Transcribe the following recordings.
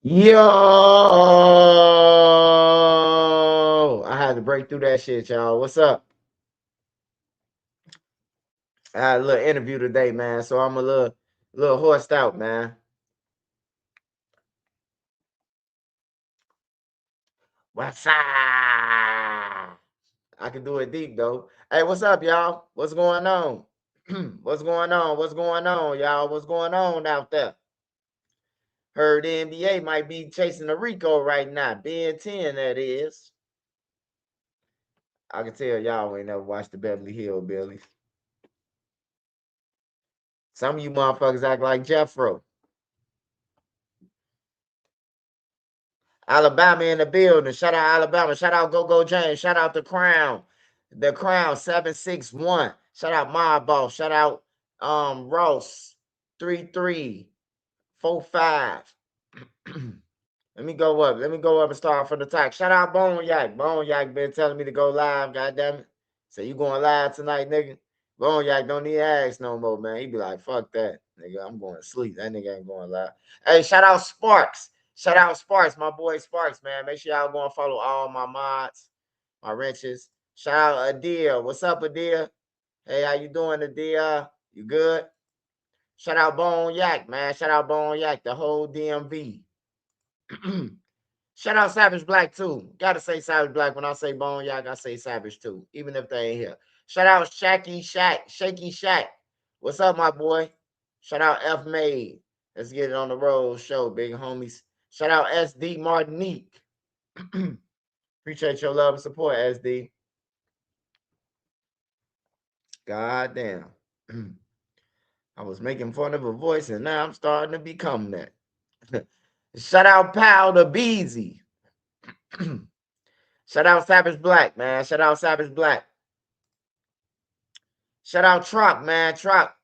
Yo, I had to break through that shit, y'all. What's up? I had a little interview today, man. So I'm a little horsed out, man. What's up? I can do it deep though. Hey, what's up, y'all? What's going on? What's going on? What's going on, y'all? What's going on out there? Heard the NBA might be chasing a Rico right now. Ben10, that is. I can tell y'all ain't never watched the Beverly Hillbillies. Some of you motherfuckers act like Jeffro. Alabama in the building. Shout out Alabama. Shout out Go Go James. Shout out the Crown. The Crown 761. Shout out My Boss. Shout out Ross 3345. Let me go up. Let me go up and start from the top. Shout out Bone Yak. Bone Yak been telling me to go live. Goddamn it. Say you going live tonight, nigga. Bone Yak don't need ask no more, man. He be like, fuck that, nigga. I'm going to sleep. That nigga ain't going live. Hey, shout out Sparks. Shout out Sparks, my boy Sparks, man. Make sure y'all go and follow all my mods, my wrenches. Shout out Adia. What's up, Adia? Hey, how you doing, Adia? You good? Shout out Bone Yak, man. Shout out Bone Yak, the whole DMV. Shout out Savage Black too. Gotta say Savage Black when I say Bone Yak. I say Savage too, even if they ain't here. Shout out Shaky Shack. What's up, my boy? Shout out F Made. Let's get it on the road show, big homies. Shout out SD Martinique. Appreciate your love and support, SD. God damn. I was making fun of a voice and now I'm starting to become that. Shout out Pal the Beezy. Shout out Savage Black, man. Shout out Savage Black. Shout out Truck, man. Truck.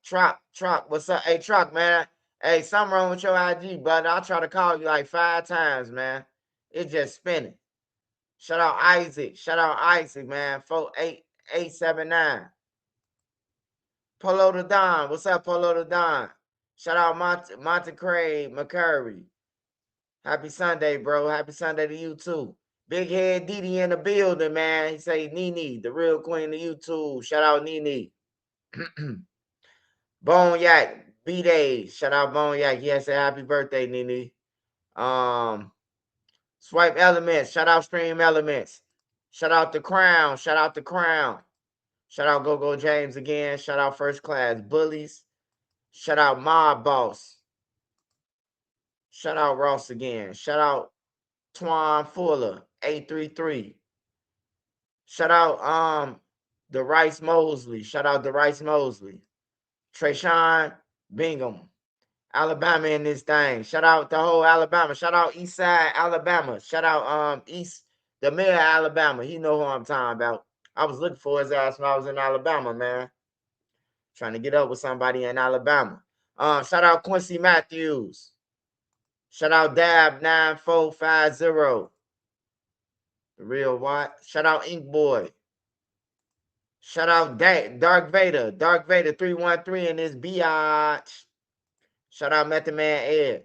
What's up? Hey, Truck, man. Hey, something wrong with your IG, brother. I'll try to call you like 5 times, man. It's just spinning. Shout out Isaac. Shout out Isaac, man. 48879. Polo the Don. What's up, Polo the Don? Shout out Monte Craig McCurry. Happy Sunday, bro. Happy Sunday to you too. Big Head Didi in the building, man. He say Nene, the real queen of YouTube. Shout out Nene. Bone Yak, B-Day. Shout out Bone Yak. Yes, happy birthday, Nene. Um, Swipe Elements. Shout out Stream Elements. Shout out the Crown. Shout out the Crown. Shout out Go Go James again. Shout out First Class Bullies. Shout out Mob Boss. Shout out Ross again. Shout out Twan Fuller, 833. Shout out the Rice Mosley. Shout out the Rice Mosley. Trayshawn Bingham. Alabama in this thing. Shout out the whole Alabama. Shout out East Side Alabama. Shout out East the mayor of Alabama. He know who I'm talking about. I was looking for his ass when I was in Alabama, man. Trying to get up with somebody in Alabama. Shout out Quincy Matthews. Shout out Dab 9450. The real what? Shout out Ink Boy. Shout out Dark Vader. Dark Vader 313 in his biatch. Shout out Method Man Ed.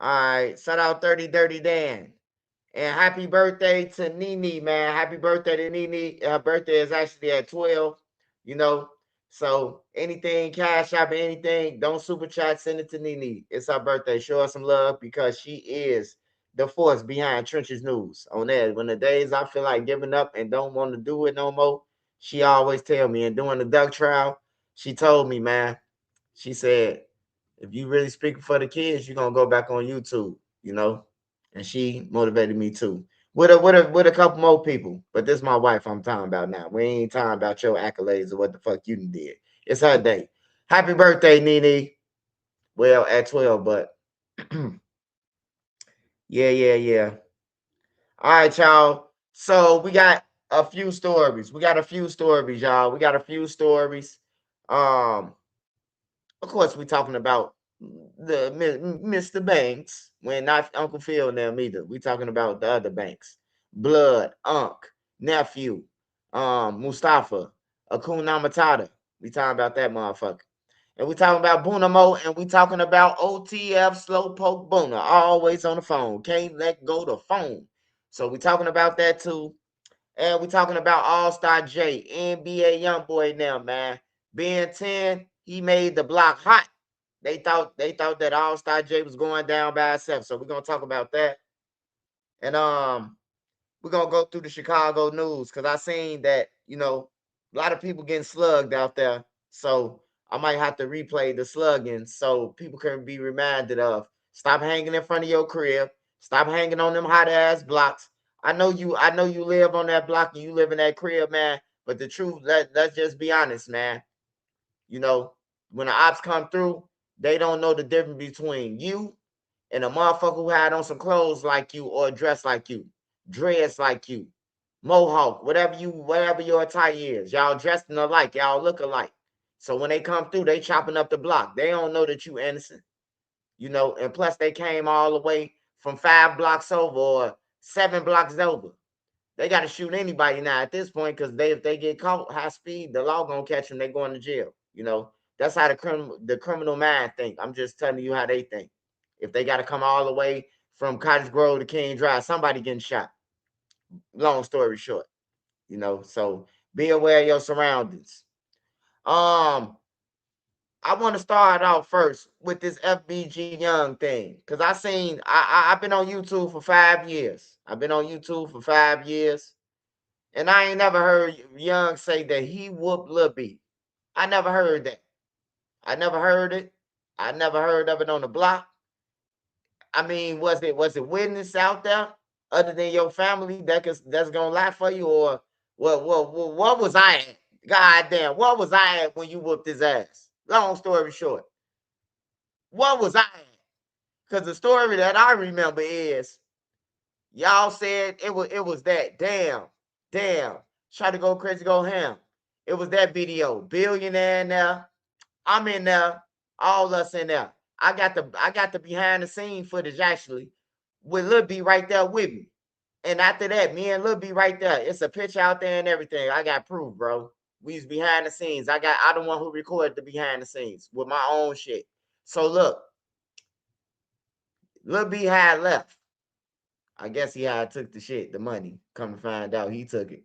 All right. Shout out 30 Dirty Dan. And happy birthday to Nene, man. Happy birthday to Nene. Her birthday is actually at 12, you know. So anything, cash app, anything, don't super chat, send it to Nene. It's her birthday. Show her some love because she is the force behind Trenches News on that. When the days I feel like giving up and don't want to do it no more, she always tell me. And during the duck trial, she told me, man, she said, if you really speaking for the kids, you're gonna go back on YouTube, you know. And she motivated me too. With a couple more people, but this is my wife I'm talking about now. We ain't talking about your accolades or what the fuck you did. It's her day. Happy birthday, Nene. Well, at 12, but yeah. All right, y'all. So we got a few stories. Y'all. We got a few stories. Um, of course, we're talking about the Mr. Banks, when not Uncle Phil and them either. We talking about the other Banks. Blood, Unc, nephew, Mustafa, Akuna Matata. We talking about that motherfucker. And we talking about Boonamo, and we talking about OTF Slowpoke Booner. Always on the phone. Can't let go the phone. So we talking about that too. And we talking about All-Star J, NBA Youngboy now, man. Ben10, he made the block hot. They thought that All-Star J was going down by itself. So we're gonna talk about that. And we're gonna go through the Chicago news because I seen that, a lot of people getting slugged out there. So I might have to replay the slugging so people can be reminded of stop hanging in front of your crib, stop hanging on them hot ass blocks. I know you live on that block and you live in that crib, man. But the truth, let's just be honest, man. You know, when the ops come through, they don't know the difference between you and a motherfucker who had on some clothes like you or dressed like you, dreads like you, mohawk, whatever your attire is. Y'all dressed in alike, y'all look alike. So when they come through, they chopping up the block. They don't know that you innocent, and plus they came all the way from 5 blocks over or 7 blocks over. They got to shoot anybody now at this point because if they get caught high speed, the law gonna catch them. They going to jail. That's how the criminal mind think. I'm just telling you how they think. If they got to come all the way from Cottage Grove to King Drive, somebody getting shot. Long story short, So be aware of your surroundings. Um, I want to start off first with this FBG Young thing because I've been on YouTube for 5 years. I've been on YouTube for 5 years. And I ain't never heard Young say that he whooped Lil B. I never heard that. I never heard it. I never heard of it on the block. I mean, was it witness out there other than your family that's gonna lie for you, or what was I at? God damn, what was I at when you whooped his ass? Long story short, what was I at? Because the story that I remember is y'all said it was that damn. Try to go crazy, go ham. It was that video, billionaire in there. I'm in there, all us in there. I got the behind the scene footage actually with Lil B right there with me. And after that, me and Lil B right there. It's a picture out there and everything. I got proof, bro. We was behind the scenes. I the one who recorded the behind the scenes with my own shit. So look, Lil B had left. I guess he had took the shit, the money. Come to find out, he took it.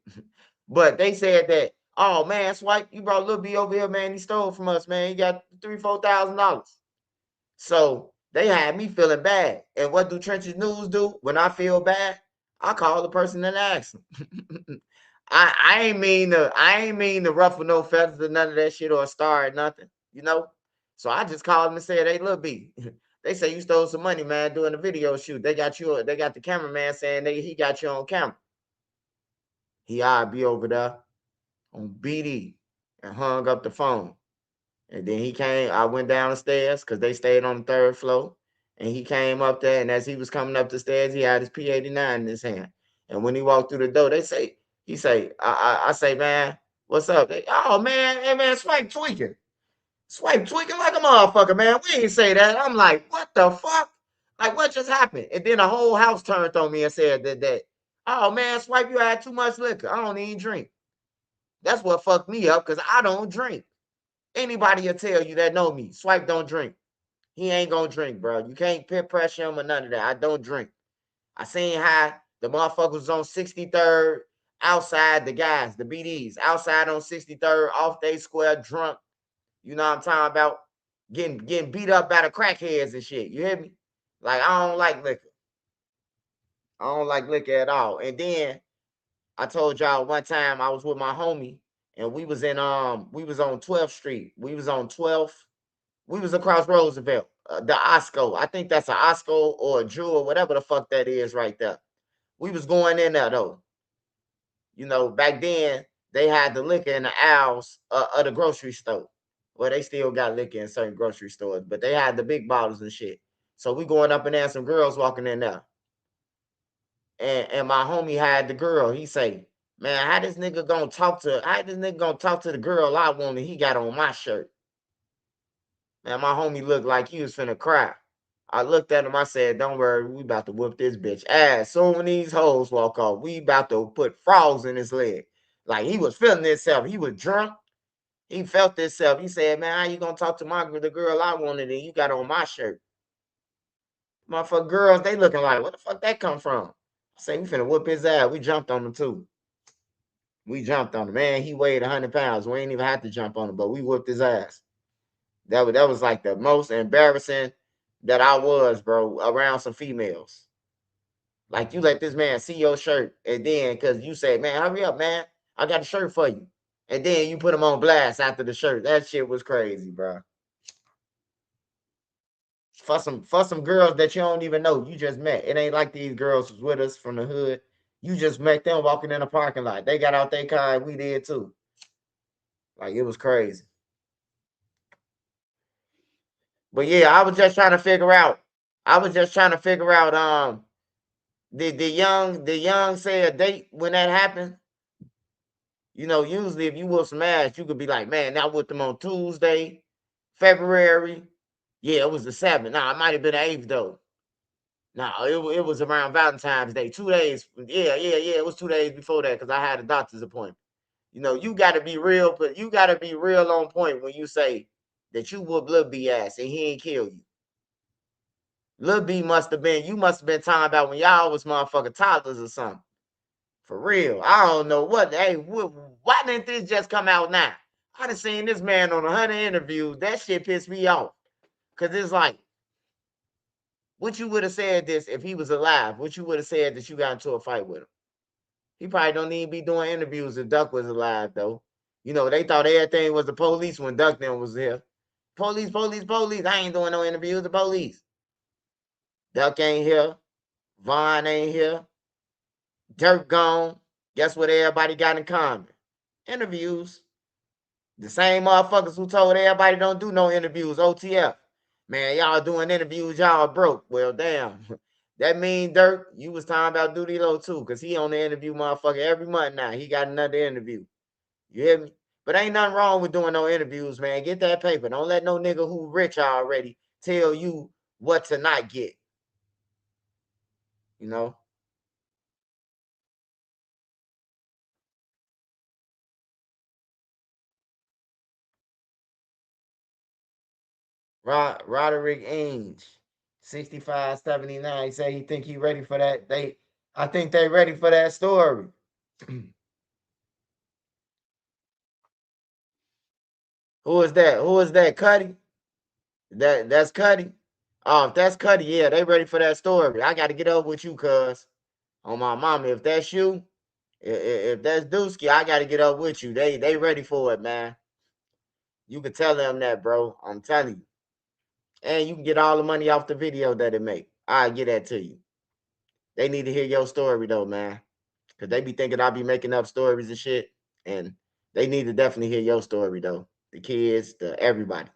But they said that, oh man, Swipe, you brought Lil B over here, man. He stole from us, man. He got $3,000-$4,000. So they had me feeling bad. And what do Trenches News do when I feel bad? I call the person and ask them. I ain't mean to ruffle no feathers or none of that shit or star or nothing. So I just called them and said, hey, Lil B, they say you stole some money, man, doing the video shoot. They got the cameraman saying he got you on camera. I'd be over there on BD and hung up the phone. And then he came, I went down the stairs because they stayed on the 3rd floor. And he came up there, and as he was coming up the stairs, he had his P89 in his hand. And when he walked through the door, I say, man, what's up? Oh man, hey man, Swipe tweaking. Swipe tweaking like a motherfucker, man. We ain't say that. I'm like, what the fuck? Like, what just happened? And then the whole house turned on me and said that oh man, Swipe, you had too much liquor. I don't even drink. That's what fucked me up because I don't drink. Anybody will tell you that know me. Swipe don't drink. He ain't gonna drink, bro. You can't peer pressure him or none of that. I don't drink. I seen how the motherfuckers was on 63rd outside, the guys, the BDs, outside on 63rd, off they square, drunk. You know what I'm talking about? Getting beat up by the crackheads and shit. You hear me? Like, I don't like liquor. I don't like liquor at all. And then I told y'all one time I was with my homie and we was on 12th Street. We was on 12th. We was across Roosevelt, the Osco. I think that's an Osco or a Jewel, whatever the fuck that is right there. We was going in there though. Back then they had the liquor in the aisles of the grocery store. Well, they still got liquor in certain grocery stores, but they had the big bottles and shit. So we going up in there, some girls walking in there. And my homie had the girl. He say, man, how this nigga gonna talk to the girl I wanted? He got on my shirt. Man, my homie looked like he was finna cry. I looked at him, I said, don't worry, we about to whoop this bitch ass. Soon when these hoes walk off, we about to put frogs in his leg. Like he was feeling himself. He was drunk. He felt himself. He said, man, how you gonna talk to the girl I wanted and you got on my shirt? Motherfucker girls, they looking like, what the fuck that come from? I say, we finna whoop his ass. We jumped on him too. We jumped on him. Man, he weighed 100 pounds. We ain't even have to jump on him, but we whooped his ass. That was like the most embarrassing that I was, bro, around some females. Like you let this man see your shirt, and then because you say, man, hurry up, man. I got a shirt for you. And then you put him on blast after the shirt. That shit was crazy, bro. For some girls that you don't even know, you just met. It ain't like these girls was with us from the hood. You just met them walking in the parking lot. They got out their car and we did too. Like it was crazy. But yeah, I was just trying to figure out. I was just trying to figure out did the young say a date when that happened? Usually if you whoop some ass, you could be like, man, I whipped them on Tuesday, February. Yeah, it was the 7th. Nah, it might have been the 8th though. No, it was around Valentine's Day. 2 days. Yeah, yeah, yeah. It was 2 days before that because I had a doctor's appointment. You got to be real, but you got to be real on point when you say that you whooped Lil B ass and he ain't kill you. Lil B you must have been talking about when y'all was motherfucking toddlers or something. For real. I don't know what. Hey, why didn't this just come out now? I done seen this man on 100 interviews. That shit pissed me off. Because it's like, what you would have said this if he was alive? What you would have said that you got into a fight with him? He probably don't even be doing interviews if Duck was alive, though. They thought everything was the police when Duck then was here. Police, police, police. I ain't doing no interviews. The police. Duck ain't here. Vaughn ain't here. Durk gone. Guess what everybody got in common? Interviews. The same motherfuckers who told everybody don't do no interviews, OTF. Man, y'all doing interviews, y'all broke. Well, damn. That mean Durk, you was talking about Duty Low too, because he on the interview motherfucker every month now. He got another interview. You hear me? But ain't nothing wrong with doing no interviews, man. Get that paper. Don't let no nigga who rich already tell you what to not get. You know? Roderick Ainge, 6579. He said he think he ready for that. I think they ready for that story. Who is that? Who is that? Cuddy? That's Cuddy. Oh, if that's Cuddy, yeah, they ready for that story. I got to get up with you, cuz. On my mama, if that's you, if that's Dusky, I got to get up with you. They ready for it, man. You can tell them that, bro. I'm telling you. And you can get all the money off the video that it make. I'll get that to you. They need to hear your story, though, man. Because they be thinking I be making up stories and shit. And they need to definitely hear your story, though. The kids, everybody.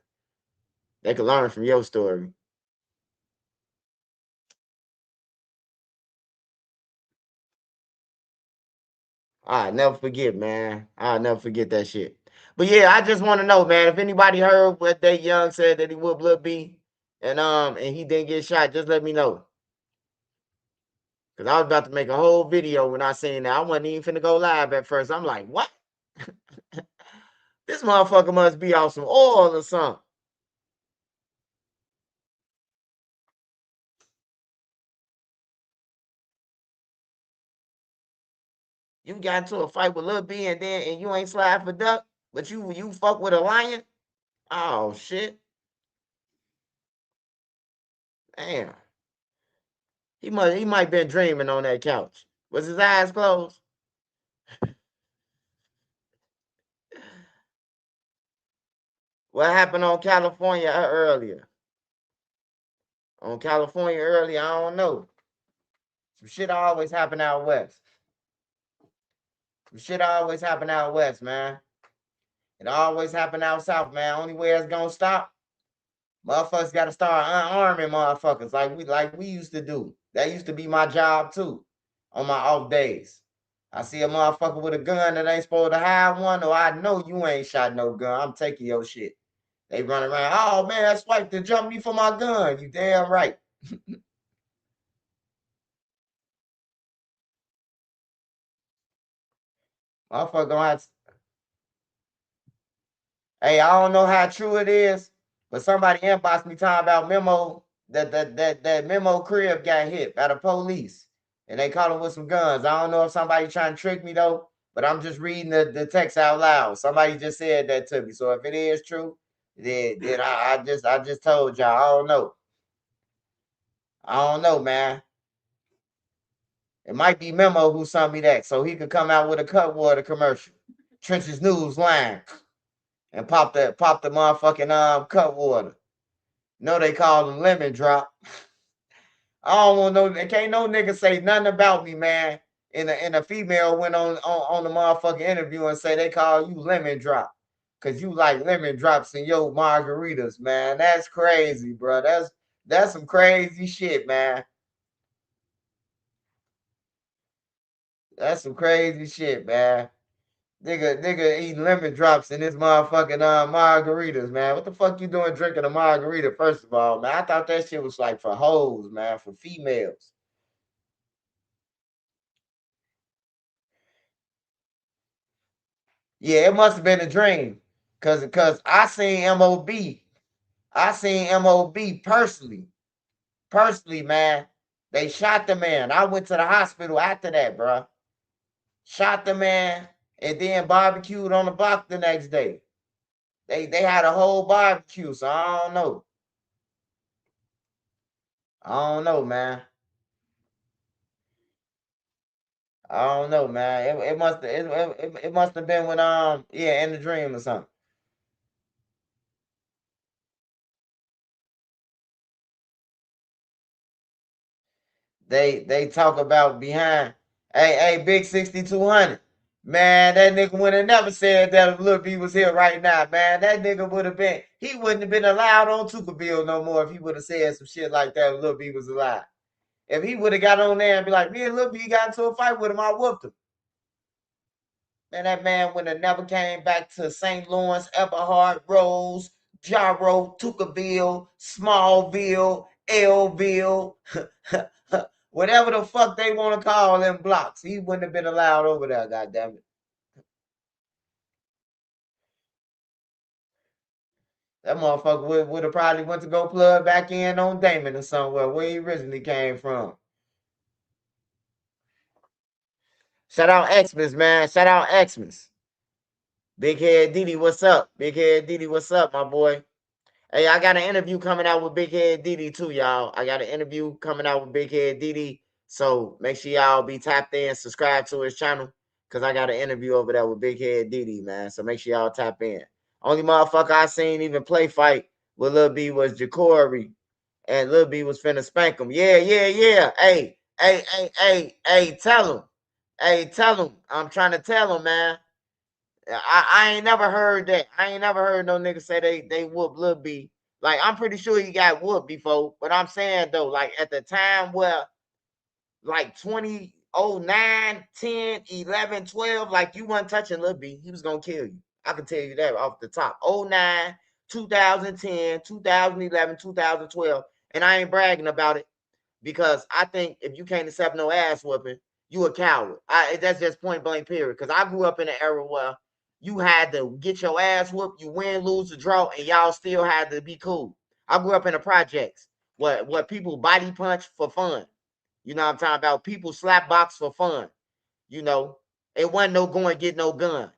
They can learn from your story. I never forget, man. I'll never forget that shit. But yeah, I just want to know, man, if anybody heard what they young said that he would Lil B and he didn't get shot, just let me know. Cause I was about to make a whole video when I seen that. I wasn't even finna go live at first. I'm like, what? This motherfucker must be off some oil or something. You got into a fight with Lil B and you ain't slide for duck, but you fuck with a lion? Oh shit. Damn. He might been dreaming on that couch. Was his eyes closed? What happened on California earlier? On California earlier, I don't know. Some shit always happen out west. Some shit always happen out west, man. It always happen out south, man. Only way it's gonna stop, motherfuckers gotta start unarming motherfuckers like we used to do. That used to be my job too, on my off days. I see a motherfucker with a gun that ain't supposed to have one, or I know you ain't shot no gun. I'm taking your shit. They run around, oh man, that swipe to jump me for my gun. You damn right. Motherfucker gonna have Hey, I don't know how true it is, but somebody inboxed me talking about Memo that Memo crib got hit by the police, and they caught him with some guns. I don't know if somebody trying to trick me though, but I'm just reading the text out loud. Somebody just said that to me, so if it is true, then I just told y'all. I don't know. I don't know, man. It might be Memo who sent me that, so he could come out with a Cutwater commercial, Trenches News line, and pop the motherfucking Cutwater. No, they call them lemon drop. I don't want no. Can't no nigga say nothing about me, man. And a female went on the motherfucking interview and say they call you lemon drop because you like lemon drops in your margaritas, man. That's crazy, bro. That's some crazy shit, man. That's some crazy shit, man. Nigga eating lemon drops in his motherfucking margaritas, man. What the fuck you doing drinking a margarita? First of all, man, I thought that shit was like for hoes, man, for females. Yeah, it must have been a dream. Cause I seen MOB. I seen MOB personally. Personally, man. They shot the man. I went to the hospital after that, bro. Shot the man and then barbecued on the block the next day. They had a whole barbecue, so I don't know. I don't know, man. I don't know, man. It must have been when yeah, in the dream or something. They talk about behind. Hey, Big 6200. Man, that nigga would have never said that if Lil B was here right now, man. That nigga would have been, he wouldn't have been allowed on Tuckerville no more if he would have said some shit like that if Lil B was alive. If he would have got on there and be like, me and Lil B got into a fight with him, I whooped him. Man, that man would have never came back to St. Lawrence, Eberhard, Rose, Jarrow, Tuckerville, Smallville, Elville, whatever the fuck they want to call them blocks. He wouldn't have been allowed over there, goddamn it. That motherfucker would have probably went to go plug back in on Damon or somewhere where he originally came from. Shout out Xmas, man. Shout out Xmas. Big Head Didi, what's up? Big Head Didi, what's up, my boy? Hey, I got an interview coming out with Big Head Didi too, y'all. I got an interview coming out with Big Head Didi. So make sure y'all be tapped in, subscribe to his channel. Cause I got an interview over there with Big Head Didi, man. So make sure y'all tap in. Only motherfucker I seen even play fight with Lil B was Jacory. And Lil B was finna spank him. Yeah, yeah, yeah. Hey, tell him. Hey, tell him. I'm trying to tell him, man. I ain't never heard that. I ain't never heard no nigga say they whoop Lil B. Like, I'm pretty sure he got whooped before. But I'm saying though, like at the time where like 2009, 10, 11, 12, like you wasn't touching Lil B, he was gonna kill you. I can tell you that off the top. 09, 2010, 2011, 2012. And I ain't bragging about it because I think if you can't accept no ass whooping, you a coward. That's just point blank period. Because I grew up in an era where you had to get your ass whooped, you win, lose, or draw, and y'all still had to be cool. I grew up in the projects where people body punch for fun. You know what I'm talking about? People slap box for fun. You know, it wasn't no going get no gun.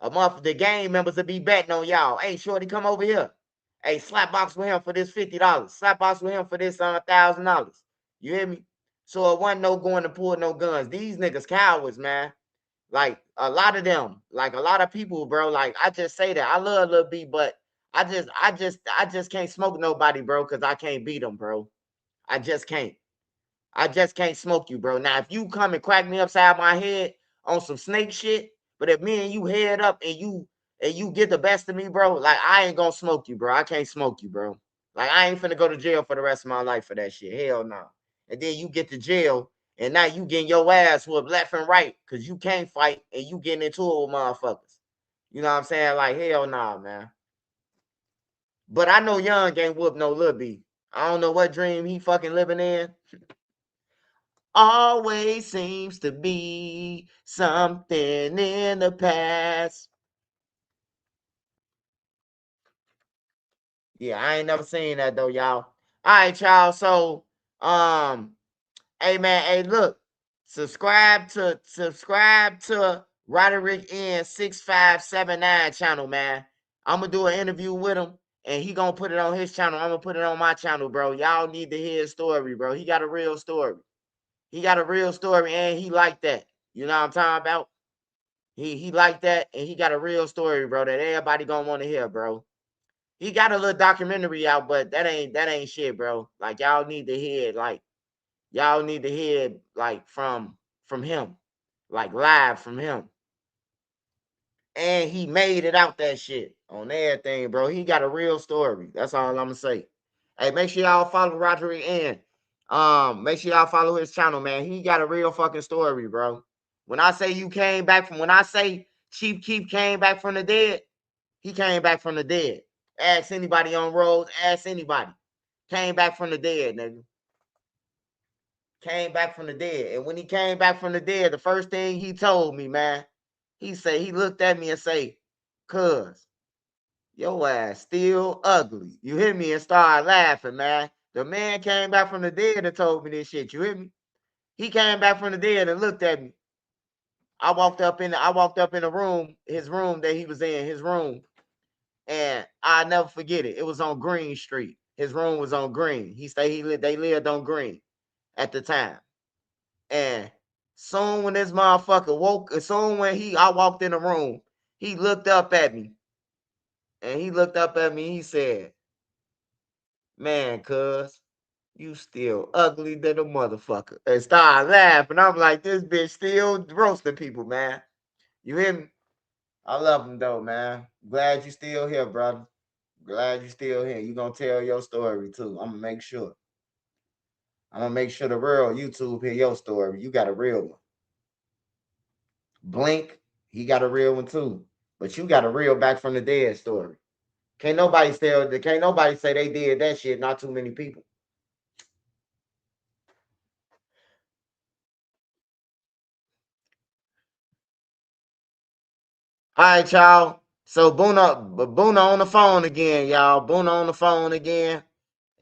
A month the gang members would be betting on y'all. Hey, shorty, come over here. Hey, slap box with him for this $50. Slap box with him for this $1,000. You hear me? So it wasn't no going to pull no guns. These niggas cowards, man. Like a lot of them, like a lot of people, bro. Like I just say that I love Lil B, but I just can't smoke nobody, bro, because I can't beat them, bro. I just can't. I just can't smoke you, bro. Now, if you come and crack me upside my head on some snake shit, but if me and you head up and you get the best of me, bro, like I ain't gonna smoke you, bro. I can't smoke you, bro. Like I ain't finna go to jail for the rest of my life for that shit. Hell no. And then you get to jail and now you getting your ass whooped left and right because you can't fight and you getting into it with motherfuckers. You know what I'm saying? Like hell nah, man. But I know Young ain't whoop no Lil B. I don't know what dream he fucking living in. Always seems to be something in the past. Yeah, I ain't never seen that though, y'all. All right, y'all. So, hey man, hey look, subscribe to Roderick N 6579 channel, man. I'm gonna do an interview with him, and he gonna put it on his channel. I'm gonna put it on my channel, bro. Y'all need to hear his story, bro. He got a real story. He got a real story, and he like that. You know what I'm talking about? He like that, and he got a real story, bro. That everybody gonna want to hear, bro. He got a little documentary out, but that ain't shit, bro. Like y'all need to hear it, like y'all need to hear it, like from him, like live from him. And he made it out that shit on everything, bro. He got a real story. That's all I'm gonna say. Hey, make sure y'all follow Roger N. Make sure y'all follow his channel, man. He got a real fucking story, bro. When I say when I say Chief Keef came back from the dead, he came back from the dead. Ask anybody on roads, ask anybody. Came back from the dead, nigga. Came back from the dead. And when he came back from the dead, the first thing he told me, man, he looked at me and say, cuz, your ass still ugly. You hear me? And started laughing, man. The man came back from the dead and told me this shit. You hear me? He came back from the dead and looked at me. I walked up in the room, his room that he was in, his room. And I never forget it. It was on Green Street. His room was on Green. They lived on Green at the time. And soon when this motherfucker woke, soon when I walked in the room, he looked up at me. And he said, man, cuz, you still ugly than a motherfucker. And started laughing. I'm like, this bitch still roasting people, man. You hear me? I love him though, man. Glad you still here, brother. Glad you still here. You gonna tell your story too. I'm gonna make sure. I'm gonna make sure the real YouTube hear your story. You got a real one. Blink, he got a real one too. But you got a real back from the dead story. Can't nobody say they did that shit. Not too many people. All right, y'all. So Buna on the phone again, y'all. Buna on the phone again.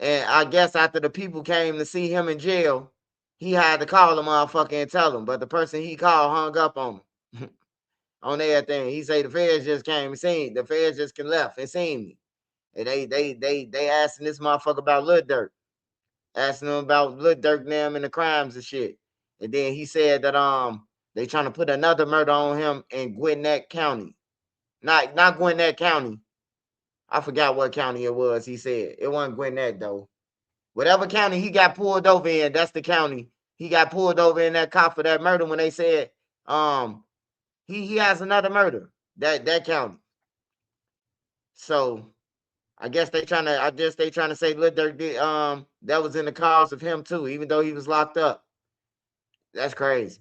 And I guess after the people came to see him in jail, he had to call the motherfucker and tell him. But the person he called hung up on him. On everything. He say the feds just came and seen. The feds just can left and seen me. And they asking this motherfucker about Lil Durk. Asking him about Lil Durk and them and the crimes and shit. And then he said that they trying to put another murder on him in Gwinnett County. Not Gwinnett County. I forgot what county it was. He said it wasn't Gwinnett though. Whatever county he got pulled over in, that's the county he got pulled over in that cop for that murder when they said he has another murder. That county. So I guess they trying to say Lil Durk did that was in the cause of him too, even though he was locked up. That's crazy.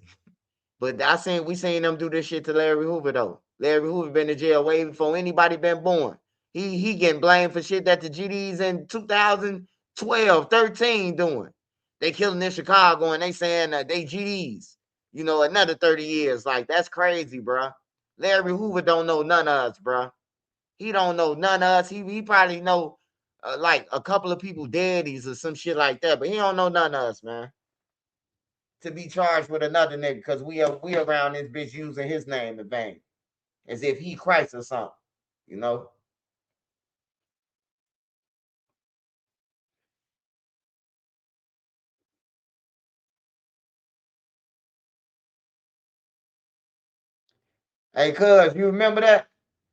But we seen them do this shit to Larry Hoover though. Larry Hoover been in jail way before anybody been born. He getting blamed for shit that the GDs in 2012, 13 doing. They killing in Chicago and they saying that they GDs. You know, another 30 years. Like that's crazy, bro. Larry Hoover don't know none of us, bro. He don't know none of us. He probably know like a couple of people daddies or some shit like that, but he don't know none of us, man. To be charged with another nigga because we around this bitch using his name in vain, as if he Christ or something, you know. Hey, cuz, you remember that?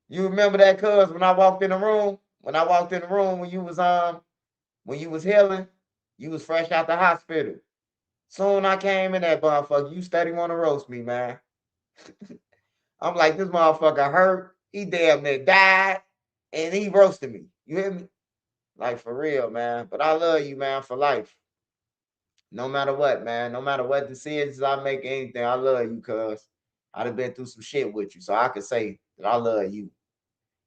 You remember that, cuz, when I walked in the room? When I walked in the room when you was healing, you was fresh out the hospital. Soon I came in that motherfucker. You steady want to roast me, man. I'm like, this motherfucker hurt. He damn near died, and he roasted me. You hear me? Like for real, man. But I love you, man, for life. No matter what, man. No matter what decisions I make, anything, I love you, cuz I'd have been through some shit with you. So I can say that I love you.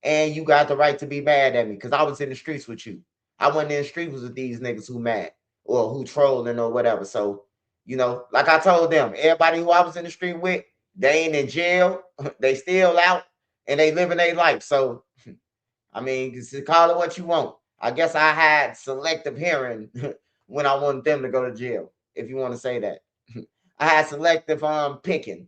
And you got the right to be mad at me because I was in the streets with you. I wasn't in the streets with these niggas who mad or who trolling or whatever. So, you know, like I told them, everybody who I was in the street with, they ain't in jail. They still out and they living their life. So, I mean, call it what you want. I guess I had selective hearing when I wanted them to go to jail, if you want to say that. I had selective picking.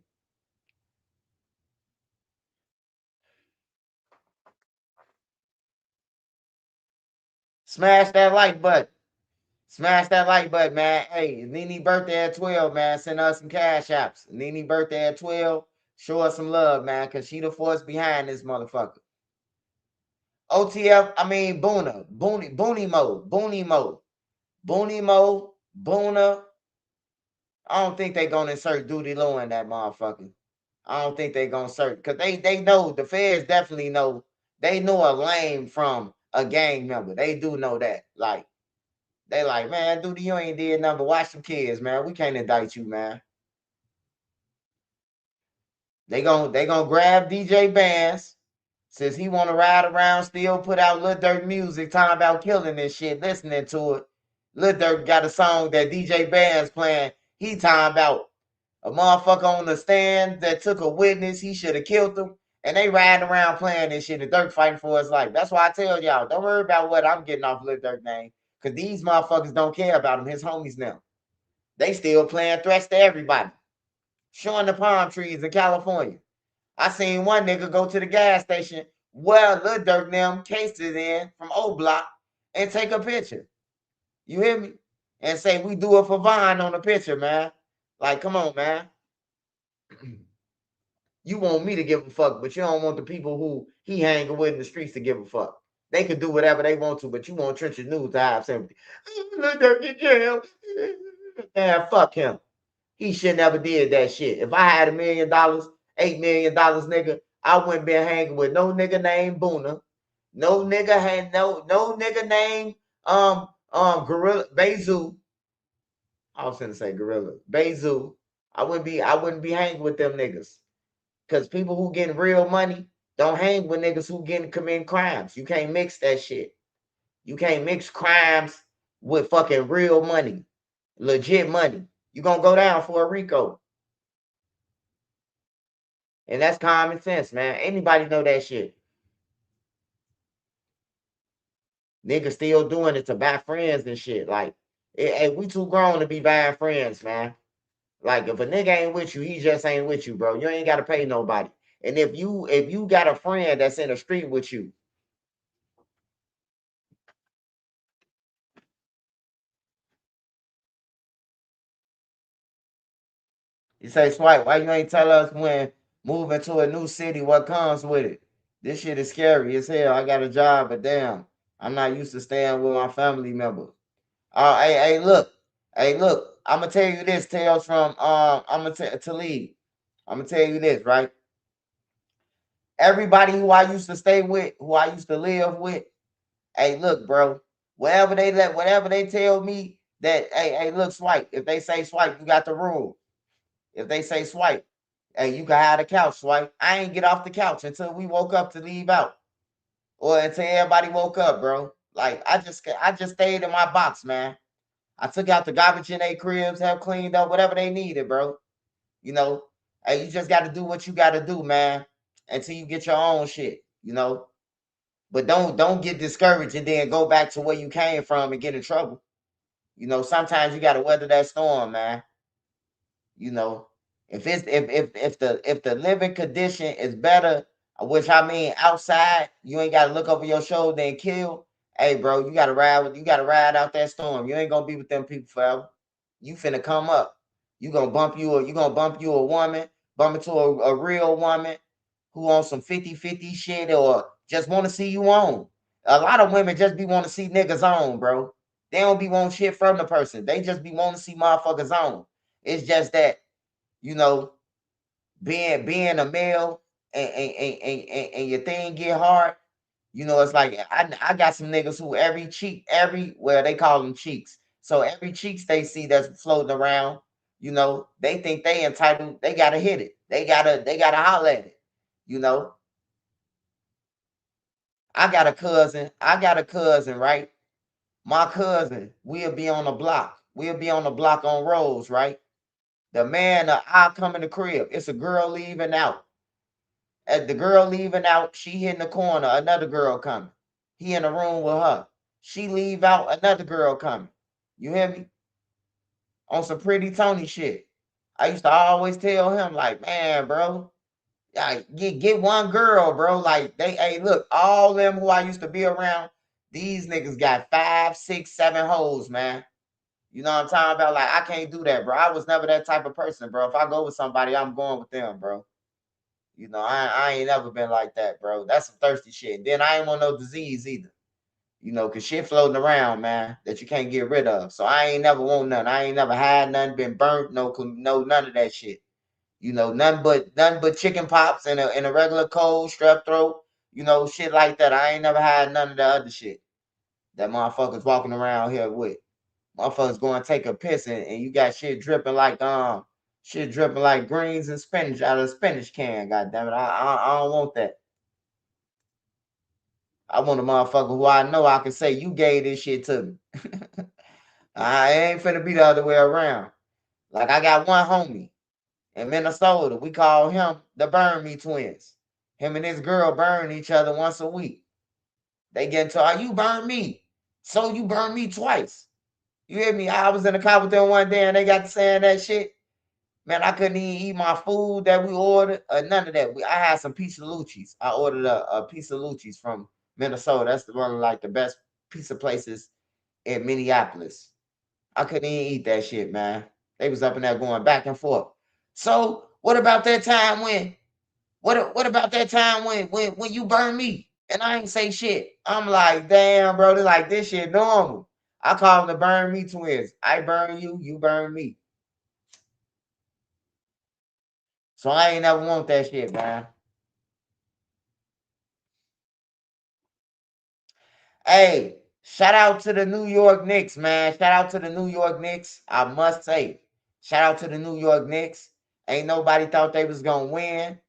Smash that like button. Smash that like button, man. Hey, Nene birthday at 12, man. Send us some cash apps. Nene birthday at 12. Show us some love, man, because she the force behind this motherfucker. OTF, I mean Boona. Booney Mo. Booney Mo. Booney Mo. Boona. I don't think they gonna insert Duty Low in that motherfucker. I don't think they gonna insert because they know the feds definitely know they know a lame from a gang member. They do know that. Like they like, man, Duty, you ain't did nothing but watch some kids, man. We can't indict you, man. They gonna grab DJ Bands since he wanna ride around, still put out Lil Durk music, talking about killing this shit, listening to it. Lil Durk got a song that DJ Bands playing. He talking about a motherfucker on the stand that took a witness, he should have killed him. And they riding around playing this shit and Durk fighting for his life. That's why I tell y'all, don't worry about what I'm getting off Lil Durk name. Cause these motherfuckers don't care about him, his homies now. They still playing threats to everybody. Showing the palm trees in California. I seen one nigga go to the gas station where Lil Durk them cased it in from O Block and take a picture. You hear me? And say we do it for Vine on the picture, man. Like, come on, man. You want me to give a fuck, but you don't want the people who he hanging with in the streets to give a fuck. They can do whatever they want to, but you want Trenchard News to have sympathy. Lil Durk in jail. Man, fuck him. He should never did that shit. If I had $1 million, $8 million, nigga, I wouldn't be hanging with no nigga named Boona. No nigga had no nigga named Gorilla Bezu. I was gonna say Gorilla. Bezu. I wouldn't be hanging with them niggas. Cause people who getting real money don't hang with niggas who getting committing crimes. You can't mix that shit. You can't mix crimes with fucking real money, legit money. You gonna go down for a Rico. And that's common sense, man. Anybody know that shit. Niggas still doing it to buy friends and shit. Like, hey, we too grown to be buying friends, man. Like, if a nigga ain't with you, he just ain't with you, bro. You ain't gotta pay nobody. And if you got a friend that's in the street with you, you say, Swipe, why you ain't tell us when moving to a new city what comes with it? This shit is scary as hell. I got a job, but damn, I'm not used to staying with my family members. Hey, look. Hey, look. I'm gonna tell you this, Tales from I'm gonna to leave. I'm gonna tell you this, right? Everybody who I used to stay with, who I used to live with, hey, look, bro. Whatever they tell me that, hey, look, Swipe. If they say Swipe, you got the room. If they say Swipe, hey, you can have the couch, Swipe. I ain't get off the couch until we woke up to leave out. Or until everybody woke up, bro. Like I just stayed in my box, man. I took out the garbage in their cribs, have cleaned up whatever they needed, bro. You know, hey, you just got to do what you got to do, man, until you get your own shit. You know, but don't get discouraged and then go back to where you came from and get in trouble. You know, sometimes you got to weather that storm, man. You know, if the living condition is better, which I mean outside, you ain't got to look over your shoulder and kill. Hey, bro, you gotta ride out that storm. You ain't gonna be with them people forever. You finna come up. You gonna bump you a woman, bump into a real woman who on some 50-50 shit or just want to see you on. A lot of women just be want to see niggas on, bro. They don't be want shit from the person. They just be want to see motherfuckers on. It's just that, you know, being a male and your thing get hard, you know, it's like I got some niggas who every cheek, well, they call them cheeks. So every cheeks they see that's floating around, you know, they think they entitled, they gotta hit it. They gotta holler at it. You know, I got a cousin, right? My cousin, we'll be on the block. We'll be on the block on Rose, right? The man, I'll come in the crib. It's a girl leaving out. As the girl leaving out, she hitting the corner, another girl coming. He in the room with her. She leave out, another girl coming. You hear me? On some pretty Tony shit. I used to always tell him, like, man, bro, get one girl, bro. Like, hey, look, all them who I used to be around, these niggas got 5, 6, 7 hoes, man. You know what I'm talking about? Like, I can't do that, bro. I was never that type of person, bro. If I go with somebody, I'm going with them, bro. You know, I ain't never been like that, bro. That's some thirsty shit. And then I ain't want no disease either. You know, cause shit floating around, man, that you can't get rid of. So I ain't never want none. I ain't never had none, been burnt, no, none of that shit. You know, none but chicken pops and a regular cold, strep throat, you know, shit like that. I ain't never had none of the other shit that motherfuckers walking around here with. Motherfuckers going to take a piss and you got shit dripping like greens and spinach out of a spinach can. God damn it, I don't want that. I want a motherfucker who I know I can say you gave this shit to me. I ain't finna be the other way around. Like I got one homie in Minnesota. We call him the Burn Me Twins. Him and his girl burn each other once a week. They get into, "Are you burn me? So you burn me twice." You hear me? I was in the car with them one day and they got to saying that shit. Man, I couldn't even eat my food that we ordered. None of that. I had some pizza Lucci's. I ordered a pizza Lucci's from Minnesota. That's one of like the best pizza places in Minneapolis. I couldn't even eat that shit, man. They was up in there going back and forth. So what about that time when? What about that time when you burned me and I ain't say shit? I'm like, damn, bro. They're like, this shit normal. I call them the Burn Me Twins. I burn you, you burn me. So I ain't never want that shit, man. Hey, shout out to the New York Knicks, man. Shout out to the New York Knicks. I must say, shout out to the New York Knicks. Ain't nobody thought they was gonna win.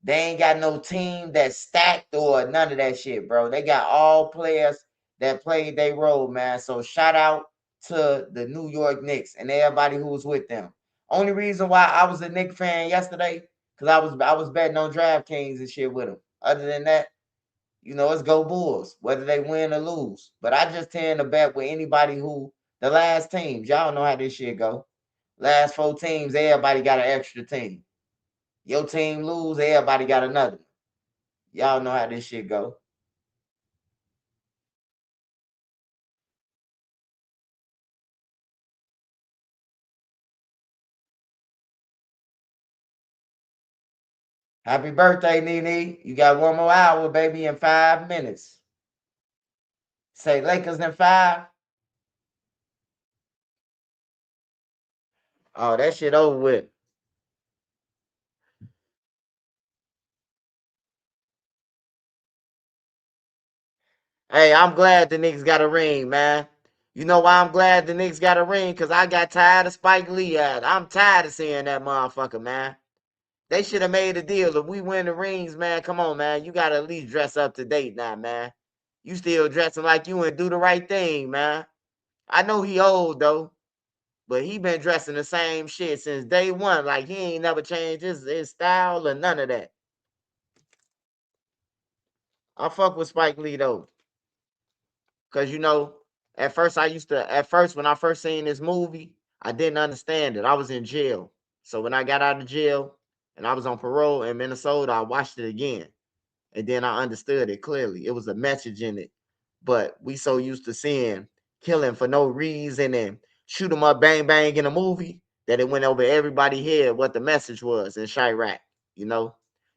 They ain't got no team that's stacked or none of that shit, bro. They got all players that played their role, man. So shout out to the New York Knicks and everybody who was with them. Only reason why I was a Knicks fan yesterday, because I was betting on DraftKings and shit with them. Other than that, you know, it's go Bulls, whether they win or lose. But I just tend to bet with anybody who the last teams. Y'all know how this shit go. Last 4 teams, everybody got an extra team. Your team lose, everybody got another. Y'all know how this shit go. Happy birthday, Nene. You got one more hour, baby, in 5 minutes. Say Lakers in 5. Oh, that shit over with. Hey, I'm glad the Knicks got a ring, man. You know why I'm glad the Knicks got a ring? Because I got tired of Spike Lee. I'm tired of seeing that motherfucker, man. They should have made a deal. If we win the rings, man, come on, man. You got to at least dress up to date now, man. You still dressing like you and do the right thing, man. I know he old, though. But he been dressing the same shit since day one. Like he ain't never changed his style or none of that. I fuck with Spike Lee though. Cause you know, at first when I first seen this movie, I didn't understand it. I was in jail. So when I got out of jail and I was on parole in Minnesota, I watched it again. And then I understood it clearly. It was a message in it. But we so used to seeing killing for no reason and shoot 'em up, bang bang in a movie that it went over everybody's head what the message was in Chirac, you know.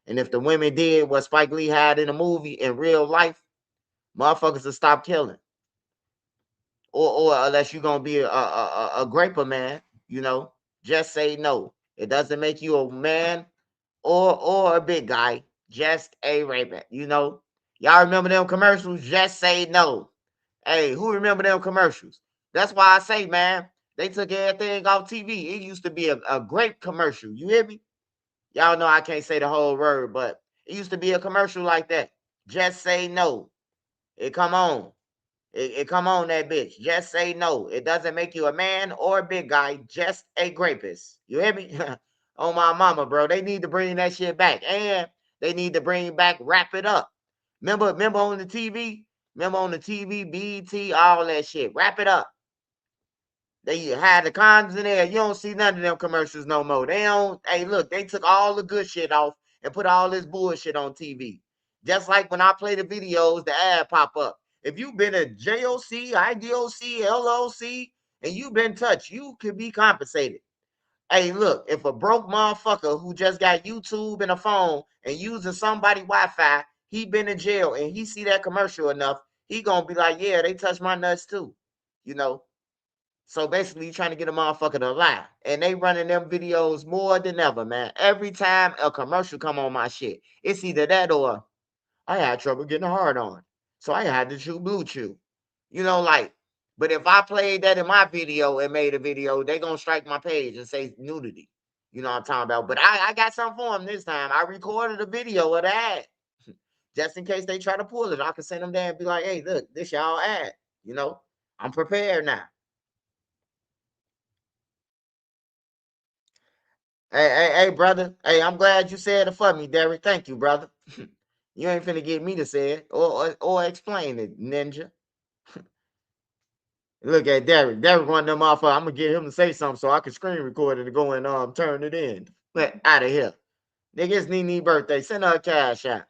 And if the women did what Spike Lee had in the movie in real life, motherfuckers would stop killing. Or unless you're gonna be a graper man, you know, just say no. It doesn't make you a man or a big guy, just a rapist. You know, y'all remember them commercials? Just say no. Hey, who remember them commercials? That's why I say, man, they took everything off TV. It used to be a great commercial. You hear me? Y'all know I can't say the whole word, but it used to be a commercial like that. Just say no. It come on. It come on that bitch. Just say no. It doesn't make you a man or a big guy, just a rapist. You hear me? On my mama, bro. They need to bring that shit back. And they need to bring back wrap it up. Remember on the TV? Remember on the TV, BET, all that shit. Wrap it up. They had the condoms in there. You don't see none of them commercials no more. They don't. Hey, look, they took all the good shit off and put all this bullshit on TV. Just like when I play the videos, the ad pop up. If you've been a JOC, IDOC, LOC, and you've been touched, you can be compensated. Hey, look, if a broke motherfucker who just got YouTube and a phone and using somebody Wi-Fi, he been in jail and he see that commercial enough, he gonna be like, yeah, they touched my nuts too. You know, so basically, you trying to get a motherfucker to lie. And they running them videos more than ever, man. Every time a commercial come on my shit, it's either that or I had trouble getting a hard on. So I had to chew blue chew. You know, like, but if I played that in my video and made a video, they gonna strike my page and say nudity. You know what I'm talking about? But I got something for them this time. I recorded a video of that. Just in case they try to pull it. I can send them there and be like, hey, look, this y'all ad. You know, I'm prepared now. Hey, brother. Hey, I'm glad you said it for me, Derek. Thank you, brother. You ain't finna get me to say it or explain it, ninja. Look at Derek. Derek one of them off. I'm gonna get him to say something so I can screen record it and go and turn it in. But out of here. Nigga, it's Nene birthday. Send her a cash out.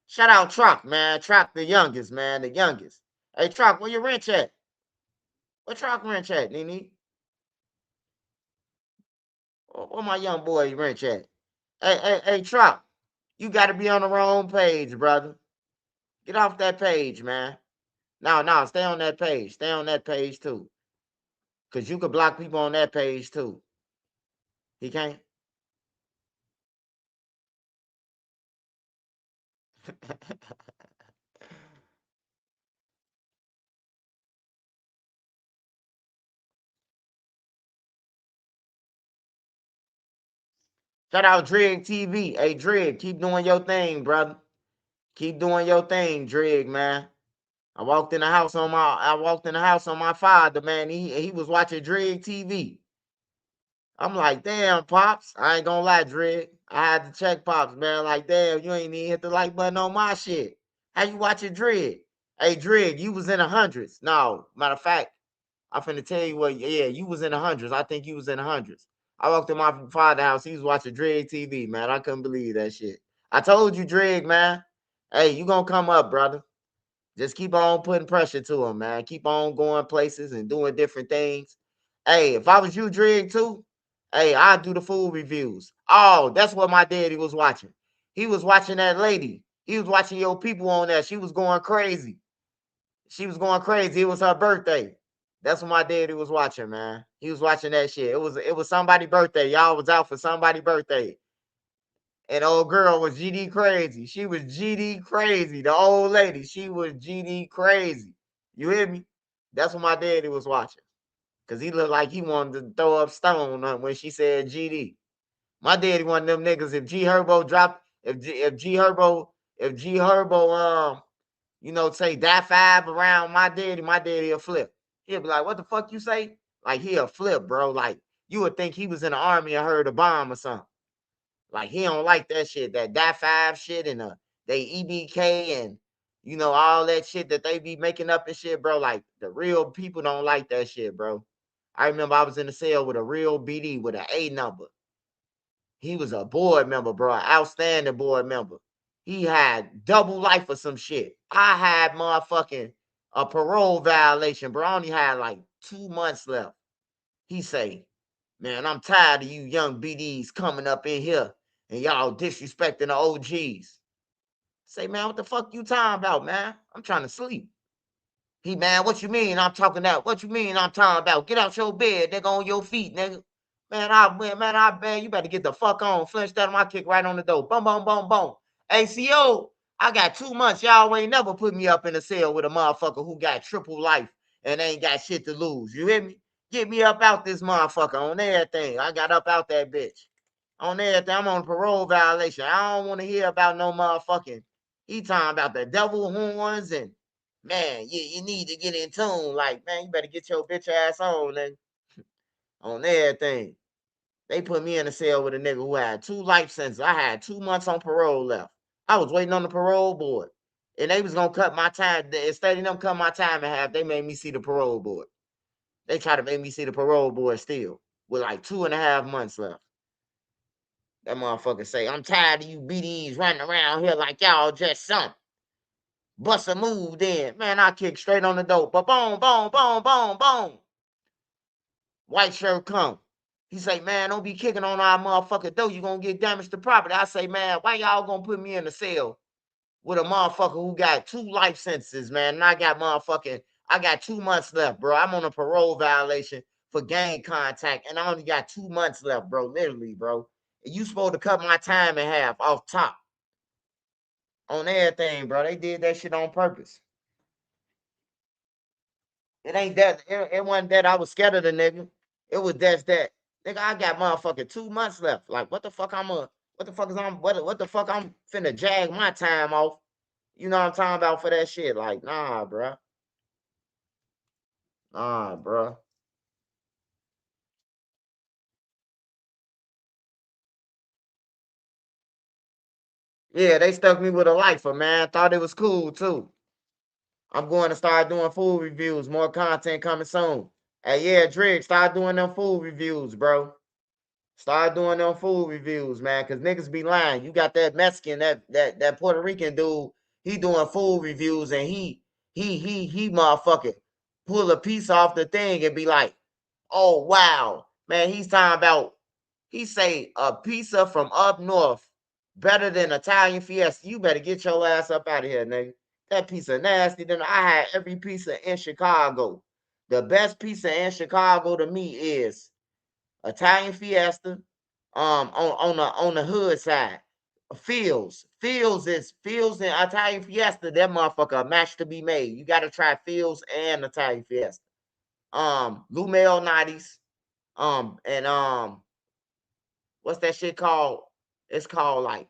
Shout out Truck, man. Truck the youngest, man. The youngest. Hey, Truck, where your wrench at? Where Truck wrench at, Nene? Where my young boy wrench at? Hey, Truck. You gotta be on the wrong page, brother. Get off that page, man. No, stay on that page. Stay on that page too. Cause you could block people on that page too. He can't. Shout out Drig TV. Hey Drig, keep doing your thing, brother. Keep doing your thing, Drig, man. I walked in the house on my father, man. He was watching Drig TV. I'm like, damn, Pops. I ain't gonna lie, Drig. I had to check Pops, man. Like, damn, you ain't even hit the like button on my shit. How you watching Drig? Hey, Drig, you was in the hundreds. No, matter of fact, I'm finna tell you what, yeah, you was in the hundreds. I think you was in the hundreds. I walked in my father's house. He was watching Drig TV, man. I couldn't believe that shit. I told you, Drig, man. Hey, you gonna come up, brother. Just keep on putting pressure to him, man. Keep on going places and doing different things. Hey, if I was you, Drig, too, hey, I'd do the food reviews. Oh, that's what my daddy was watching. He was watching that lady. He was watching your people on there. She was going crazy. She was going crazy. It was her birthday. That's what my daddy was watching, man. He was watching that shit. It was somebody's birthday. Y'all was out for somebody's birthday. And old girl was GD crazy. She was GD crazy. The old lady, she was GD crazy. You hear me? That's what my daddy was watching. Cause he looked like he wanted to throw up stone when she said GD. My daddy one of them niggas. If G Herbo dropped, if G Herbo say that five around my daddy will flip. He'll be like, what the fuck you say? Like he'll flip, bro. Like you would think he was in the army and heard a bomb or something. Like he don't like that shit, that five shit and they EBK and all that shit that they be making up and shit, bro. Like the real people don't like that shit, bro. I remember I was in the cell with a real BD with an A number. He was a board member, bro, outstanding board member. He had double life or some shit. I had motherfucking a parole violation, bro. I only had like 2 months left. He say, man, I'm tired of you young BDs coming up in here and y'all disrespecting the OGs. Say, man, what the fuck you talking about, man? I'm trying to sleep. He, man, what you mean I'm talking that? What you mean I'm talking about? Get out your bed, nigga, on your feet, nigga. Man, you better get the fuck on. Flinch that on my kick right on the door. Boom, boom, boom, boom. ACO, I got 2 months. Y'all ain't never put me up in a cell with a motherfucker who got triple life and ain't got shit to lose. You hear me? Get me up out this motherfucker on everything. I got up out that bitch. On everything. I'm on parole violation. I don't want to hear about no motherfucking. He talking about the devil horns and man, you need to get in tune. Like, man, you better get your bitch ass on, nigga. On everything. They put me in a cell with a nigga who had 2 life sentences. I had 2 months on parole left. I was waiting on the parole board. And they was gonna cut my time. Instead of them cut my time in half, they made me see the parole board. They tried to make me see the parole board still with like 2.5 months left. That motherfucker say, I'm tired of you BDs running around here like y'all just something. Bust a move then. Man, I kick straight on the dope. But boom, boom, boom, boom, boom. White shirt come. He say, man, don't be kicking on our motherfucker door. You gonna get damage to property. I say, man, why y'all gonna put me in the cell with a motherfucker who got 2 life sentences, man? And I got 2 months left, bro. I'm on a parole violation for gang contact, and I only got 2 months left, bro. Literally, bro. And you supposed to cut my time in half off top on everything, bro. They did that shit on purpose. It ain't that. It wasn't that I was scared of the nigga. It was just that. Nigga, I got motherfucking 2 months left. Like, what the fuck what the fuck is what the fuck I'm finna jag my time off? You know what I'm talking about for that shit? Like, nah, bro. Nah, bro. Yeah, they stuck me with a lifer, man. Thought it was cool too. I'm going to start doing food reviews. More content coming soon. Hey, yeah, Drake, start doing them food reviews, bro. Start doing them food reviews, man, because niggas be lying. You got that Mexican, that Puerto Rican dude, he doing food reviews, and he motherfucking pull a piece off the thing and be like, oh wow. Man, he's talking about, he say a pizza from up north better than Italian Fiesta. You better get your ass up out of here, nigga. That pizza nasty. Then I had every pizza in Chicago. The best pizza in Chicago to me is Italian Fiesta, on the hood side. Fields and Italian Fiesta. That motherfucker a match to be made. You gotta try Fields and Italian Fiesta. Lumel 90s. And what's that shit called? It's called like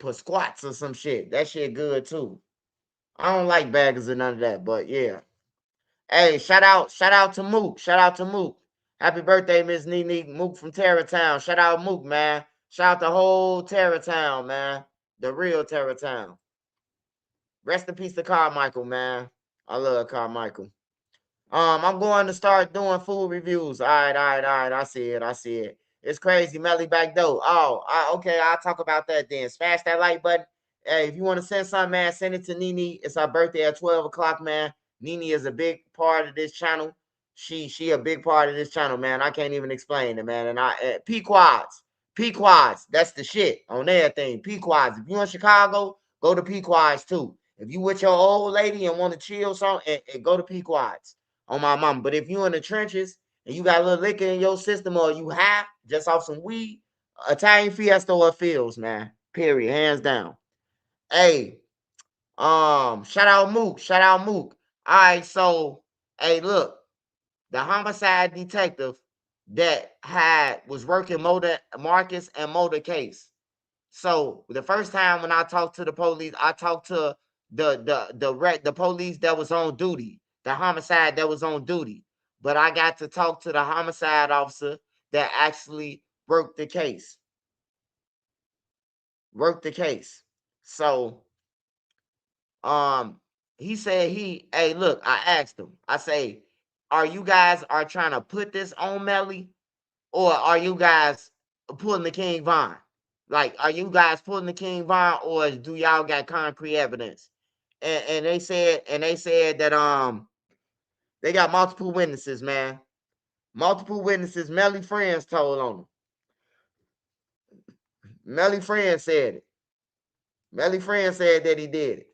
Pasquats or some shit. That shit good too. I don't like baggers or none of that, but yeah. Hey, shout out to Mook. Shout out to Mook. Happy birthday, Miss Nene Mook from Terrortown. Shout out Mook, man. Shout out the whole Terrortown, man. The real Terrortown. Rest in peace to Carmichael, man. I love Carmichael. I'm going to start doing food reviews. All right, all right, all right. I see it. I see it. It's crazy, Melly back door. Oh, okay. I'll talk about that then. Smash that like button. Hey, if you want to send something, man, send it to Nene. It's her birthday at 12 o'clock, man. Nene is a big part of this channel. She a big part of this channel, man. I can't even explain it, man. And P quads. That's the shit on everything. P quads. If you in Chicago, go to P quads too. If you with your old lady and want to chill something, and go to P quads on my mama. But if you in the trenches and you got a little liquor in your system or you high just off some weed, Italian Fiesta or Fields, man. Period. Hands down. Hey, shout out Mook. Shout out Mook. All right, so hey, look, the homicide detective that was working motor Marcus and motor case. So the first time when I talked to the police, I talked to the police that was on duty, the homicide that was on duty. But I got to talk to the homicide officer that actually worked the case. Worked the case. So he said hey, look, I asked him. I say, are you guys trying to put this on Melly, or are you guys pulling the King Von? Like, are you guys pulling the King Von, or do y'all got concrete evidence? And they said that they got multiple witnesses, man. Multiple witnesses. Melly Friends told on them. Melly Friends said it. Melly Friends said that he did it.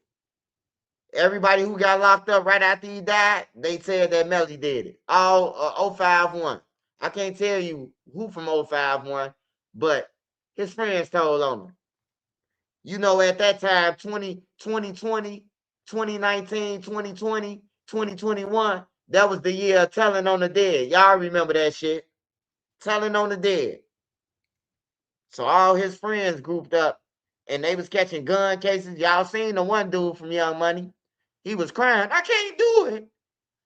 Everybody who got locked up right after he died, they said that Melly did it. All 051. I can't tell you who from 051, but his friends told on him. You know, at that time, 2020, 2019, 2020, 2021, that was the year of telling on the dead. Y'all remember that shit? Telling on the dead. So all his friends grouped up and they was catching gun cases. Y'all seen the one dude from Young Money. He was crying, I can't do it.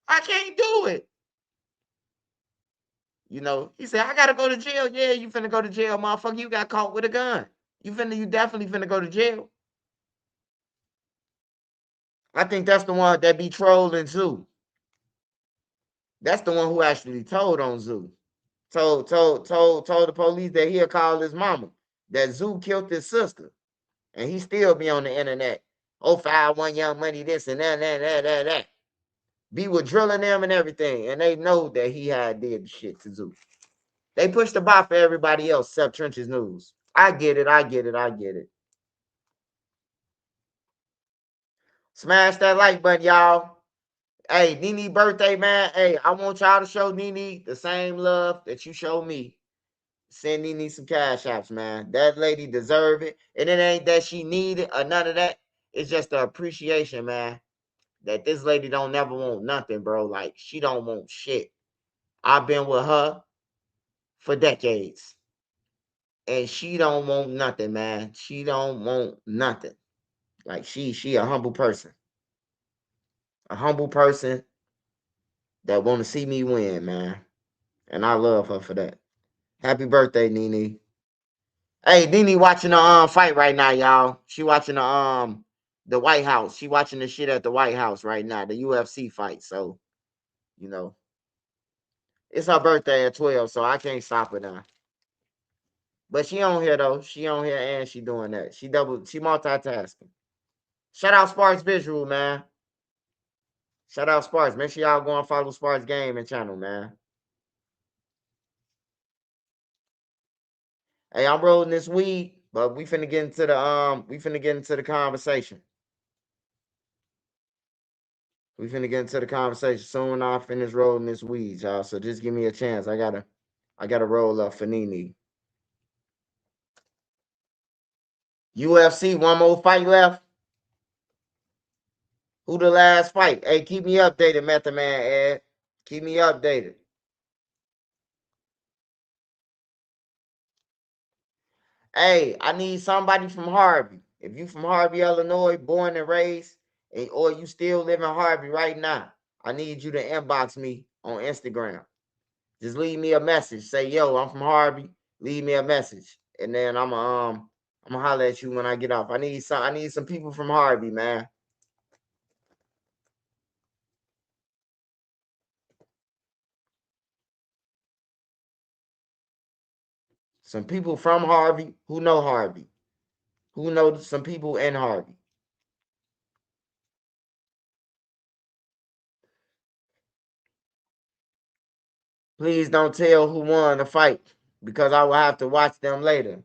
I can't do it. You know, he said, I gotta go to jail. Yeah, you finna go to jail, motherfucker. You got caught with a gun. You definitely finna go to jail. I think that's the one that be trolling Zoo. That's the one who actually told on Zoo. Told the police that he'll call his mama. That Zoo killed his sister. And he still be on the internet. Oh, 5-1 Young Money, this and that. Be with drilling them and everything. And they know that he had did the shit to Zoo. They pushed the bot for everybody else except Trench's News. I get it. Smash that like button, y'all. Hey, Nene birthday, man. Hey, I want y'all to show Nene the same love that you show me. Send Nene some cash apps, man. That lady deserve it. And it ain't that she need it or none of that. It's just the appreciation, man. That this lady don't never want nothing, bro. Like, she don't want shit. I've been with her for decades. And she don't want nothing, man. She don't want nothing. Like, she a humble person. A humble person that want to see me win, man. And I love her for that. Happy birthday, Nene. Hey, Nene watching the fight right now, y'all. She watching the White House. She watching the shit at the White House right now, the UFC fight. So, you know, it's her birthday at 12, so I can't stop her now. But she on here though. She on here and she doing that. She multitasking. Shout out Sparks Visual, man. Shout out Sparks. Make sure y'all go and follow Sparks Game and channel, man. Hey, I'm rolling this weed, but we finna get into the conversation. We finna get into the conversation soon. I finish rolling this weed, y'all. So just give me a chance. I gotta roll up for Nene. UFC, one more fight left. Who the last fight? Hey, keep me updated, Method Man Ed. Keep me updated. Hey, I need somebody from Harvey. If you from Harvey, Illinois, born and raised, or you still live in Harvey right now, I need you to inbox me on Instagram. Just leave me a message. Say, yo, I'm from Harvey. Leave me a message. And then I'm gonna holler at you when I get off. I need some people from Harvey, man. Some people from Harvey who know Harvey. Who know some people in Harvey. Please don't tell who won the fight because I will have to watch them later.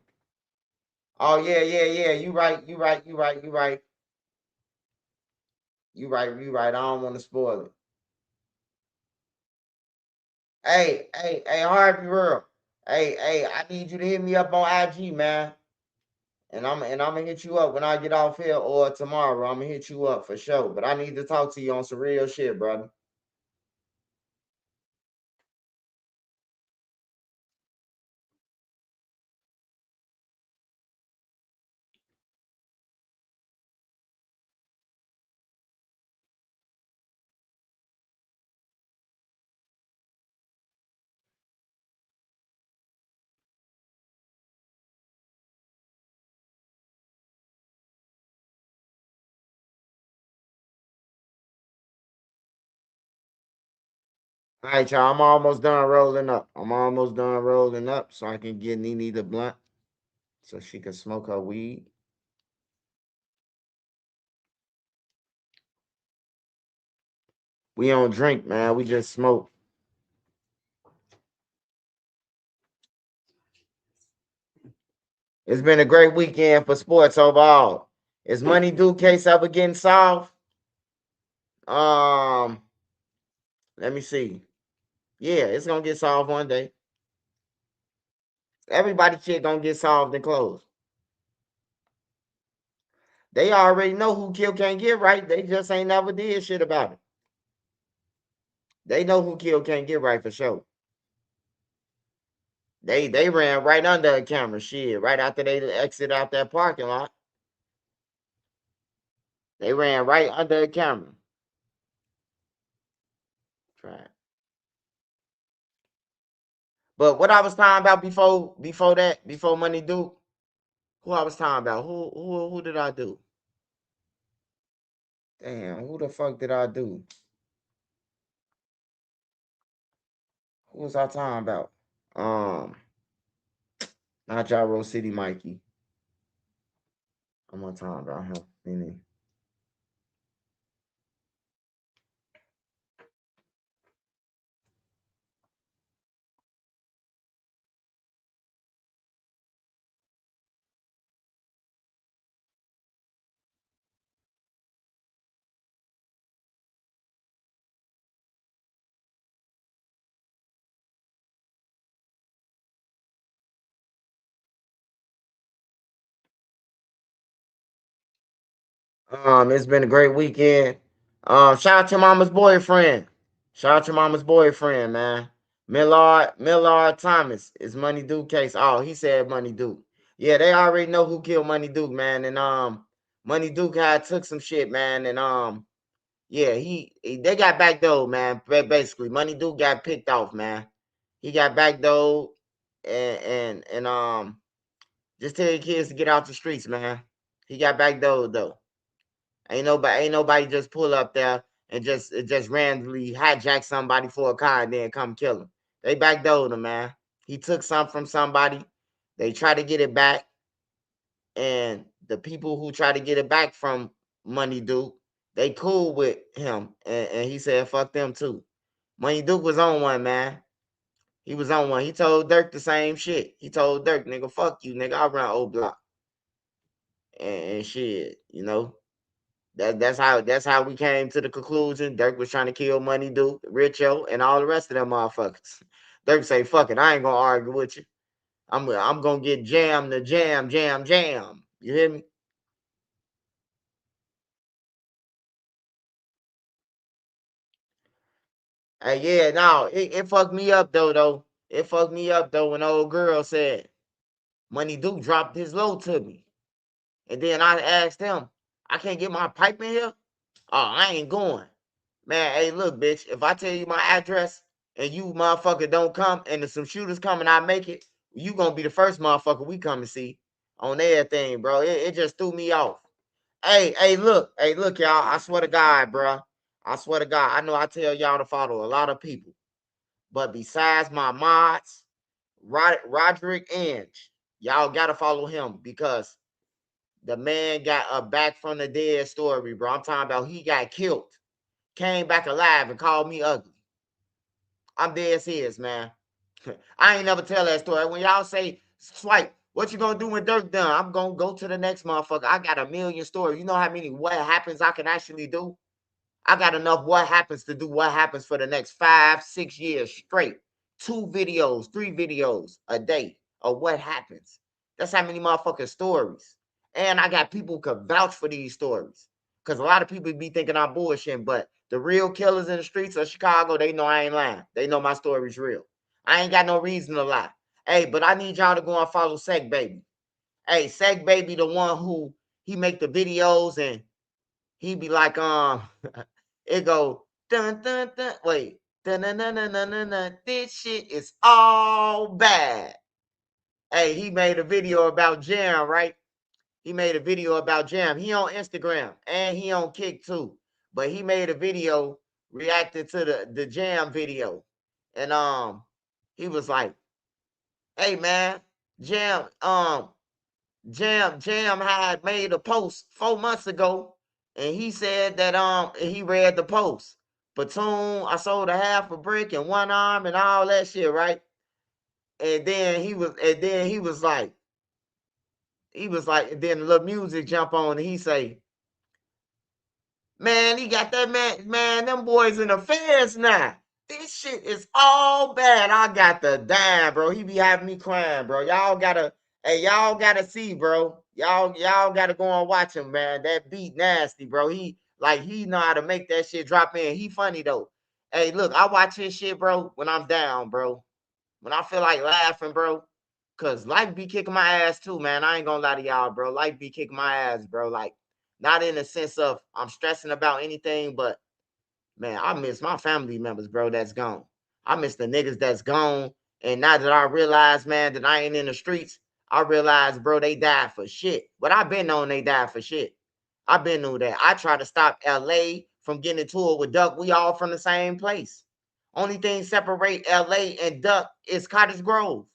Oh yeah. You right. You right. I don't want to spoil it. Hey, Harvey World. Hey, I need you to hit me up on IG, man. And I'm gonna hit you up when I get off here or tomorrow. I'm gonna hit you up for sure. But I need to talk to you on some real shit, brother. All right, y'all. I'm almost done rolling up. So I can get Nene the blunt so she can smoke her weed. We don't drink, man. We just smoke. It's been a great weekend for sports overall. Is Money Due case ever getting solved? Um, Let me see. Yeah, it's gonna get solved one day. Everybody shit gonna get solved and closed. They already know who Kill can't get right. They just ain't never did shit about it. They know who Kill can't get right for sure. They ran right under a camera shit right after they exit out that parking lot. They ran right under a camera. Right. But what I was talking about before Money Duke, who I was talking about, who did I do? Damn, who the fuck did I do? Who was I talking about? Um, Not Gyro City Mikey. I'm not talking about him. Meaning, it's been a great weekend. Shout out to Mama's boyfriend. Shout out to Mama's boyfriend, man. Millard Thomas is Money Duke case. Oh, he said Money Duke. Yeah, they already know who killed Money Duke, man. And Money Duke had took some shit, man. And yeah, they got back though, man. Basically, Money Duke got picked off, man. He got back though, and just tell your kids to get out the streets, man. He got back though. Ain't nobody just pull up there and just randomly hijack somebody for a car and then come kill him. They backdoored him, man. He took something from somebody. They try to get it back, and the people who try to get it back from Money Duke, they cool with him, and he said fuck them too. Money Duke was on one, man. He was on one. He told Durk the same shit. He told Durk, nigga, fuck you, nigga. I run O Block and shit, you know. That's how we came to the conclusion. Durk was trying to kill Money Duke, Richo, and all the rest of them motherfuckers. Durk say, "Fuck it, I ain't gonna argue with you. I'm gonna get jammed to jam. You hear me? Hey, yeah, no, it fucked me up though. It fucked me up though when the old girl said Money Duke dropped his low to me, and then I asked him, I can't get my pipe in here. Oh, I ain't going. Man, hey, look, bitch, if I tell you my address and you motherfucker don't come and there's some shooters come and I make it, you gonna be the first motherfucker we come and see on everything, bro. It just threw me off. Hey, look, y'all. I swear to God, bro. I swear to God. I know I tell y'all to follow a lot of people, but besides my mods, Roderick Inge, y'all gotta follow him because the man got a back from the dead story, bro. I'm talking about he got killed, came back alive, and called me ugly. I'm dead serious, man. I ain't never tell that story. When y'all say, Swipe, what you gonna do when Dirk done? I'm gonna go to the next motherfucker. I got a million stories. You know how many what happens I can actually do? I got enough what happens to do what happens for the next 5, 6 years straight. 2 videos, 3 videos a day of what happens. That's how many motherfucking stories. And I got people who could vouch for these stories. Because a lot of people be thinking I'm bullshitting, but the real killers in the streets of Chicago, they know I ain't lying. They know my story's real. I ain't got no reason to lie. Hey, but I need y'all to go and follow Seg Baby. Hey, Seg Baby, the one who he make the videos and he be like, it go dun dun dun. Wait, dun dun dun dun dun dun. Dun. This shit is all bad. Hey, he made a video about Jam, right? He made a video about Jam. He on Instagram and he on Kick too. But he made a video reacting to the Jam video, and he was like, "Hey man, Jam, Jam had made a post 4 months ago, and he said that he read the post. Platoon, I sold a half a brick and one arm and all that shit, right? And then he was like, and then the little music jump on and he say, man, he got that man, them boys in the feds now. This shit is all bad. I got the dime, bro. He be having me crying, bro. Y'all gotta see, bro. Y'all gotta go and watch him, man. That beat nasty, bro. He know how to make that shit drop in. He funny though. Hey, look, I watch his shit, bro, when I'm down, bro. When I feel like laughing, bro. Cause life be kicking my ass too, man. I ain't gonna lie to y'all, bro. Life be kicking my ass, bro. Like, not in the sense of I'm stressing about anything, but man, I miss my family members, bro, that's gone. I miss the niggas that's gone. And now that I realize, man, that I ain't in the streets, I realize, bro, they died for shit. But I've been knowing they died for shit. I've been through that. I try to stop LA from getting into it with Duck. We all from the same place. Only thing separate LA and Duck is Cottage Grove.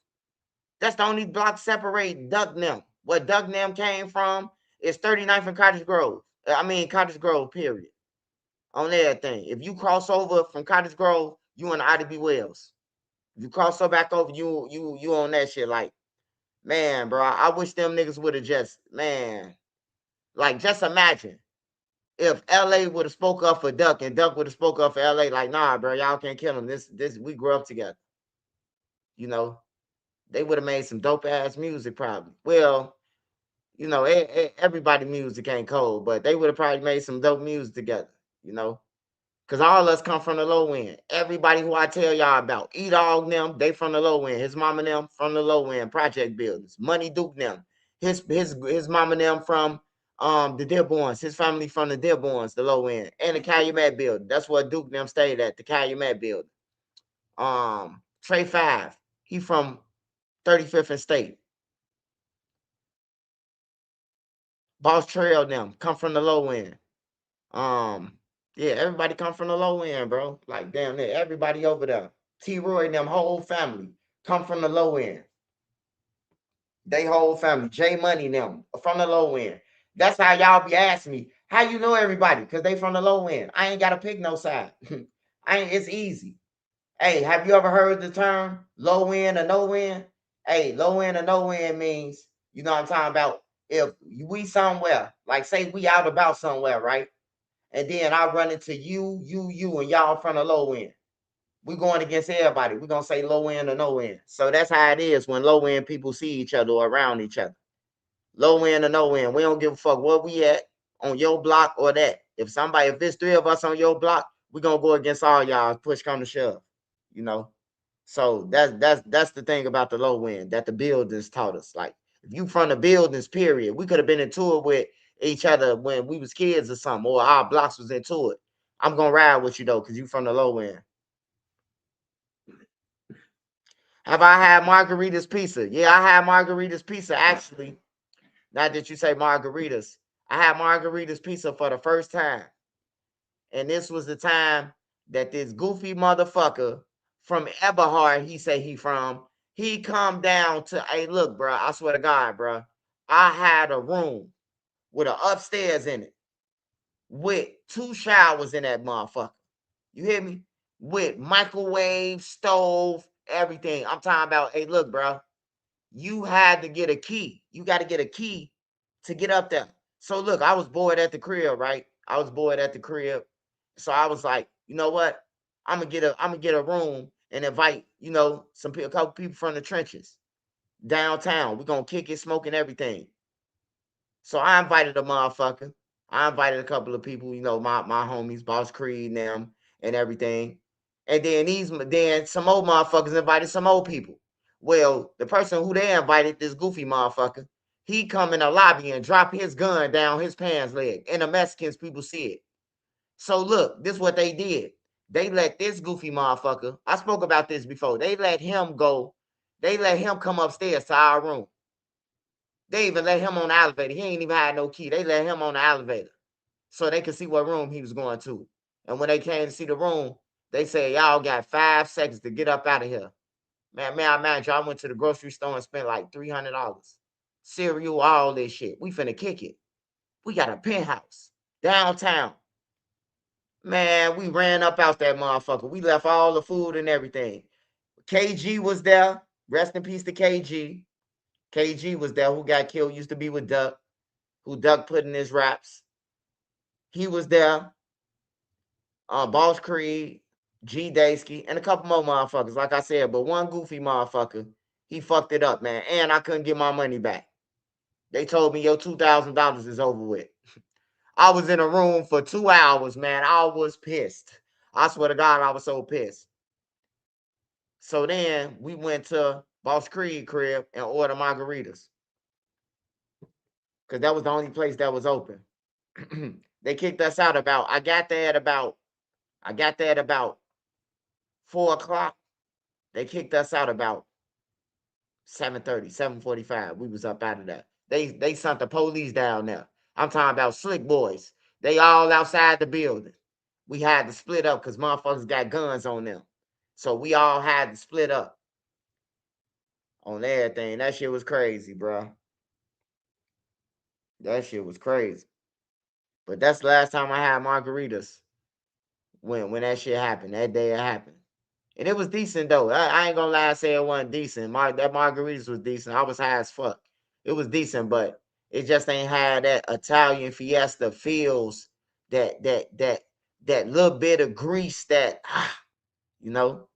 That's the only block separate Duck them. Where Duck them came from is 39th and Cottage Grove. Cottage Grove, period. On everything. If you cross over from Cottage Grove, you in Ida B. Wells. If you cross so back over, you on that shit. Like, man, bro, I wish them niggas would have just, man, like, just imagine if LA would have spoke up for Duck and Duck would have spoke up for LA. Like, nah, bro, y'all can't kill him. This, we grew up together. You know, they would have made some dope ass music, probably. Well, you know, everybody music ain't cold, but they would have probably made some dope music together. You know, because all of us come from the low end. Everybody who I tell y'all about, E-Dog them, they from the low end. His mama them from the low end, project buildings. Money Duke them, his mama them from the Dearborns. His family from the Dearborns, the low end, and the Calumet building. That's what Duke them stayed at, the Calumet building. Trey Five, he from 35th and State. Boss Trail them come from the low end. Yeah, everybody come from the low end, bro. Like damn it, everybody over there. T Roy and them whole family come from the low end. They whole family. J Money and them from the low end. That's how y'all be asking me, how you know everybody? Because they from the low end. I ain't gotta pick no side. It's easy. Hey, have you ever heard the term low end or no end? Hey, low end or no end means, you know what I'm talking about? If we somewhere, like say we out about somewhere, right? And then I run into you, and y'all from the low end. We going against everybody. We're gonna say low end or no end. So that's how it is when low end people see each other or around each other. Low end or no end. We don't give a fuck where we at on your block or that. If there's three of us on your block, we're gonna go against all y'all. Push come to shove. You know. So that's the thing about the low end that the buildings taught us. Like if you from the buildings, period, we could have been into it with each other when we was kids or something, or our blocks was into it. I'm gonna ride with you though, because you from the low end. Have I had margaritas pizza? Yeah, I had margaritas pizza actually. Now that you say margaritas, I had margaritas pizza for the first time. And this was the time that this goofy motherfucker from Eberhard, he say he come down to, hey, look, bro, I swear to God, bro, I had a room with an upstairs in it with 2 showers in that motherfucker. You hear me? With microwave, stove, everything. I'm talking about, hey, look, bro, you had to get a key. You got to get a key to get up there. So look, I was bored at the crib, right? I was bored at the crib. So I was like, you know what? I'm gonna get a room and invite, a couple people from the trenches downtown. We're gonna kick it, smoking everything. So I invited a motherfucker. I invited a couple of people, my homies, Boss Creed and them and everything. And then some old motherfuckers invited some old people. Well, the person who they invited, this goofy motherfucker, he come in the lobby and drop his gun down his pants leg. And the Mexicans people see it. So look, this is what they did. They let this goofy motherfucker, I spoke about this before. They let him go. They let him come upstairs to our room. They even let him on the elevator. He ain't even had no key. They let him on the elevator so they could see what room he was going to. And when they came to see the room, they said, y'all got 5 seconds to get up out of here. Man, I imagine I went to the grocery store and spent like $300. Cereal, all this shit. We finna kick it. We got a penthouse downtown. Man, we ran up out that motherfucker. We left all the food and everything. KG was there. Rest in peace to KG. KG was there, who got killed, used to be with Duck, who Duck put in his raps. He was there. Boss Creed, G Daysky, and a couple more motherfuckers, like I said. But one goofy motherfucker, he fucked it up, man. And I couldn't get my money back. They told me your $2,000 is over with. I was in a room for 2 hours, man. I was pissed. I swear to God, I was so pissed. So then we went to Boss Creed crib and ordered margaritas. Because that was the only place that was open. They kicked us out I got there at about 4 o'clock. They kicked us out about 7:30, 7:45. We was up out of there. They sent the police down there. I'm talking about slick boys. They all outside the building. We had to split up because motherfuckers got guns on them. So we all had to split up on everything. That shit was crazy, bro. That shit was crazy. But that's the last time I had margaritas when that shit happened. That day it happened. And it was decent though. I ain't gonna lie, I say it wasn't decent. That margaritas was decent. I was high as fuck. It was decent, but it just ain't had that Italian fiesta feels, that little bit of grease that you know.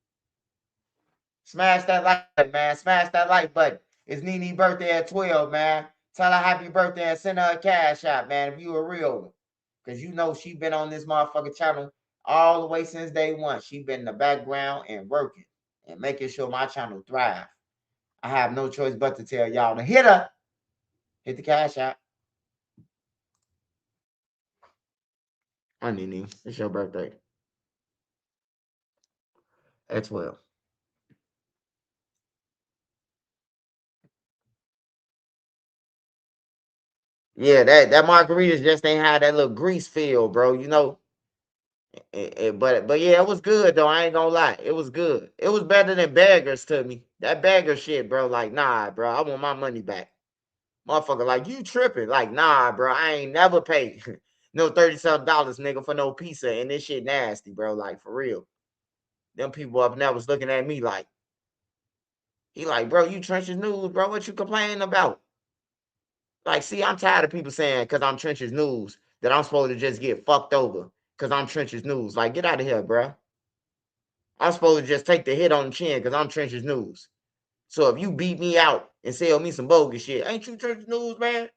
Smash that like button, man. Smash that like button. It's Nene birthday at 12, man. Tell her happy birthday and send her a cash out, man, if you a real one. Because you know she been on this motherfucking channel all the way since day one. She been in the background and working and making sure my channel thrive. I have no choice but to tell y'all to hit her. Hit the cash out. I Nene. It's your birthday. At 12. Yeah, that margaritas just ain't had that little grease feel, bro. You know, but yeah, it was good though. I ain't gonna lie, it was good. It was better than beggars to me. That beggar shit, bro. Like, nah, bro. I want my money back, motherfucker. Like, you tripping? Like, nah, bro. I ain't never paid no $30-something, nigga, for no pizza, and this shit nasty, bro. Like, for real. Them people up there was looking at me like, he like, bro, you trenches news, bro. What you complaining about? Like, see, I'm tired of people saying because I'm trenches news that I'm supposed to just get fucked over because I'm trenches news. Like, get out of here, bro. I'm supposed to just take the hit on the chin because I'm Trenches News. So if you beat me out and sell me some bogus shit, ain't you Trenches News, man?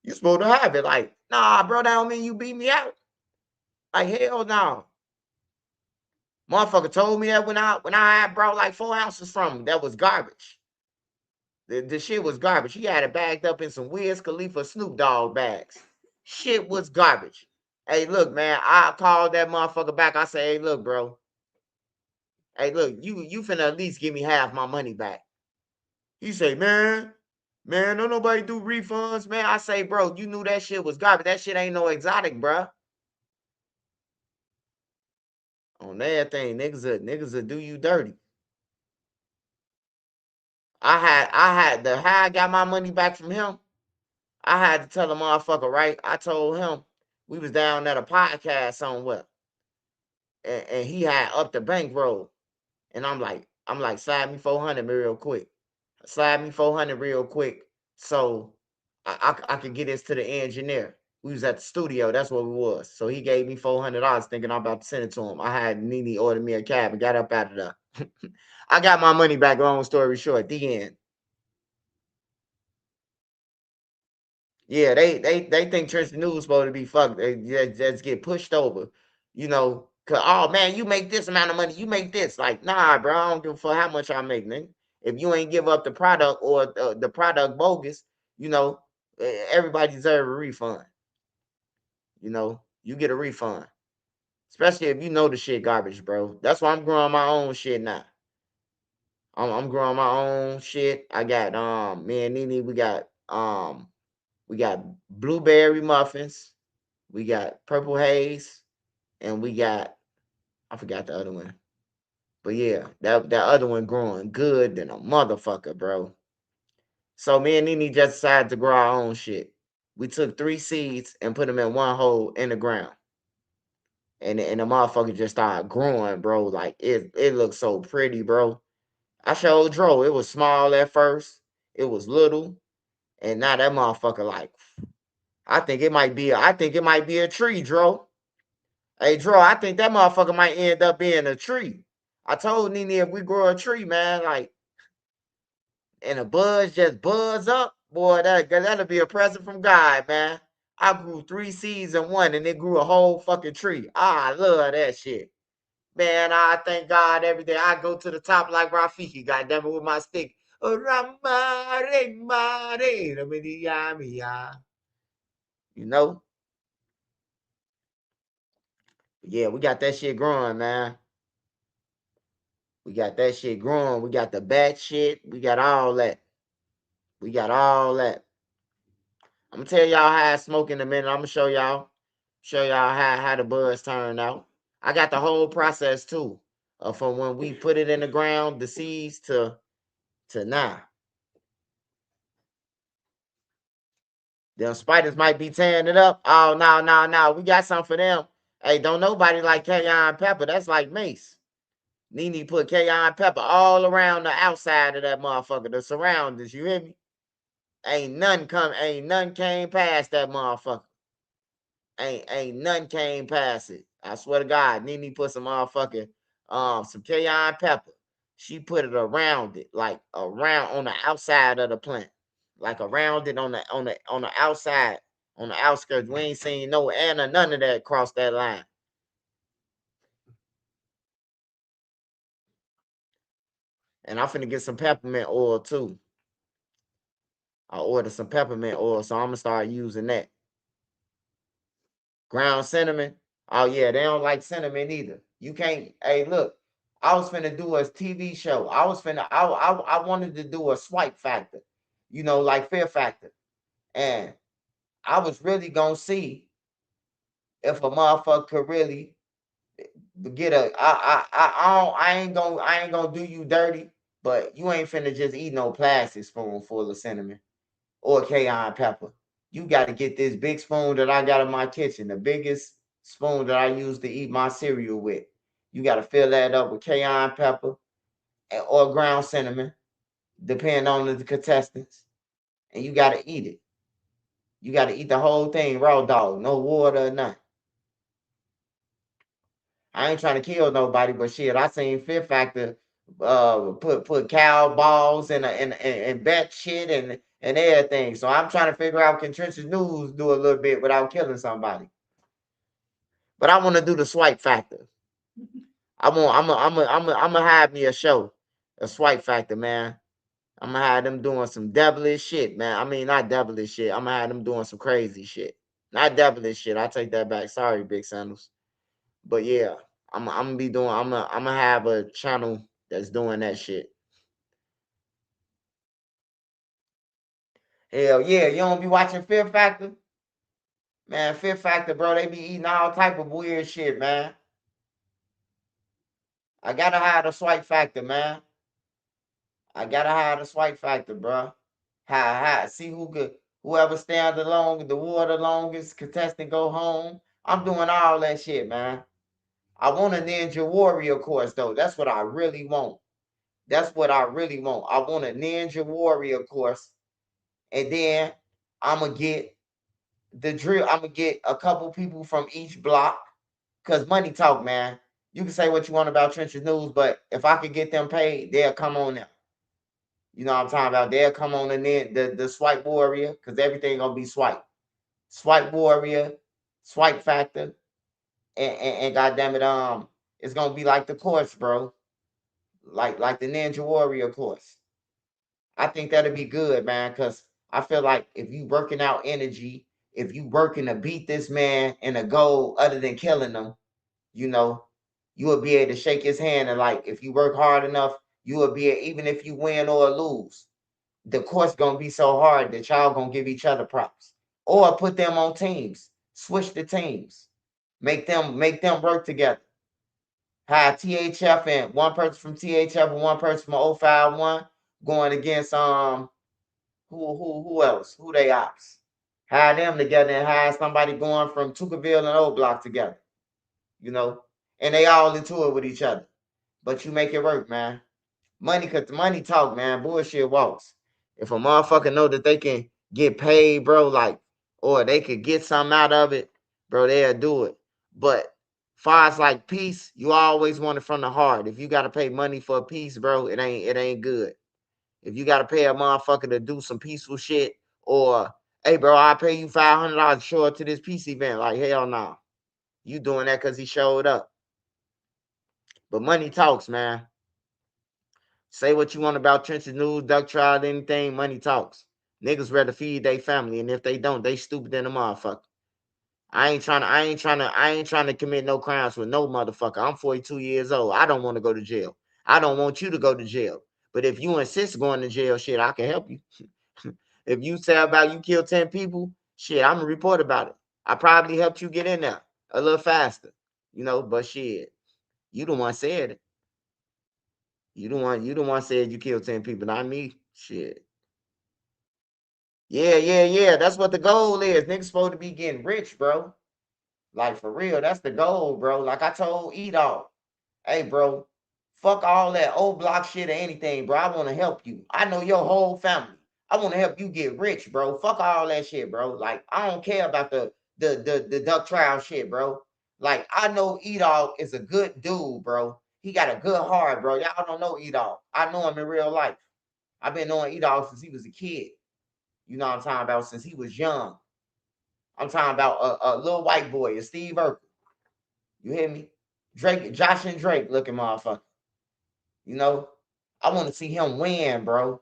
You supposed to have it. Like, nah, bro, that don't mean you beat me out. Like, hell no. Motherfucker told me that when I had brought like 4 ounces from him. That was garbage. The shit was garbage. He had it bagged up in some Wiz Khalifa Snoop Dogg bags. Shit was garbage. Hey, look, man, I called that motherfucker back. I say, hey, look, bro. Hey, look, you finna at least give me half my money back. He say, man, don't nobody do refunds, man. I say, bro, you knew that shit was garbage. That shit ain't no exotic, bro. On everything, niggas will do you dirty. I had the how I got my money back from him. I had to tell the motherfucker, right? I told him we was down at a podcast somewhere, and he had up the bankroll, and I'm like, slide me 400 real quick. Slide me 400 real quick, so I could get this to the engineer. We was at the studio. That's what we was. So he gave me $400, thinking I'm about to send it to him. I had Nene order me a cab and got up out of there. I got my money back. Long story short, the end. Yeah, they think Tristan News supposed to be fucked. They just get pushed over, you know. Cause oh man, you make this amount of money, you make this. Like, nah, bro, I don't give a fuck how much I make, nigga. If you ain't give up the product or the product bogus, you know, everybody deserve a refund. You know, you get a refund, especially if you know the shit garbage, bro. That's why I'm growing my own shit now. I'm growing my own shit. I got me and Nene, we got blueberry muffins, we got purple haze, and we got I forgot the other one. But yeah, that other one growing good than a motherfucker, bro. So me and Nene just decided to grow our own shit. We took 3 seeds and put them in one hole in the ground. And the motherfucker just started growing, bro. Like it looks so pretty, bro. I showed Dro. It was small at first. It was little. And now that motherfucker like I think it might be a tree, Dro. Hey, Dro, I think that motherfucker might end up being a tree. I told Nene if we grow a tree, man, like, and the buds just buzz up, boy, that'll be a present from God, man. I grew 3 seeds in one, and it grew a whole fucking tree. I love that shit. Man, I thank God every day. I go to the top like Rafiki, goddamn it, with my stick. You know? Yeah, we got that shit growing, man. We got that shit growing. We got the bat shit. We got all that. We got all that. I'm gonna tell y'all how I smoke in a minute. I'm gonna show y'all how the buds turn out. I got the whole process too, from when we put it in the ground, the seeds to now. Them spiders might be tearing it up. Oh no, no, no. We got something for them. Hey, don't nobody like cayenne pepper. That's like mace. Nene put cayenne pepper all around the outside of that motherfucker, the surroundings. You hear me? Ain't none came past that motherfucker. Ain't none came past it. I swear to God, Nene put some motherfucking some cayenne pepper. She put it around it, like around on the outside of the plant, like around it on the outside, on the outskirts. We ain't seen no Anna, none of that cross that line. And I'm finna get some peppermint oil too. I ordered some peppermint oil, so I'm gonna start using that. Ground cinnamon. Oh yeah, they don't like cinnamon either. You can't. Hey, look, I was finna do a TV show. I wanted to do a swipe factor, like fear factor, and I was really gonna see if a motherfucker could really get a. I ain't gonna do you dirty, but you ain't finna just eat no plastic spoonful of cinnamon or cayenne pepper. You got to get this big spoon that I got in my kitchen, the biggest spoon that I use to eat my cereal with. You got to fill that up with cayenne pepper or ground cinnamon, depending on the contestants, and you got to eat it. You got to eat the whole thing raw dog, no water or nothing. I ain't trying to kill nobody, but shit, I seen Fear Factor put cow balls and bat shit and everything. So I'm trying to figure out, can Trenches News do a little bit without killing somebody? But I want to do the swipe factor. I'm gonna have me a show, a swipe factor, man. I'm gonna have them doing some devilish shit, man. I mean, not devilish shit. I'm gonna have them doing some crazy shit. Not devilish shit. I take that back. Sorry, Big Sandals. But yeah, I'm gonna be doing. I'm gonna have a channel that's doing that shit. Hell yeah, you don't be watching Fear Factor, man. Fear Factor, bro. They be eating all type of weird shit, man. I gotta have the swipe factor, man. I gotta have the swipe factor, bro. See whoever stand the water longest, contestant go home. I'm doing all that shit, man. I want a Ninja Warrior course though. That's what I really want. That's what I really want. I want a Ninja Warrior course, and then I'm gonna get the drill. I'm gonna get a couple people from each block, cause money talk, man. You can say what you want about Trenches News, but if I could get them paid, they'll come on there. You know what I'm talking about? They'll come on and then the swipe warrior, because everything gonna be swipe. Swipe warrior, swipe factor, and goddamn it, it's gonna be like the course, bro. Like the Ninja Warrior course. I think that'll be good, man, because I feel like if you working out energy, if you working to beat this man in a goal other than killing him, you know, you will be able to shake his hand, and like if you work hard enough, you will be even if you win or lose, the course gonna be so hard that y'all gonna give each other props. Or put them on teams. Switch the teams. Make them work together. Have THF and one person from THF and one person from 051 going against who else? Who they ops? Have them together and have somebody going from Tuckerville and Old Block together. You know, and they all into it with each other. But you make it work, man. Money, cause the money talk, man. Bullshit walks. If a motherfucker know that they can get paid, bro, like, or they could get something out of it, bro, they'll do it. But far as like peace, you always want it from the heart. If you gotta pay money for a piece, bro, it ain't good. If you gotta pay a motherfucker to do some peaceful shit, or hey, bro, I'll pay you $500 to show up to this peace event. Like, hell no. Nah. You doing that because he showed up. But money talks, man. Say what you want about Trenches News, Duck Trial, anything, money talks. Niggas rather feed their family, and if they don't, they stupid than a motherfucker. I ain't trying to commit no crimes with no motherfucker. I'm 42 years old. I don't want to go to jail. I don't want you to go to jail. But if you insist going to jail, shit, I can help you. If you say about you kill 10 people Shit, I'm gonna report about it. I probably helped you get in there a little faster, but shit, you the one said it. You the one said you killed 10 people, not me. Shit. Yeah, yeah, yeah. That's what the goal is. Niggas supposed to be getting rich, bro. Like for real, that's the goal, bro. Like I told E-Dog, hey, bro, fuck all that old block shit or anything, bro. I want to help you. I know your whole family. I want to help you get rich, bro. Fuck all that shit, bro. Like I don't care about the duck trial shit, bro. Like I know E-Dog is a good dude, bro. He got a good heart, bro. Y'all don't know E-Dog. I know him in real life. I've been knowing E-Dog since he was a kid. You know what I'm talking about? Since he was young. I'm talking about a little white boy, a Steve Urkel. You hear me? Drake, Josh and Drake looking motherfucker. You know, I want to see him win, bro.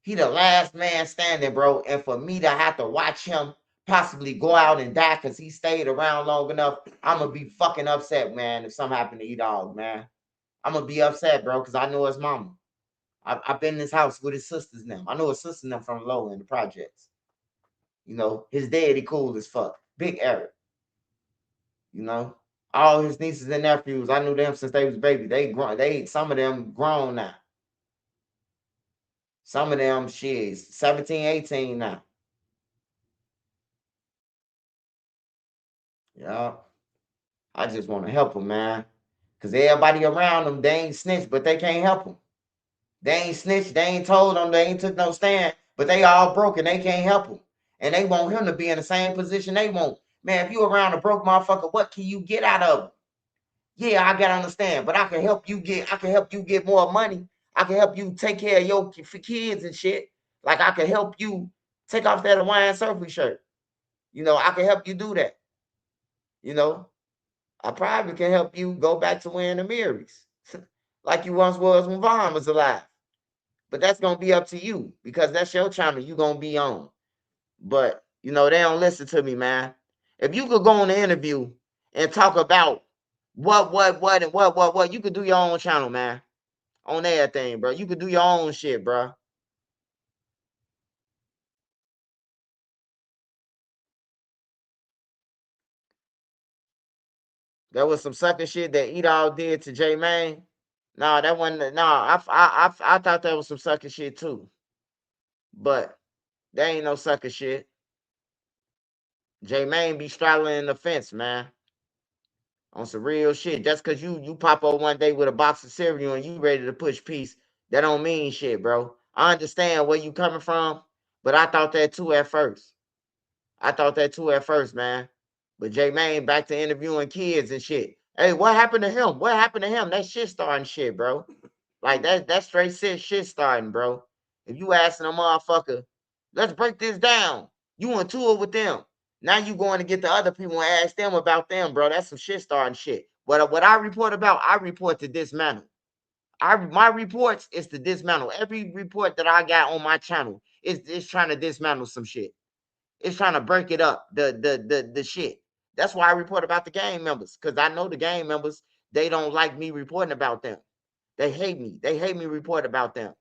He the last man standing, bro. And for me to have to watch him possibly go out and die because he stayed around long enough, I'm gonna be fucking upset, man. If something happened to E-Dog, man, I'm gonna be upset, bro, because I know his mama. I've been in his house with his sisters now. I know his sisters now from low in the projects. His daddy cool as fuck. Big Eric. You know, all his nieces and nephews, I knew them since they was baby. They grown. Some of them grown now. Some of them shit 17, 18 now. Yeah. I just want to help them, man. Cause everybody around them, they ain't snitch, but they can't help them. They ain't snitch, they ain't told them, they ain't took no stand, but they all broken. They can't help them. And they want him to be in the same position they want. Man, if you around a broke motherfucker, what can you get out of him? Yeah, I gotta understand, but I can help you get more money. I can help you take care of your kids and shit. Like I can help you take off that Hawaiian surfer shirt. I can help you do that. You know, I probably can help you go back to wearing the mirrors like you once was when Vaughn was alive. But that's gonna be up to you because that's your channel you gonna be on. But they don't listen to me, man. If you could go on the interview and talk about what, and what, you could do your own channel, man. On everything, bro. You could do your own shit, bro. There was some sucker shit that Edall did to J Main. No, that wasn't. No, I thought that was some sucker shit too. But there ain't no sucker shit. J Main be straddling the fence, man. On some real shit. Just cause you pop up one day with a box of cereal and you ready to push peace, that don't mean shit, bro. I understand where you coming from, but I thought that too at first. I thought that too at first, man. But J Main back to interviewing kids and shit. Hey, what happened to him? What happened to him? That shit starting shit, bro. Like that straight shit starting, bro. If you asking a motherfucker, let's break this down. You on tour with them. Now you going to get the other people and ask them about them, bro. That's some shit starting shit. What I report about, I report to dismantle. My reports is to dismantle. Every report that I got on my channel is trying to dismantle some shit. It's trying to break it up. The shit. That's why I report about the gang members. Because I know the gang members, they don't like me reporting about them. They hate me. They hate me report about them.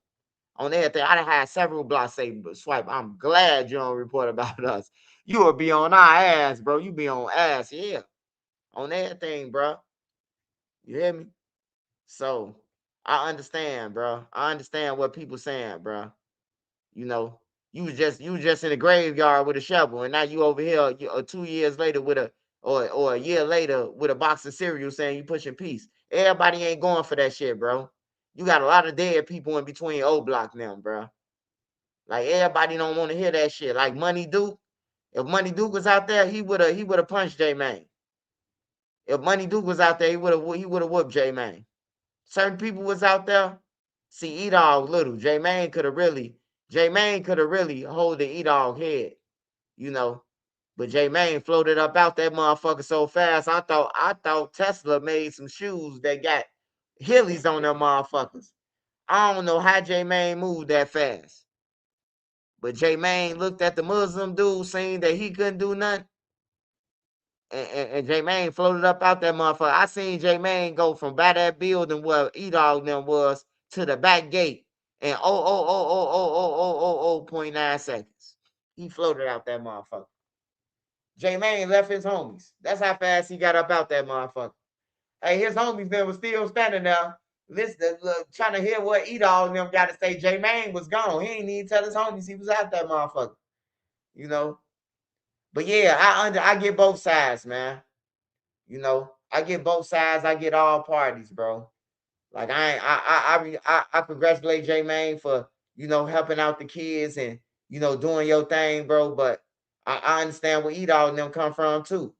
On everything. I done had several blocks say, Swipe, I'm glad you don't report about us. You will be on our ass, bro. You be on ass, yeah. On everything, bro. You hear me? So I understand, bro. I understand what people saying, bro. You know, you was just in the graveyard with a shovel, and now you over here 2 years later with or a year later with a box of cereal saying you pushing peace. Everybody ain't going for that shit, bro. You got a lot of dead people in between O Block now, bro. Like everybody don't want to hear that shit. Like Money Duke, if Money Duke was out there, he would have punched J Main. If Money Duke was out there, he would have whooped J Main. Certain people was out there. See, E-Dog little. J Main could have really hold the E-Dog head, you know. But J Main floated up out that motherfucker so fast. I thought Tesla made some shoes that got Hillies on them motherfuckers. I don't know how J Main moved that fast. But J Main looked at the Muslim dude saying that he couldn't do nothing. And J Main floated up out that motherfucker. I seen J Main go from by that building where E-Dog them was to the back gate in 0.9 seconds. He floated out that motherfucker. J-Mane left his homies. That's how fast he got up out that motherfucker. Hey, his homies then was still standing there, listening, trying to hear what E-Dog and them got to say. J-Mane was gone. He ain't even tell his homies he was out that motherfucker. You know? But yeah, I get both sides, man. You know, I get both sides. I get all parties, bro. Like I congratulate J-Mane for, helping out the kids and, doing your thing, bro. But I understand where E-Dog and them come from too.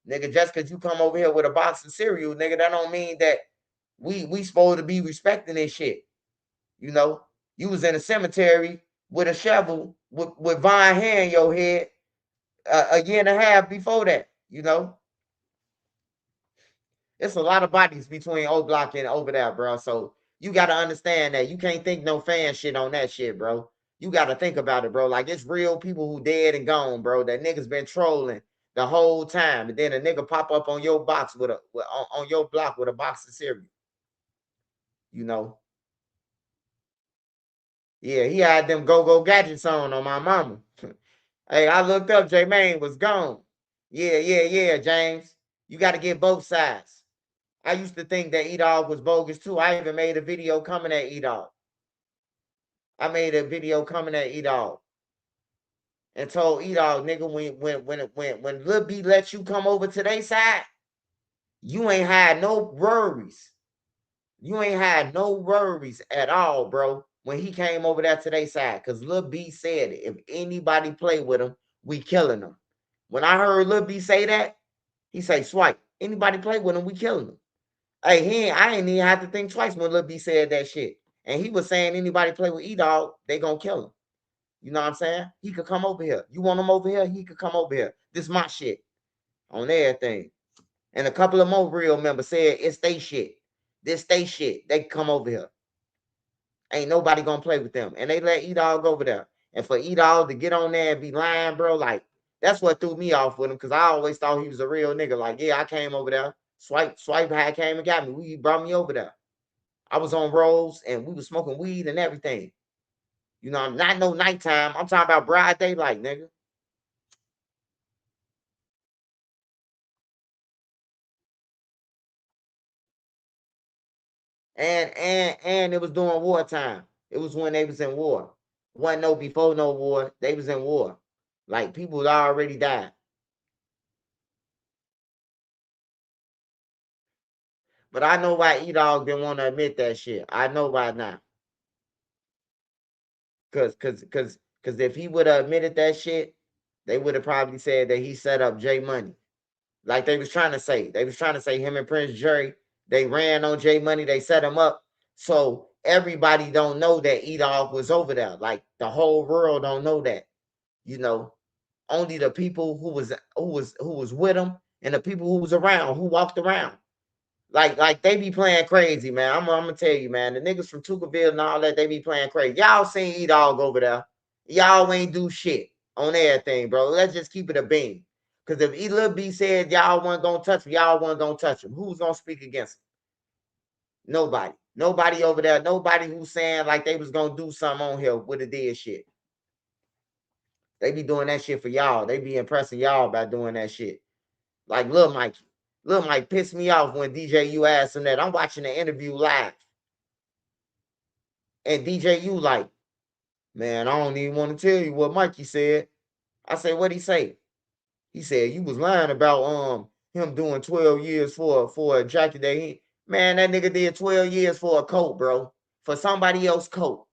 Nigga, just cause you come over here with a box of cereal, nigga, that don't mean that we supposed to be respecting this shit. You know, you was in a cemetery with a shovel with vine hair in your head a year and a half before that. It's a lot of bodies between O Block and over there, bro. So you got to understand that you can't think no fan shit on that shit, bro. You got to think about it, bro. Like it's real people who dead and gone, bro. That niggas been trolling the whole time, and then a nigga pop up on your box on your block with a box of cereal. You know, yeah, he had them go gadgets on my mama. Hey, I looked up, J-Mane was gone. Yeah, James. You got to get both sides. I used to think that E-Dog was bogus too. I even made a video coming at E-Dog. I made a video coming at E-Dog and told E-Dog, nigga, when Lil B let you come over to their side, you ain't had no worries. You ain't had no worries at all, bro, when he came over there to their side. Because Lil B said it. If anybody play with him, we killing them. When I heard Lil B say that, he say, Swipe, anybody play with him, we killing them. Hey, I ain't even have to think twice when Lil B said that shit. And he was saying anybody play with E-Dog, they gonna kill him. You know what I'm saying? He could come over here. You want him over here? He could come over here. This my shit on everything. And a couple of more real members said it's they shit. This they shit. They come over here. Ain't nobody gonna play with them. And they let E-Dog over there. And for E-Dog to get on there and be lying, bro, like that's what threw me off with him because I always thought he was a real nigga. Like, yeah, I came over there. Swipe had came and got me. He brought me over there. I was on rolls and we was smoking weed and everything. You know, not no nighttime. I'm talking about broad daylight, nigga. And it was during wartime. It was when they was in war. Wasn't no before no war. They was in war. Like people already died. But I know why E-Dog didn't want to admit that shit. I know why now. Cause if he would have admitted that shit, they would have probably said that he set up J Money. Like they was trying to say. They was trying to say him and Prince Jerry, they ran on J Money, they set him up. So everybody don't know that E-Dog was over there. Like the whole world don't know that. You know, only the people who was with him and the people who was around, who walked around. Like they be playing crazy, man. I'm gonna tell you, man. The niggas from Tuckerville and all that, they be playing crazy. Y'all seen E-Dog over there. Y'all ain't do shit on everything, bro. Let's just keep it a beam. Because if Lil B said y'all wasn't gonna touch him, y'all wasn't gonna touch him. Who's gonna speak against him? Nobody. Nobody over there. Nobody who's saying like they was gonna do something on here would have did shit. They be doing that shit for y'all. They be impressing y'all by doing that shit. Like Lil Mike. Lil Mike pissed me off when DJ U asked him that. I'm watching the interview live. And DJ U like, man, I don't even want to tell you what Mikey said. I said, what'd he say? He said, you was lying about him doing 12 years for a jacket that he, man, that nigga did 12 years for a coat, bro. For somebody else's coat.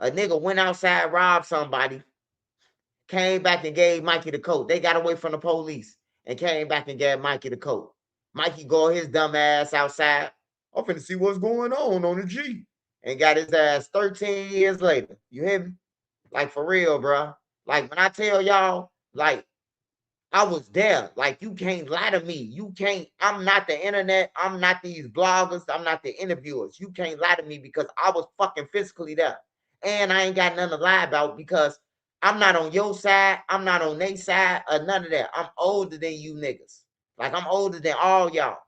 A nigga went outside, robbed somebody, came back and gave Mikey the coat. They got away from the police and came back and gave Mikey the coat. Mikey go his dumb ass outside. I'm finna see what's going on the G. And got his ass 13 years later. You hear me? Like for real, bro. Like when I tell y'all, like I was there. Like you can't lie to me. You can't. I'm not the internet. I'm not these bloggers. I'm not the interviewers. You can't lie to me because I was fucking physically there. And I ain't got nothing to lie about because I'm not on your side. I'm not on their side or none of that. I'm older than you niggas. Like I'm older than all y'all.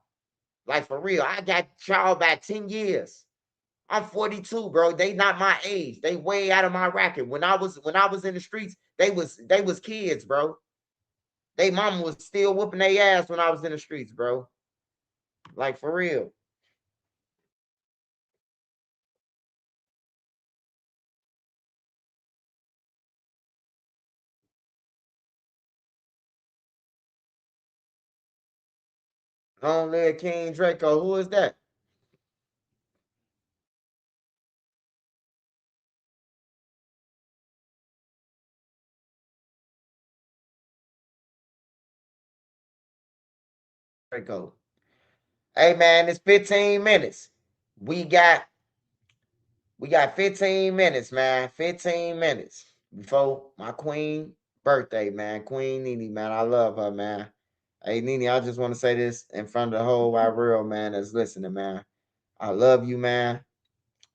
Like for real. I got y'all by 10 years. I'm 42, bro. They not my age. They way out of my racket. When I was in the streets, they was kids, bro. They mama was still whooping their ass when I was in the streets, bro. Like for real. Long live King Draco. Who is that? Draco. Hey man, it's 15 minutes. We got we got 15 minutes, man. 15 minutes before my queen birthday, man. Queen Nene, man. I love her, man. Hey Nene, I just want to say this in front of the whole wide world, man, that's listening, man. I love you, man.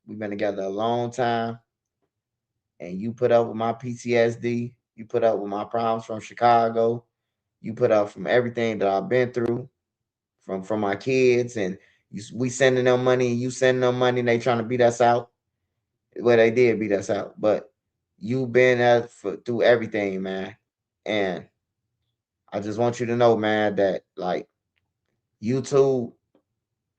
We've been together a long time, and you put up with my PTSD. You put up with my problems from Chicago. You put up from everything that I've been through from my kids, and we sending them money, and you sending them money, and they trying to beat us out. Well, they did beat us out, but you been there through everything, man. And I just want you to know, man, that like you too,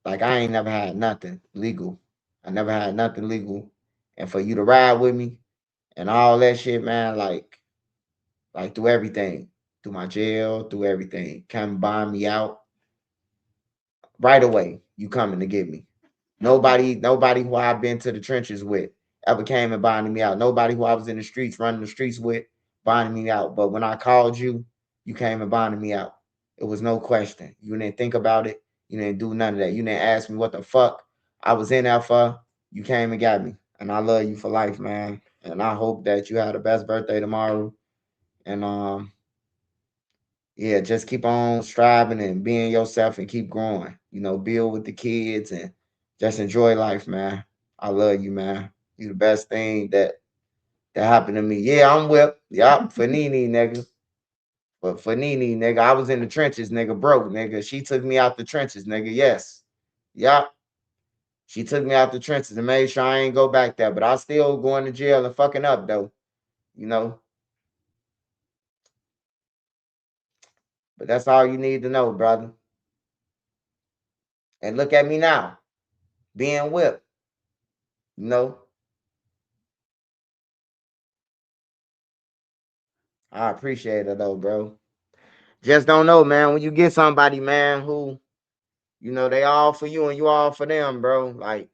like I ain't never had nothing legal. I never had nothing legal, and for you to ride with me and all that shit, man, like through everything, through my jail, through everything, come buy me out right away. You coming to get me. Nobody who I've been to the trenches with ever came and bonded me out. Nobody who I was in the streets, running the streets with, bonded me out. But when I called you, you came and bonded me out. It was no question. You didn't think about it. You didn't do none of that. You didn't ask me what the fuck I was in there for. You came and got me. And I love you for life, man. And I hope that you have the best birthday tomorrow. And yeah, just keep on striving and being yourself and keep growing. You know, build with the kids and just enjoy life, man. I love you, man. You the best thing that happened to me. Yeah, I'm whipped. Yup, for Nene, nigga. But for Nene, nigga, I was in the trenches, nigga, broke, nigga. She took me out the trenches, nigga. Yes. Yup. She took me out the trenches and made sure I ain't go back there. But I still going to jail and fucking up though. You know. But that's all you need to know, brother. And look at me now, being whipped. You know. I appreciate it though, bro. Just don't know, man. When you get somebody, man, who they all for you and you all for them, bro. Like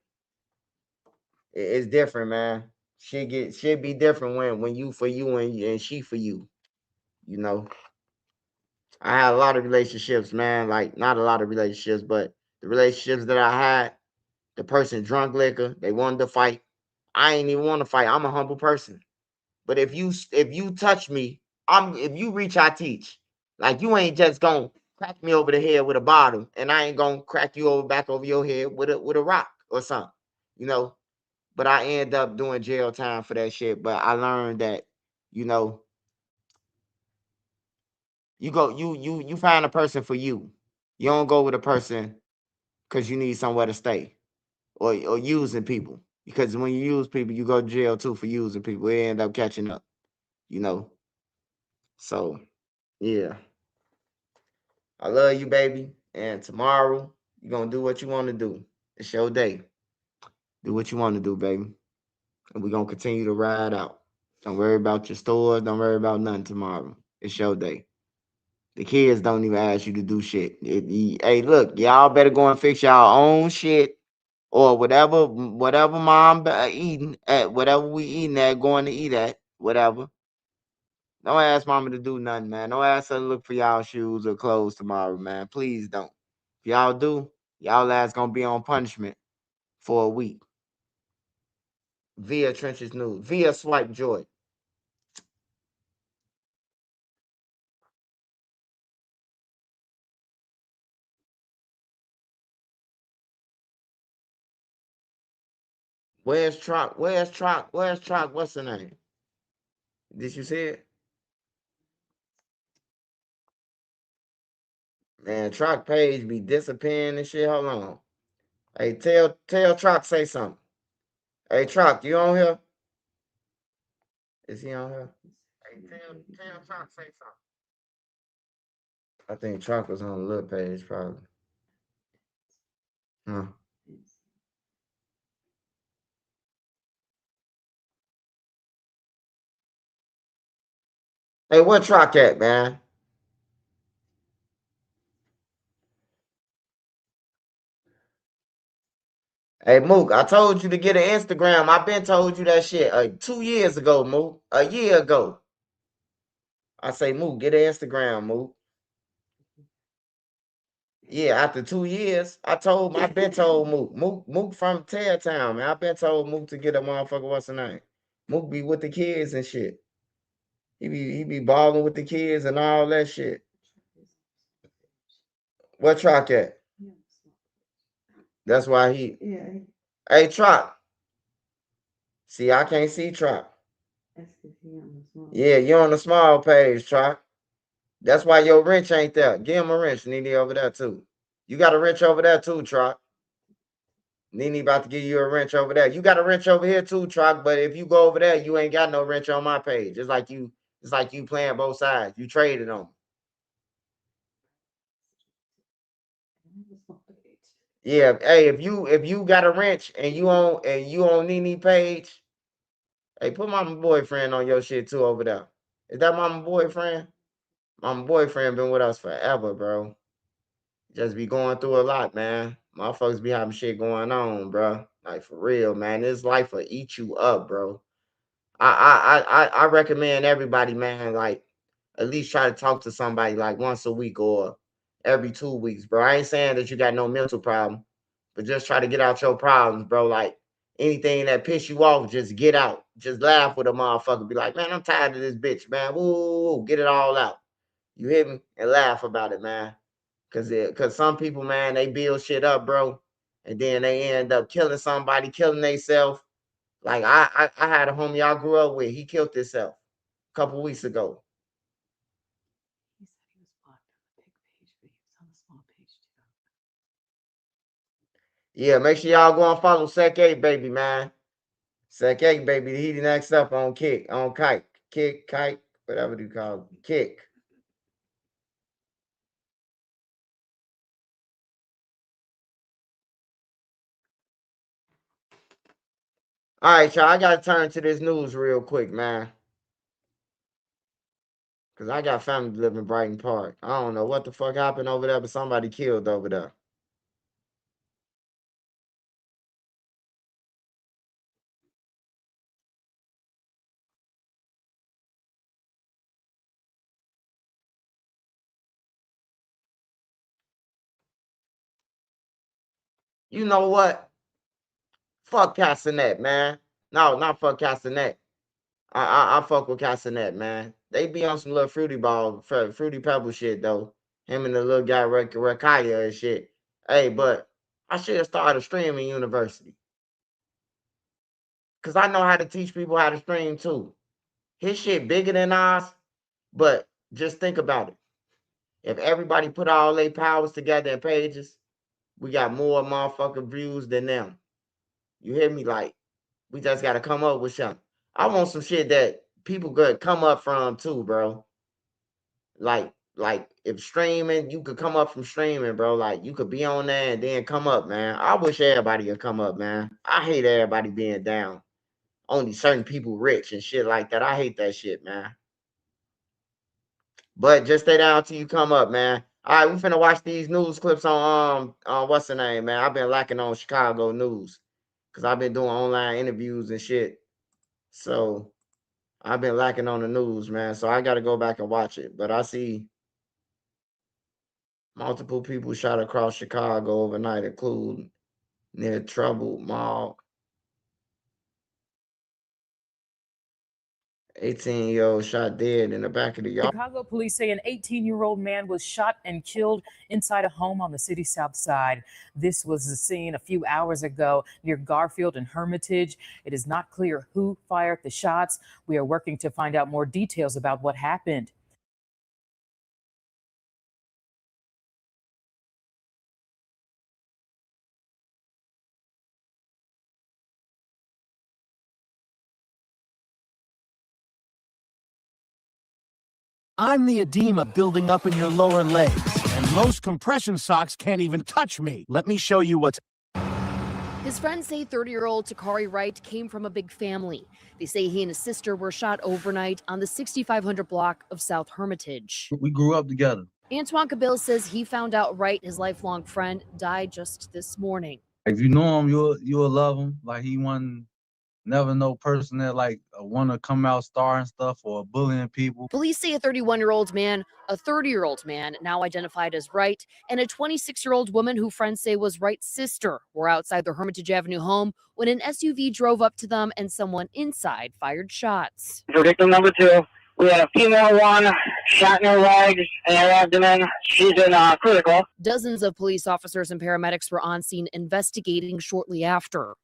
it's different, man. Should be different when you for you and she for you. You know, I had a lot of relationships, man. Like not a lot of relationships, but the relationships that I had, the person drunk liquor, they wanted to fight. I ain't even want to fight. I'm a humble person. But if you touch me, if you reach, I teach. Like you ain't just gonna crack me over the head with a bottle, and I ain't gonna crack you over back over your head with a rock or something, you know. But I end up doing jail time for that shit. But I learned that, you know, you find a person for you. You don't go with a person because you need somewhere to stay or using people. Because when you use people, you go to jail too for using people. It end up catching up, you know. So yeah. I love you, baby. And tomorrow, you're going to do what you want to do. It's your day. Do what you want to do, baby. And we're going to continue to ride out. Don't worry about your stores. Don't worry about nothing tomorrow. It's your day. The kids don't even ask you to do shit. Hey, look, y'all better go and fix y'all own shit or whatever mom eating at, whatever we eating at, going to eat at, whatever. Don't ask mama to do nothing, man. Don't ask her to look for y'all shoes or clothes tomorrow, man. Please don't. If y'all do, y'all ass gonna be on punishment for a week via Trenches News, via Swipe Joy. Where's Trock? Where's Trock? Where's Trock? What's the name? Did you see it? Man, Trock page be disappearing and shit. Hold on. Hey, tell Trock say something. Hey, Trock, you on here? Is he on here? Hey, tell Trock say something. I think Truck was on the little page, probably. Huh. Hey, what Truck at, man? Hey, Mook, I told you to get an Instagram. I been told you that shit 2 years ago, Mook. A year ago. I say, Mook, get an Instagram, Mook. Yeah, after 2 years, I been told Mook. Mook from Town, man. I been told Mook to get a motherfucker, what's the name? Mook be with the kids and shit. He be balling with the kids and all that shit. What Trock at? That's why he. Hey, Trock. See, I can't see Trock. Yeah, you're on the small page, Trock. That's why your wrench ain't there. Give him a wrench, Nene, over there too. You got a wrench over there too, Trock. Nene about to give you a wrench over there. You got a wrench over here too, Trock. But if you go over there, you ain't got no wrench on my page. It's like you playing both sides. You traded on. Yeah. Hey, if you got a wrench and you on Nene page, hey, put my boyfriend on your shit too over there. Is that my boyfriend? My boyfriend been with us forever, bro. Just be going through a lot, man. Motherfuckers be having shit going on, bro. Like for real, man. This life will eat you up, bro. I recommend everybody, man, like at least try to talk to somebody like once a week or every 2 weeks, bro. I ain't saying that you got no mental problem, but just try to get out your problems, bro. Like anything that piss you off, just get out. Just laugh with a motherfucker. Be like, man, I'm tired of this bitch, man. Woo, get it all out. You hear me? And laugh about it, man. Cause some people, man, they build shit up, bro, and then they end up killing somebody, killing themselves. Like I had a homie I grew up with. He killed himself a couple weeks ago. Yeah, make sure y'all go and follow Sec 8, baby, man. Sec 8, baby. He the next up on Kite, whatever you call it. Kick. All right, y'all. I gotta turn to this news real quick, man. Cause I got family living in Brighton Park. I don't know what the fuck happened over there, but somebody killed over there. You know what? Fuck Castanet, man. No, not fuck Castanet. I fuck with Castanet, man. They be on some little fruity pebble shit though. Him and the little guy Rakaya and shit. Hey, but I should have started a streaming university. Cause I know how to teach people how to stream too. His shit bigger than ours, but just think about it. If everybody put all their powers together in pages, we got more motherfucking views than them. You hear me? Like, we just gotta come up with something. I want some shit that people could come up from too, bro. Like if streaming, you could come up from streaming, bro. Like you could be on there and then come up, man. I wish everybody could come up, man. I hate everybody being down. Only certain people rich and shit like that. I hate that shit, man. But just stay down till you come up, man. All right, we finna watch these news clips on what's the name, man. I've been lacking on Chicago news because I've been doing online interviews and shit. So I've been lacking on the news, man. So I got to go back and watch it. But I see multiple people shot across Chicago overnight, including near Trouble Mall. 18-year-old shot dead in the back of the yard. Chicago police say an 18-year-old man was shot and killed inside a home on the city's south side. This was the scene a few hours ago near Garfield and Hermitage. It is not clear who fired the shots. We are working to find out more details about what happened. I'm the edema building up in your lower legs, and most compression socks can't even touch me. Let me show you what's... His friends say 30-year-old Takari Wright came from a big family. They say he and his sister were shot overnight on the 6500 block of South Hermitage. We grew up together. Antoine Cabil says he found out Wright, his lifelong friend, died just this morning. If you know him, you'll love him. Like, he wasn't never no person that like want to come out star and stuff or bullying people. Police say a 31-year-old man, a 30-year-old man, now identified as Wright, and a 26-year-old woman who friends say was Wright's sister were outside their Hermitage Avenue home when an SUV drove up to them and someone inside fired shots. For victim number 2, we had a female one shot in her legs and her abdomen. She's in critical. Dozens of police officers and paramedics were on scene investigating shortly after.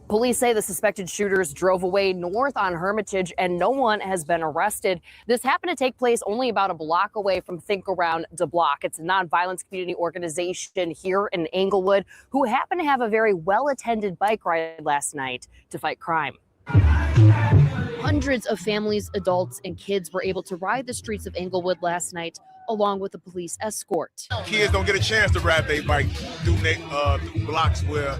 Police say the suspected shooters drove away north on Hermitage and no one has been arrested. This happened to take place only about a block away from Think Around the Block. It's a nonviolence community organization here in Englewood who happened to have a very well-attended bike ride last night to fight crime. Hundreds of families, adults, and kids were able to ride the streets of Englewood last night along with a police escort. Kids don't get a chance to ride their bike through blocks where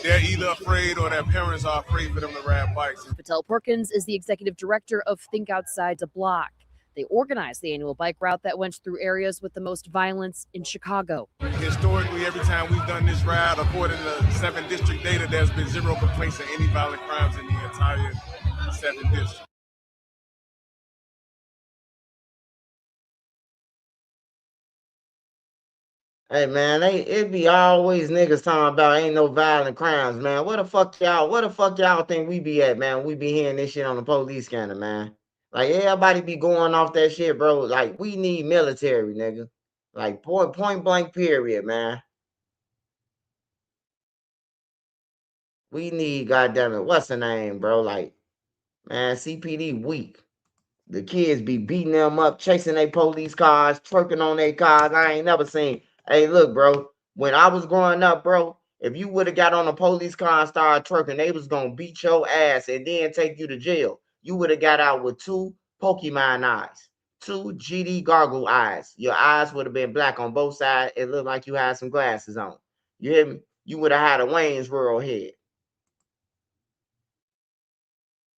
they're either afraid or their parents are afraid for them to ride bikes. Patel Perkins is the executive director of Think Outside the Block. They organized the annual bike route that went through areas with the most violence in Chicago. Historically, every time we've done this ride, according to 7th District data, there's been 0 complaints of any violent crimes in the entire 7th District. Hey man, it be always niggas talking about ain't no violent crimes, man. What the fuck y'all think we be at, man? We be hearing this shit on the police scanner, man. Like everybody be going off that shit, bro. Like we need military, nigga. Like point blank period, man. We need, goddamn it, what's the name, bro? Like, man, CPD weak. The kids be beating them up, chasing their police cars, twerking on their cars. I ain't never seen. Hey, look, bro. When I was growing up, bro, if you would have got on a police car and started twerking, they was gonna beat your ass and then take you to jail. You would have got out with 2 Pokemon eyes, 2 GD gargle eyes. Your eyes would have been black on both sides. It looked like you had some glasses on. You hear me? You would have had a Wayne's World head.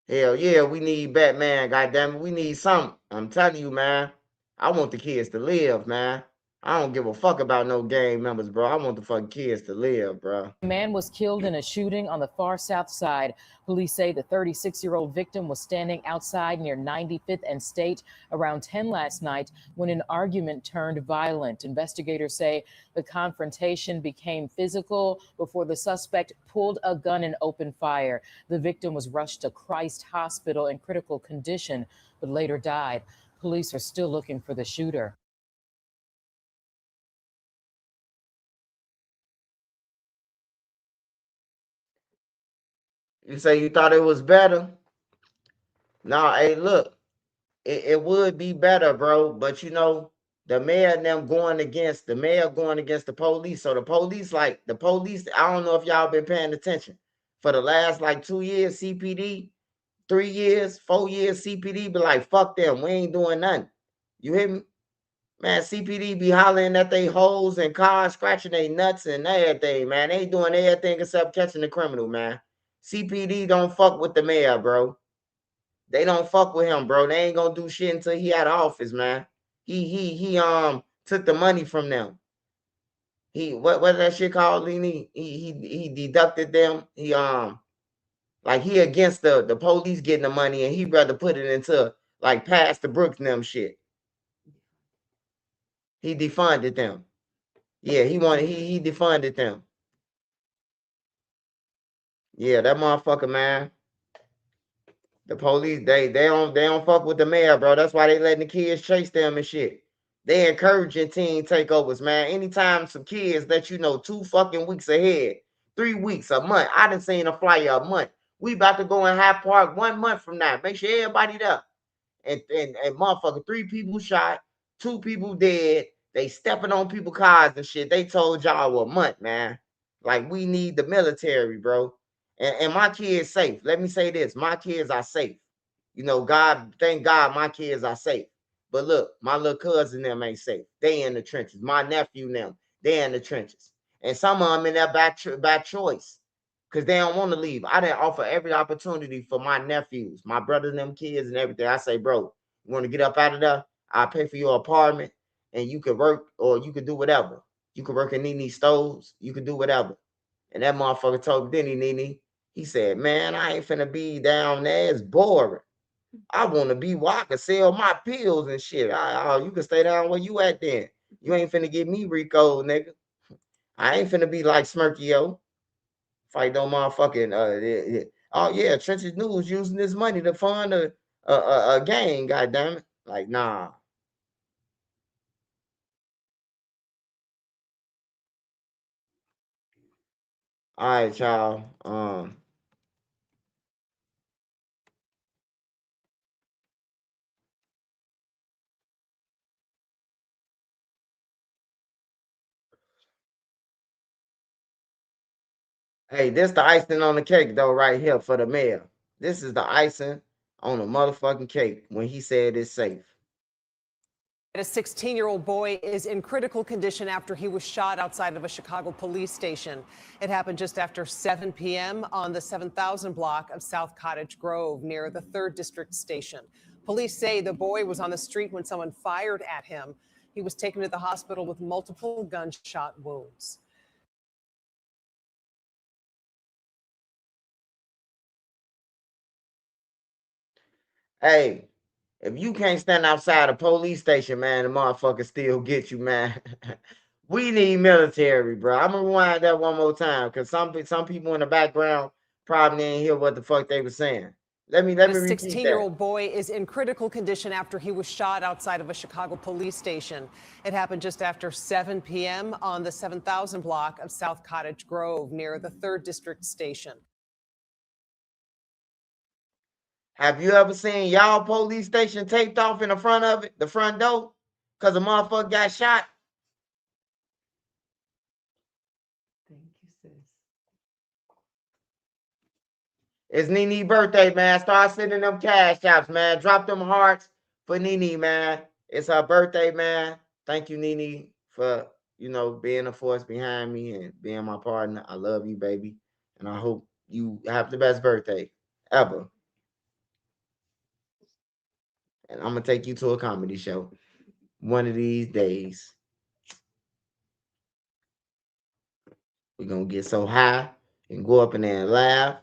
Hell yeah, we need Batman, goddamn it. We need something. I'm telling you, man. I want the kids to live, man. I don't give a fuck about no gang members, bro. I want the fucking kids to live, bro. A man was killed in a shooting on the far south side. Police say the 36-year-old victim was standing outside near 95th and State around 10 last night when an argument turned violent. Investigators say the confrontation became physical before the suspect pulled a gun and opened fire. The victim was rushed to Christ Hospital in critical condition, but later died. Police are still looking for the shooter. You say you thought it was better? No, hey, look, it would be better, bro. But you know, the mayor and them going against the police. So the police, I don't know if y'all been paying attention. For the last like 2 years, CPD, 3 years, 4 years, CPD be like, fuck them. We ain't doing nothing. You hear me? Man, CPD be hollering at they hoes and cars, scratching their nuts and everything, man. They ain't doing everything except catching the criminal, man. CPD don't fuck with the mayor, bro. They don't fuck with him, bro. They ain't gonna do shit until he out of office, man. He took the money from them. What that shit called, Lini? He deducted them. He against the police getting the money and he'd rather put it into like pass the Brooks and them shit. He defunded them. Yeah, he defunded them. Yeah, that motherfucker, man. The police, they don't fuck with the mayor, bro. That's why they letting the kids chase them and shit. They encouraging teen takeovers, man. Anytime some kids let you know 2 fucking weeks ahead, 3 weeks, a month. I done seen a flyer a month. We about to go in Hyde Park 1 month from now. Make sure everybody there. And motherfucker, 3 people shot, 2 people dead. They stepping on people's cars and shit. They told y'all a month, man. Like, we need the military, bro. And my kids safe. Let me say this. My kids are safe. You know, God, thank God my kids are safe. But look, my little cousin them ain't safe. They in the trenches. My nephew them, they in the trenches. And some of them in there by choice. Because they don't want to leave. I didn't offer every opportunity for my nephews, my brothers and them kids and everything. I say, bro, you want to get up out of there? I'll pay for your apartment and you could work or you could do whatever. You could work in Nene Stoves. You could do whatever. And that motherfucker told me, didn't he, Nene? He said, man, I ain't finna be down there. It's boring. I want to be where I can sell my pills and shit. You can stay down where you at then. You ain't finna get me Rico, nigga. I ain't finna be like Smirkio. Fight no motherfucking oh yeah, Trenches News using this money to fund a gang, goddamn it. Like, nah. All right, y'all. Hey, this the icing on the cake though, right here for the mayor. This is the icing on the motherfucking cake when he said it's safe. A 16-year-old boy is in critical condition after he was shot outside of a Chicago police station. It happened just after 7 p.m. on the 7000 block of South Cottage Grove near the 3rd District station. Police say the boy was on the street when someone fired at him. He was taken to the hospital with multiple gunshot wounds. Hey, if you can't stand outside a police station, man, the motherfucker still get you, man. We need military, bro. I'm gonna rewind that one more time because some people in the background probably didn't hear what the fuck they were saying. Let me A repeat that. 16-year-old boy is in critical condition after he was shot outside of a Chicago police station. It happened just after 7 p.m. on the 7000 block of South Cottage Grove near the 3rd District station. Have you ever seen y'all police station taped off in the front of it, the front door? Because a motherfucker got shot? Thank you, sis. It's Nene's birthday, man. Start sending them cash apps, man. Drop them hearts for Nene, man. It's her birthday, man. Thank you, Nene, for, being a force behind me and being my partner. I love you, baby. And I hope you have the best birthday ever. And I'm going to take you to a comedy show one of these days. We're going to get so high and go up in there and laugh.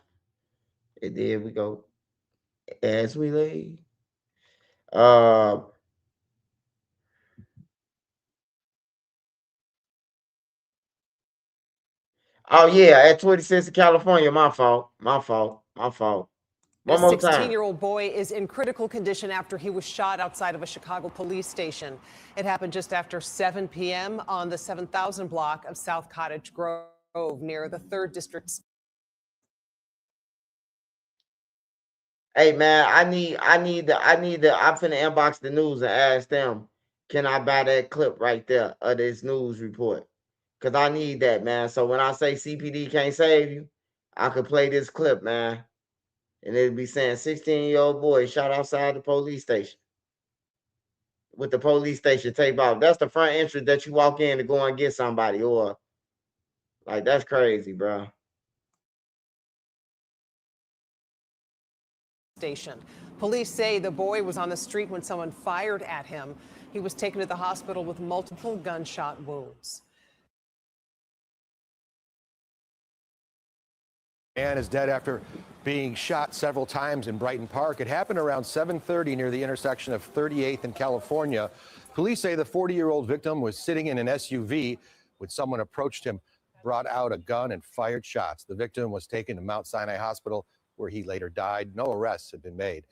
And then we go, as we lay. Oh yeah, at 26 in California. My fault. My fault. My fault. One more time. A 16-year-old boy is in critical condition after he was shot outside of a Chicago police station. It happened just after 7 p.m. on the 7000 block of South Cottage Grove near the 3rd District. Hey man, I'm finna inbox the news and ask them, can I buy that clip right there of this news report? Cause I need that, man. So when I say CPD can't save you, I could play this clip, man. And it'd be saying 16-year-old boy shot outside the police station. With the police station tape off. That's the front entrance that you walk in to go and get somebody, or like that's crazy, bro. Station. Police say the boy was on the street when someone fired at him. He was taken to the hospital with multiple gunshot wounds. Man is dead after being shot several times in Brighton Park. It happened around 7:30 near the intersection of 38th and California. Police say the 40-year-old victim was sitting in an SUV when someone approached him, brought out a gun and fired shots. The victim was taken to Mount Sinai Hospital, where he later died. No arrests have been made.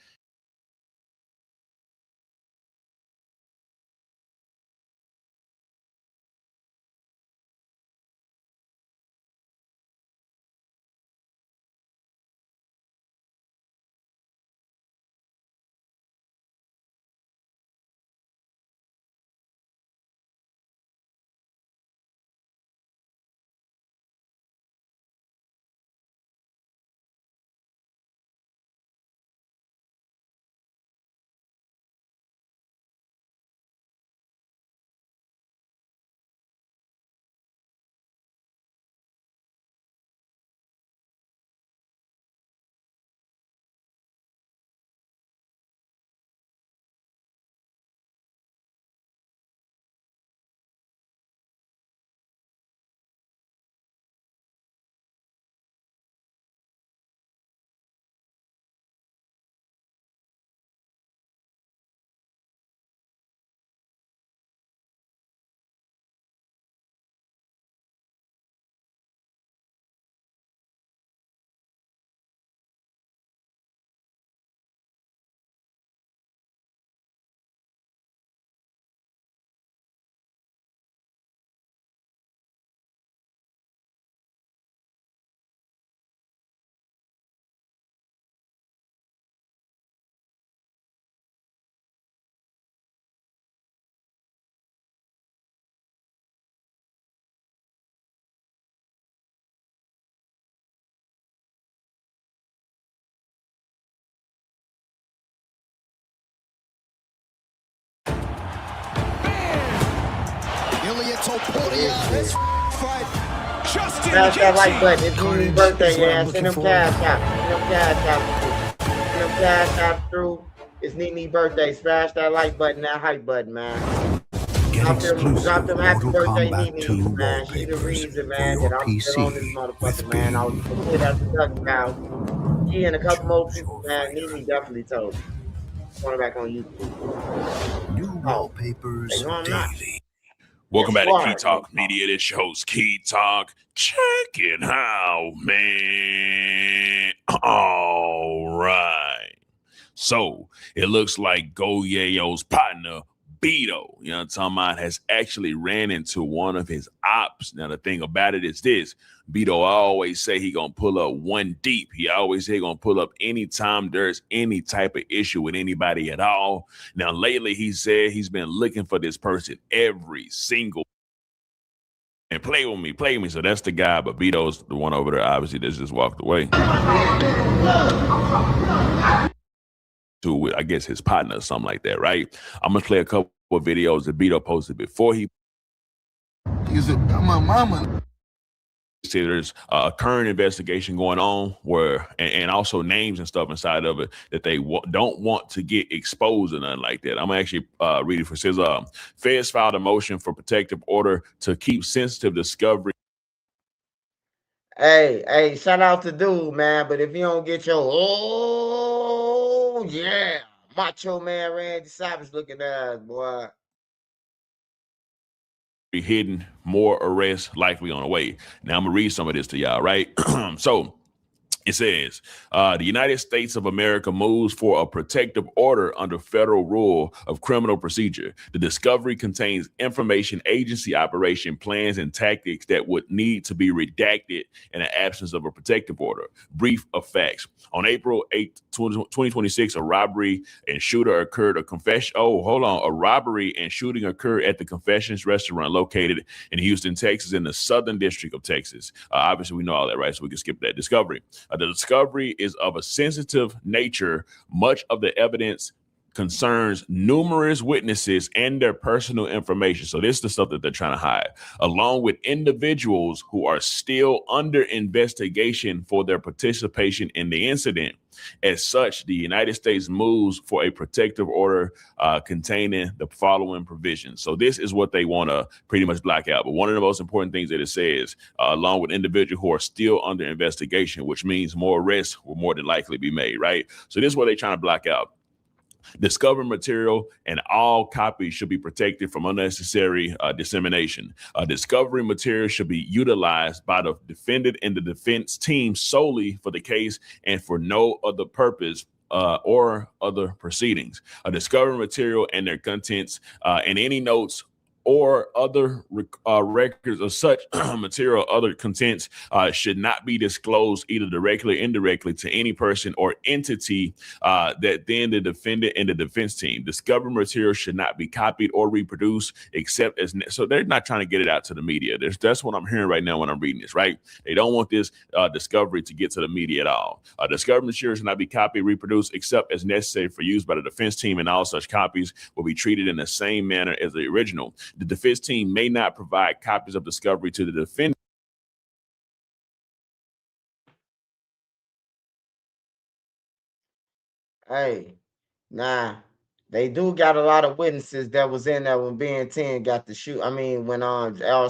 Smash that like button. It's Nini's birthday, yeah. Send them cash out. Send them cash out. Send them cash out through. It's Nini's birthday. Smash that like button, that hype button, man. Drop them happy birthday, Nini, man. She the reason, man, that I'm still on this motherfucker, man. I was a kid at the Duck house. She and a couple more people, man. Nini definitely told me. Going back on YouTube. New wallpapers daily. Welcome back to Key Talk Media. This your host, Key Talk. Check it out, man. All right. So it looks like Go Yayo's partner, Beto, you know what I'm talking about, has actually ran into one of his ops. Now, the thing about it is this. Beto always say he gonna pull up one deep. He always say he gonna pull up anytime there's any type of issue with anybody at all. Now, lately, he said he's been looking for this person every single and play with me. So that's the guy, but Beto's the one over there, obviously, that just walked away. To, I guess, his partner or something like that, right? I'm gonna play a couple of videos that Beto posted before he. Is it my mama? See, there's a current investigation going on where, and also names and stuff inside of it that they don't want to get exposed or nothing like that. I'm actually reading for says, Feds filed a motion for protective order to keep sensitive discovery. Hey, shout out to dude, man. But if you don't get your, oh, yeah, Macho Man Randy Savage looking ass, boy. Be hidden, more arrests likely on the way. Now I'm gonna read some of this to y'all, right? So it says, the United States of America moves for a protective order under federal rule of criminal procedure. The discovery contains information, agency operation plans, and tactics that would need to be redacted in the absence of a protective order. Brief of facts. On April 8, 2026, a robbery and shooter occurred. A robbery and shooting occurred at the Confessions restaurant located in Houston, Texas, in the Southern District of Texas. Obviously, we know all that, right? So we can skip that discovery. The discovery is of a sensitive nature. Much of the evidence concerns numerous witnesses and their personal information. So this is the stuff that they're trying to hide, along with individuals who are still under investigation for their participation in the incident. As such, the United States moves for a protective order containing the following provisions. So this is what they want to pretty much black out. But one of the most important things that it says, along with individuals who are still under investigation, which means more arrests will more than likely be made, right? So this is what they're trying to black out. Discovered material and all copies should be protected from unnecessary dissemination. Discovery material should be utilized by the defendant and the defense team solely for the case and for no other purpose or other proceedings. Discovery material and their contents and any notes or other records of such material, other contents should not be disclosed either directly or indirectly to any person or entity that then the defendant and the defense team. Discovery material should not be copied or reproduced except as so they're not trying to get it out to the media. That's what I'm hearing right now when I'm reading this, right? They don't want this discovery to get to the media at all. Discovery material should not be copied, reproduced except as necessary for use by the defense team, and all such copies will be treated in the same manner as the original. The defense team may not provide copies of discovery to the defendant. Hey, nah, they do got a lot of witnesses that was in there when Ben10 got the shoot. I mean, when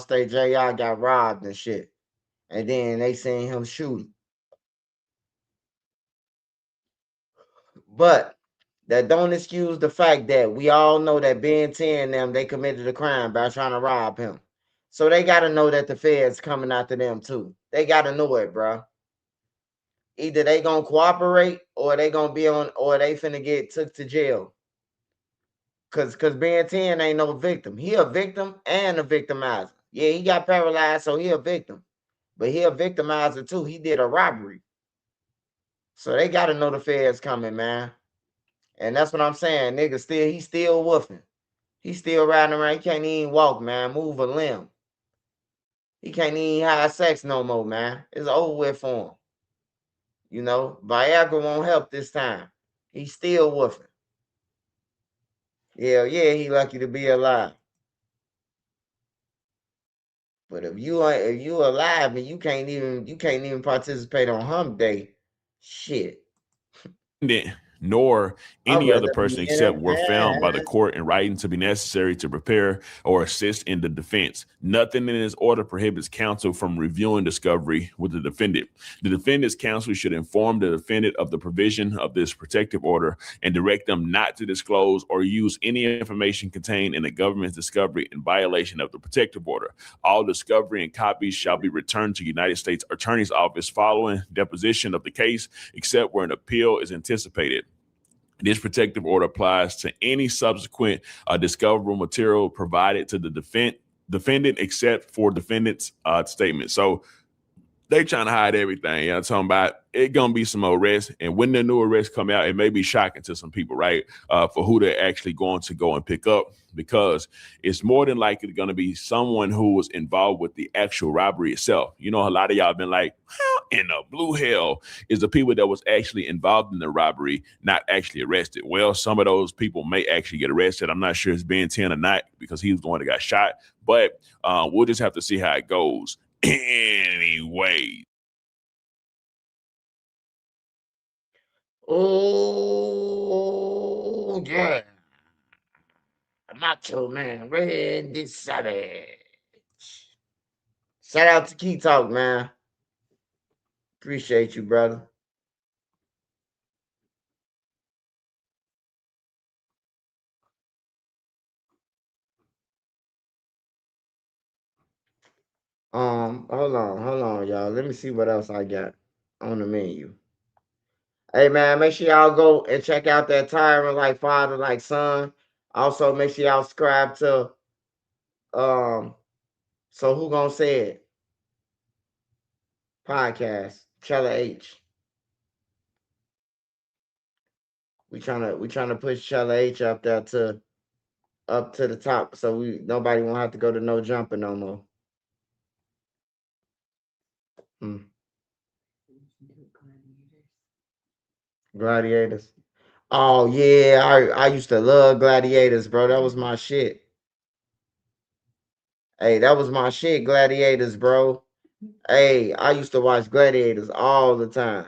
State JR got robbed and shit, and then they seen him shooting. But that don't excuse the fact that we all know that Ben10 and them, they committed a crime by trying to rob him. So they got to know that the feds coming after them too. They got to know it, bro. Either they going to cooperate or they going to be on, or they finna get took to jail. Cause Ben10 ain't no victim. He a victim and a victimizer. Yeah, he got paralyzed, so he a victim. But he a victimizer too. He did a robbery. So they got to know the feds coming, man. And that's what I'm saying. Nigga, he's still woofing. He's still riding around. He can't even walk, man. Move a limb. He can't even have sex no more, man. It's over with for him. You know, Viagra won't help this time. He's still woofing. Yeah, he lucky to be alive. But if you alive and you can't even participate on hump day, shit. Nor I'd any other rather be person in a except were found by the court in writing to be necessary to prepare or assist in the defense. Nothing in this order prohibits counsel from reviewing discovery with the defendant. The defendant's counsel should inform the defendant of the provision of this protective order and direct them not to disclose or use any information contained in the government's discovery in violation of the protective order. All discovery and copies shall be returned to United States Attorney's Office following deposition of the case, except where an appeal is anticipated. This protective order applies to any subsequent discoverable material provided to the defendant except for defendant's statement. So they trying to hide everything. You know, talking about it gonna be some arrests, and when the new arrests come out, it may be shocking to some people, right? For who they're actually going to go and pick up, because it's more than likely going to be someone who was involved with the actual robbery itself. You know, a lot of y'all been like, how in the blue hell is the people that was actually involved in the robbery not actually arrested? Well, some of those people may actually get arrested. I'm not sure it's Ben10 or not, because he was the one that got shot, but we'll just have to see how it goes. Anyway. Oh yeah. Macho Man, Randy Savage. Shout out to Key Talk, man. Appreciate you, brother. Hold on, y'all. Let me see what else I got on the menu. Hey man, make sure y'all go and check out that Tyrant Like Father Like Son. Also, make sure y'all subscribe to So Who Gonna Say It podcast, Chella H. We trying to push Chella H up there to the top, so nobody won't have to go to no jumping no more. Gladiators. Oh yeah, I used to love Gladiators, bro. That was my shit. Hey, that was my shit, Gladiators, bro. Hey, I used to watch Gladiators all the time.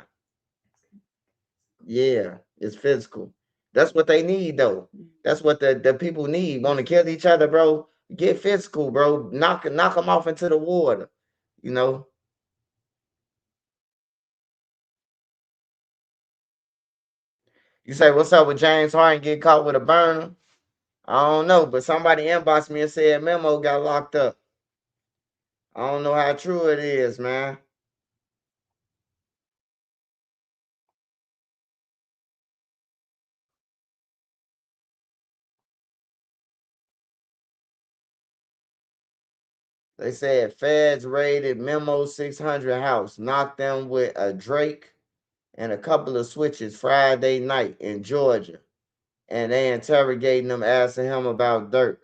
Yeah, it's physical. That's what they need, though. That's what the people need. Want to kill each other, bro? Get physical, bro. Knock them off into the water. You know. You say, what's up with James Harden get caught with a burner? I don't know, but somebody inboxed me and said Memo got locked up. I don't know how true it is, man. They said feds raided Memo 600 house, knocked them with a Drake and a couple of switches Friday night in Georgia. And they interrogating him, asking him about Durk.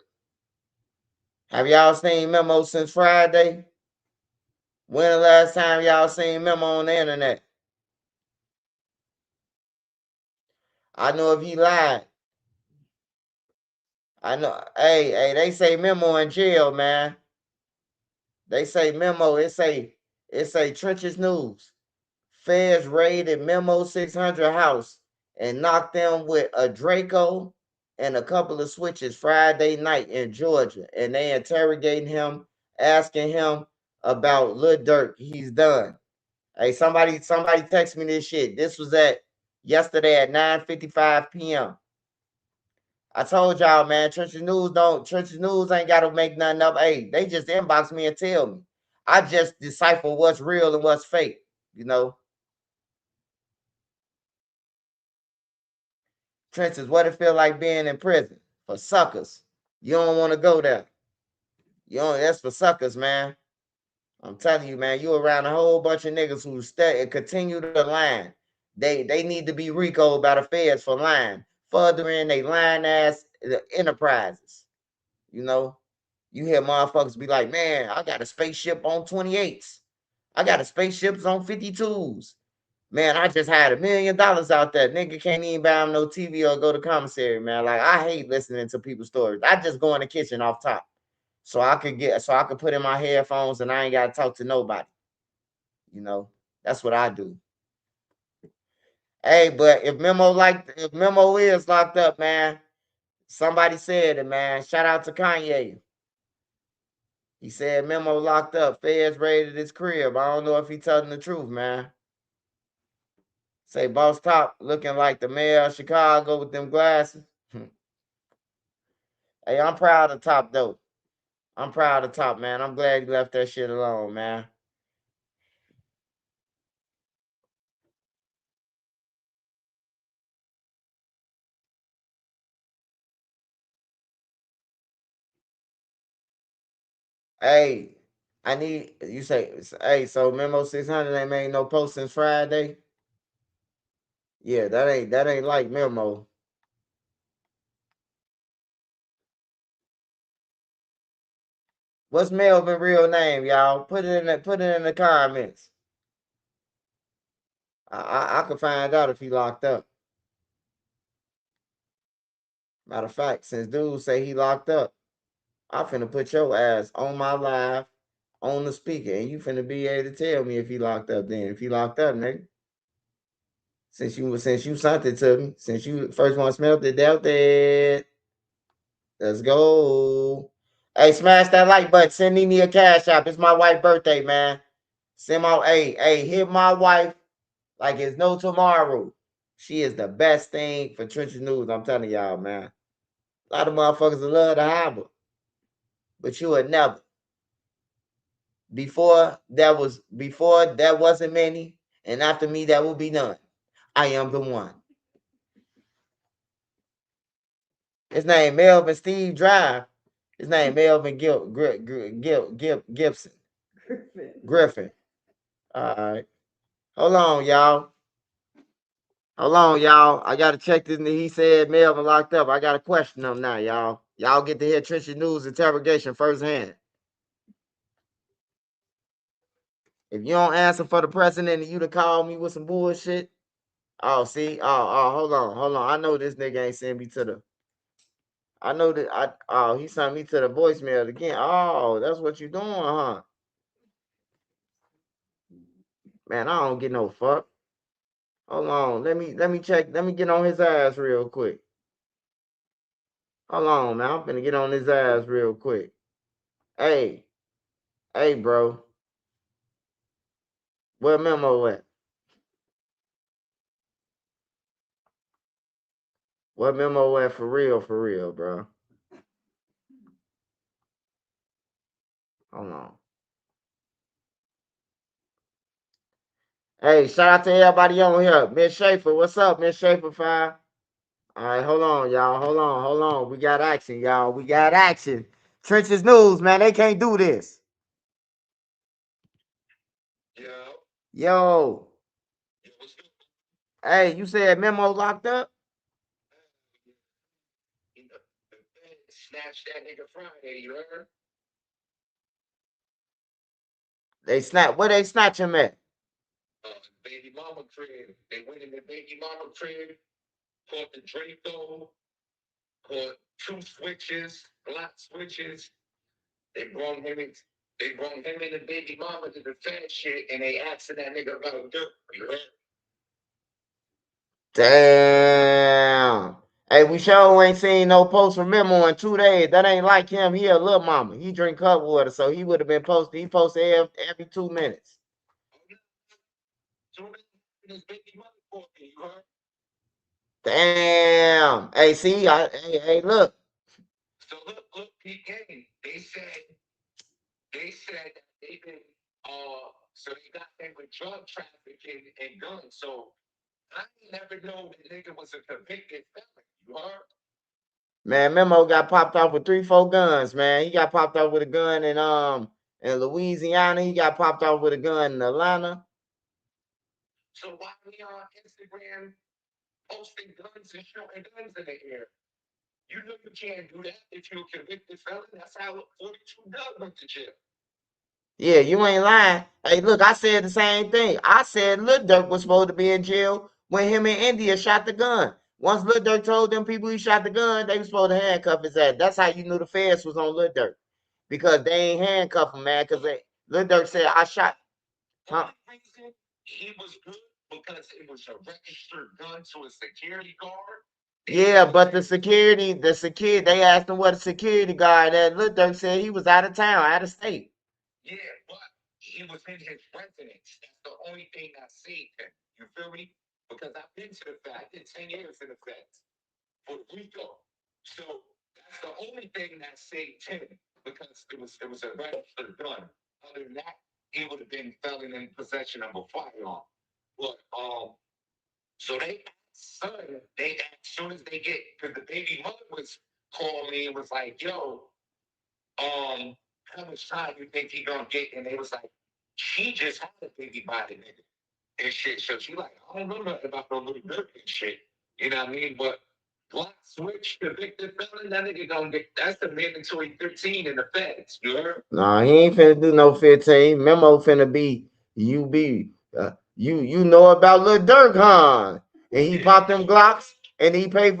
Have y'all seen Memo since Friday? When the last time y'all seen Memo on the internet? I know if he lied. I know. Hey, they say Memo in jail, man. They say Memo. It say Trenches News. Feds raided Memo 600 house and knocked them with a Draco and a couple of switches Friday night in Georgia. And they interrogating him, asking him about Lil Durk. He's done. Hey, somebody text me this shit. This was at yesterday at 9:55 p.m. I told y'all, man, Trenches News ain't gotta make nothing up. Hey, they just inbox me and tell me. I just decipher what's real and what's fake, you know. Trenches, what it feel like being in prison for suckers. You don't want to go there. That's for suckers, man. I'm telling you, man, you around a whole bunch of niggas who stay and continue to line. They need to be Rico by the feds for lying, furthering they lying ass enterprises. You know, you hear motherfuckers be like, man, I got a spaceship on 28s. I got a spaceships on 52s. Man, I just had $1 million out there. Nigga can't even buy him no TV or go to commissary, man. Like, I hate listening to people's stories. I just go in the kitchen off top. so I could put in my headphones and I ain't gotta talk to nobody. You know, that's what I do. Hey, but if Memo is locked up, man, somebody said it, man. Shout out to Kanye. He said Memo locked up. Feds raided his crib. I don't know if he telling the truth, man. Say Boss Top looking like the mayor of Chicago with them glasses. Hey, I'm proud of Top though. I'm proud of Top, man. I'm glad he left that shit alone, man. Hey, I need you say, hey, so Memo 600 ain't made no post since Friday. Yeah, that ain't like Memo. What's Melvin real name, y'all? Put it in the comments. I can find out if he locked up. Matter of fact, since dude say he locked up, I finna put your ass on my live on the speaker, and you finna be able to tell me if he locked up. Then if he locked up, nigga. Since you sent it to me, since you first one smelled it, dealt it. Let's go. Hey, smash that like button. Send me a cash app. It's my wife's birthday, man. Send my hit my wife like it's no tomorrow. She is the best thing for Trenches News. I'm telling y'all, man. A lot of motherfuckers will love to have her, but you would never. Before that wasn't many, and after me that will be none. I am the one. His name Melvin Steve Drive. His name Melvin Gibson. Griffin. All right. Hold on, y'all. Hold on, y'all. I gotta check this. He said Melvin locked up. I gotta question him now, y'all. Y'all get to hear Trenches News interrogation firsthand. If you don't answer for the president and you to call me with some bullshit, oh, see, hold on. I know this nigga ain't send me to the. I know that he sent me to the voicemail again. Oh, that's what you doing, huh? Man, I don't get no fuck. Hold on, let me check. Let me get on his ass real quick. Hold on, man. I'm finna get on his ass real quick. Hey, bro. Where Memo at? Where Memo at for real, bro? Hold on. Hey, shout out to everybody on here. Miss Schaefer, what's up, Miss Schaefer 5? All right, hold on, y'all. Hold on. We got action, y'all. We got action. Trenches News, man. They can't do this. Yo. Hey, you said Memo locked up? Snatched that nigga Friday, you heard? They snatch. Where they snatch him at? Baby mama crib. They went in the baby mama crib, caught the Draco, caught 2 switches, block switches. They brought him in. They brought him and the baby mama to the fed shit, and they asking that nigga about Durk. You heard? Damn. Hey, we sure ain't seen no post from Memo in 2 days. That ain't like him. He a little mama. He drink cup water, so he would have been posted. He posted every 2 minutes. Damn. Hey, see, hey, look. So look, Pete Gang. They said that they been so they got them with drug trafficking and guns. So I never know the nigga was a convicted felon. You heard? Man, Memo got popped off with 3-4 guns, man. He got popped off with a gun in Louisiana. He got popped off with a gun in Atlanta. So why we on Instagram posting guns and shooting guns in the air? You know you can't do that if you're a convicted felon. That's how 42 guns went to jail. Yeah, you ain't lying. Hey, look, I said the same thing. I said Lil Durk was supposed to be in jail when him and India shot the gun. Once Lil Durk told them people he shot the gun, they was supposed to handcuff his ass. That's how you knew the feds was on Lil Durk. because they ain't handcuff him, man. Because Lil Durk said I shot. Huh? He was good because it was a registered gun to a security guard. Yeah, but the security, they asked him what a security guard. That Lil Durk said he was out of town, out of state. Yeah, but he was in his residence. That's the only thing I saved him. You feel me? Because I've been to the Fed. I did 10 years in the Feds for Rico. So that's the only thing that saved him because it was a registered gun. Other than that, he would have been felon in possession of a firearm. But so they son, they as soon as they get because the baby mother was calling me and was like, yo, how much time you think he gonna get? And they was like, she just had a baby by the nigga and shit. So she like, I don't know nothing about no little Durk and shit. You know what I mean? But block switch convicted felon, that nigga gonna get that's the mandatory 15 in the feds. You heard? Nah, he ain't finna do no 15. Memo finna be you know about Lil Durk, huh? And he popped them Glocks and he paid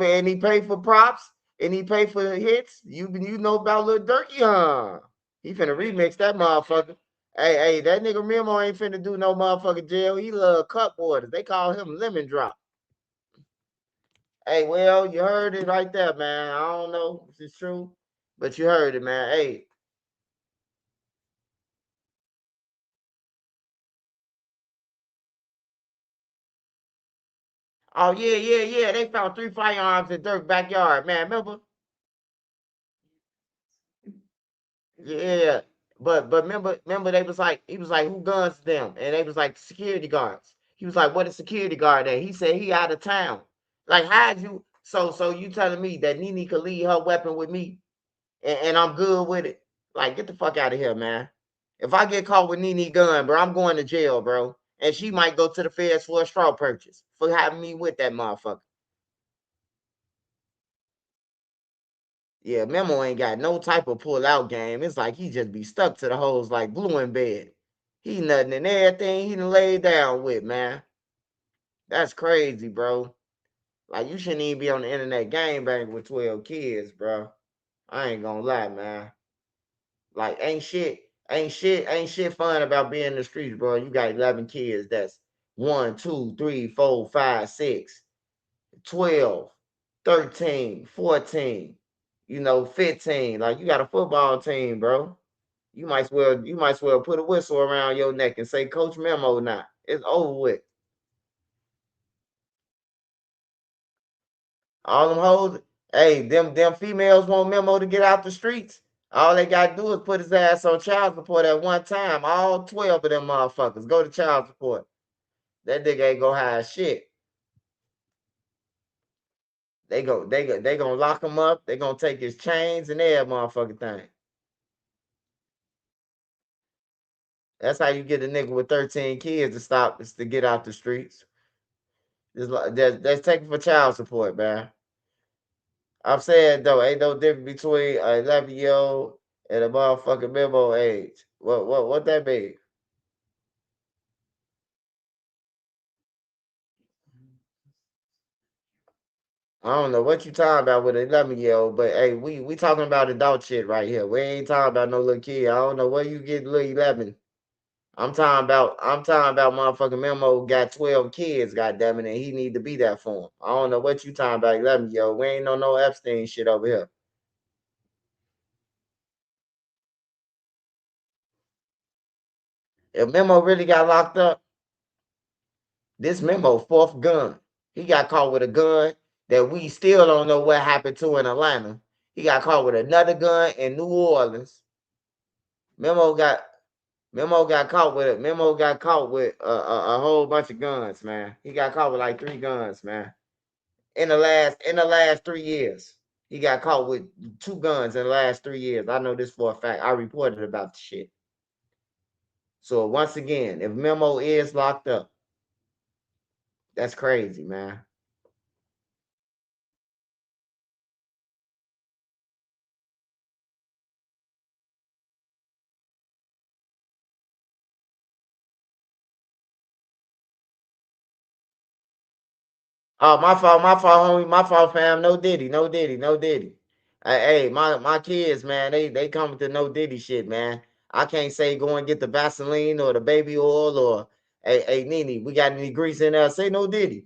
for props and he paid for hits. You know about Lil Durky, huh? He finna remix that motherfucker. Hey, that nigga Memo ain't finna do no motherfucking jail. He love cut waters. They call him Lemon Drop. Hey, well, you heard it right there, man. I don't know if it's true, but you heard it, man. Hey. Oh, yeah. They found 3 firearms in Durk's backyard, man. Remember? Yeah. But remember they was like, he was like, who guns them? And they was like security guards. He was like, what a security guard at? He said he out of town. Like, how'd you so you telling me that Nene could leave her weapon with me and I'm good with it? Like, get the fuck out of here, man. If I get caught with Nene gun, bro, I'm going to jail, bro. And she might go to the feds for a straw purchase for having me with that motherfucker. Yeah, Memo ain't got no type of pull out game. It's like he just be stuck to the hoes like glue in bed. He nothing in everything he done laid down with, man. That's crazy, bro. Like, you shouldn't even be on the internet game banging with 12 kids, bro. I ain't gonna lie, man. Like, ain't shit fun about being in the streets, bro. You got 11 kids. That's 1, 2, 3, 4, 5, 6, 12, 13, 14, 15. Like, you got a football team, bro. You might as well put a whistle around your neck and say Coach Memo now. It's over with. All them hoes, hey, them females want Memo to get out the streets. All they gotta do is put his ass on child support at one time. All 12 of them motherfuckers go to child support. That nigga ain't gonna hide shit. They gonna lock him up. They gonna take his chains and every motherfucking thing. That's how you get a nigga with 13 kids to stop is to get out the streets. That's taking for child support, man. I'm saying though, ain't no difference between an 11-year-old and a motherfucking Memo age. What that mean? I don't know what you talking about with an 11-year-old, but hey, we talking about adult shit right here. We ain't talking about no little kid. I don't know where you get little 11. I'm talking about motherfucking Memo got 12 kids, goddamn it, and he need to be there for him. I don't know what you talking about 11-year-old. We ain't no Epstein shit over here. If Memo really got locked up, this Memo fourth gun. He got caught with a gun that we still don't know what happened to in Atlanta. He got caught with another gun in New Orleans. Memo got Memo got caught with a whole bunch of guns, man. He got caught with like 3 guns, man. In the last 3 years. He got caught with 2 guns in the last 3 years. I know this for a fact. I reported about the shit. So once again, if Memo is locked up, that's crazy, man. Oh, my fault, homie. My fault, fam. No Diddy. Hey, my kids, man, they come with the no Diddy shit, man. I can't say go and get the Vaseline or the baby oil or hey Nene, we got any grease in there? Say no Diddy.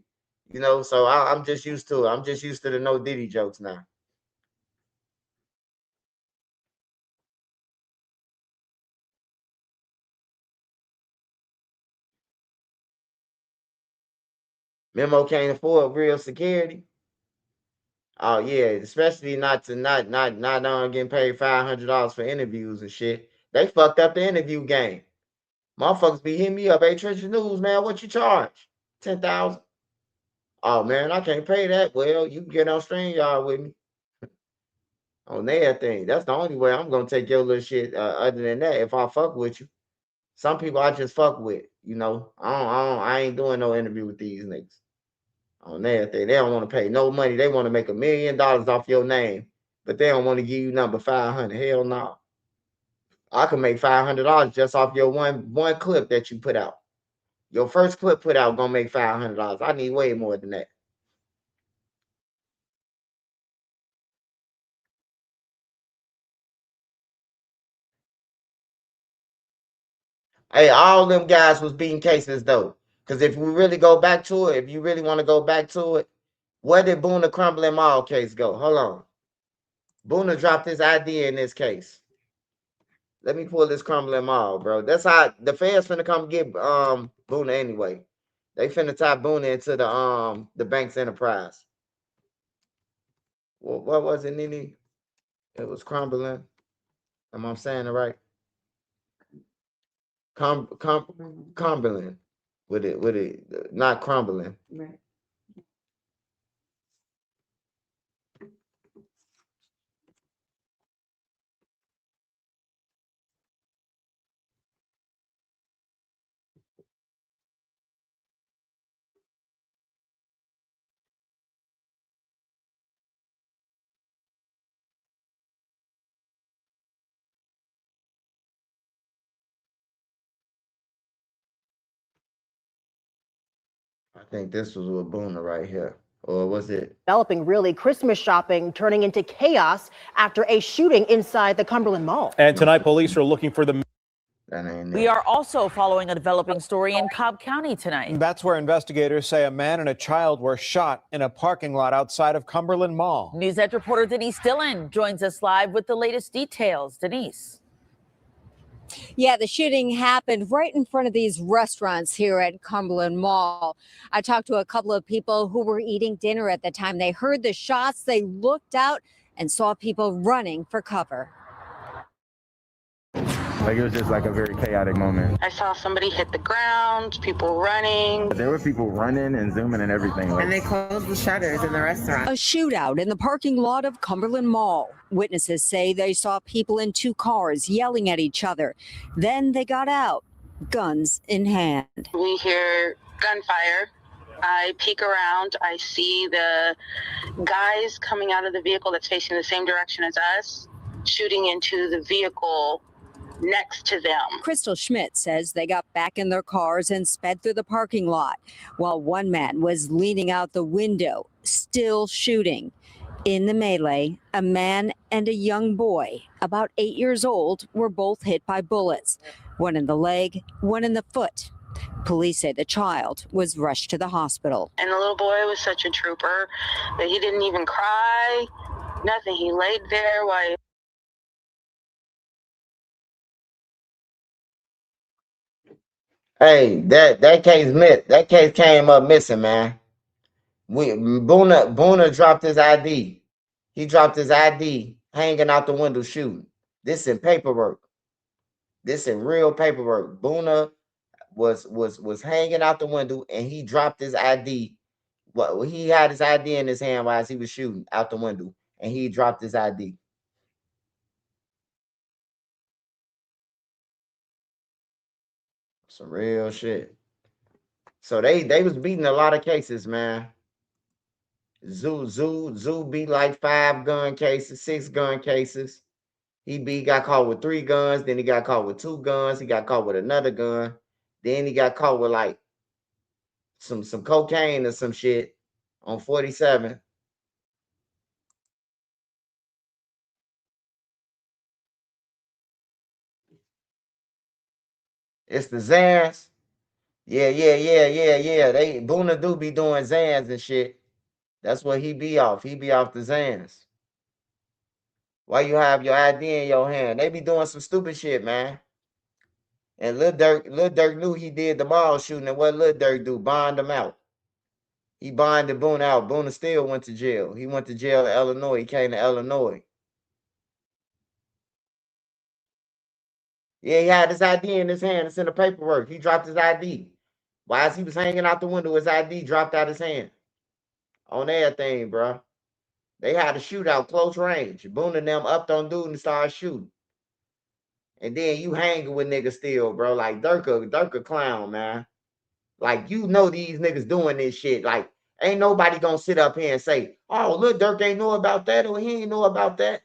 You know, so I'm just used to it. I'm just used to the no Diddy jokes now. Memo can't afford real security. Oh yeah, especially not to not getting paid $500 for interviews and shit. They fucked up the interview game. Motherfuckers be hitting me up. Hey, Trench News, man, what you charge? 10,000. Oh man, I can't pay that. Well, you can get on StreamYard with me on that thing. That's the only way I'm gonna take your little shit. Other than that, if I fuck with you, some people I just fuck with. You know, I ain't doing no interview with these niggas on that thing. They don't want to pay no money. They want to make $1 million off your name, but they don't want to give you number 500. Hell no. I can make $500 just off your one clip that you put out. Your first clip put out gonna make $500. I need way more than that. Hey, all them guys was beating cases though. Because if we really go back to it, if you really want to go back to it, where did Boona Crumbling Mall case go? Hold on. Boona dropped his idea in this case. Let me pull this Crumbling Mall, bro. That's how the feds finna come get Boona anyway. They finna tie Boona into the bank's enterprise. What was it, Nene? It was Crumbling. Am I saying it right? Crumbling. With it, not crumbling. Right. I think this was with Boona right here. Or was it? Developing really Christmas shopping turning into chaos after a shooting inside the Cumberland Mall. And tonight, police are looking for the. That ain't We it. are also following a developing story in Cobb County tonight. That's where investigators say a man and a child were shot in a parking lot outside of Cumberland Mall. News Edge reporter Denise Dillon joins us live with the latest details. Denise. Yeah, the shooting happened right in front of these restaurants here at Cumberland Mall. I talked to a couple of people who were eating dinner at the time they heard the shots. They looked out and saw people running for cover. Like, it was just like a very chaotic moment. I saw somebody hit the ground, people running. There were people running and zooming and everything. And they closed the shutters in the restaurant. A shootout in the parking lot of Cumberland Mall. Witnesses say they saw people in two cars yelling at each other. Then they got out, guns in hand. We hear gunfire. I peek around. I see the guys coming out of the vehicle that's facing the same direction as us, shooting into the vehicle next to them. Crystal Schmidt says they got back in their cars and sped through the parking lot while one man was leaning out the window, still shooting. In the melee, a man and a young boy, about 8 years old, were both hit by bullets, one in the leg, one in the foot. Police say the child was rushed to the hospital. And the little boy was such a trooper that he didn't even cry, nothing. He laid there while Hey, that case came up missing, man. Boona dropped his ID. He dropped his ID hanging out the window shooting. This in paperwork. This in real paperwork. Boona was hanging out the window and he dropped his ID. Well, he had his ID in his hand while he was shooting out the window, and he dropped his ID. Some real shit. So they was beating a lot of cases, man. Zoo beat like 5 gun cases, 6 gun cases. He got caught with 3 guns, then he got caught with 2 guns, he got caught with another gun, then he got caught with like some cocaine or some shit on 47. It's the Zans. Yeah. They Boona do be doing Zans and shit. That's what he be off. He be off the Zans. Why you have your ID in your hand? They be doing some stupid shit, man. And Lil Durk knew he did the mall shooting, and what Lil Durk do? Bond him out. He bonded Boone out. Boone still went to jail. He went to jail in Illinois. He came to Illinois. Yeah, he had his ID in his hand. It's in the paperwork. He dropped his ID. While he was hanging out the window, his ID dropped out his hand. On everything, bro. They had a shootout close range. Boone and them upped on dude and started shooting. And then you hanging with niggas still, bro. Like Durk a clown, man. Like, you know these niggas doing this shit. Like, ain't nobody gonna sit up here and say, oh, look, Durk ain't know about that or he ain't know about that.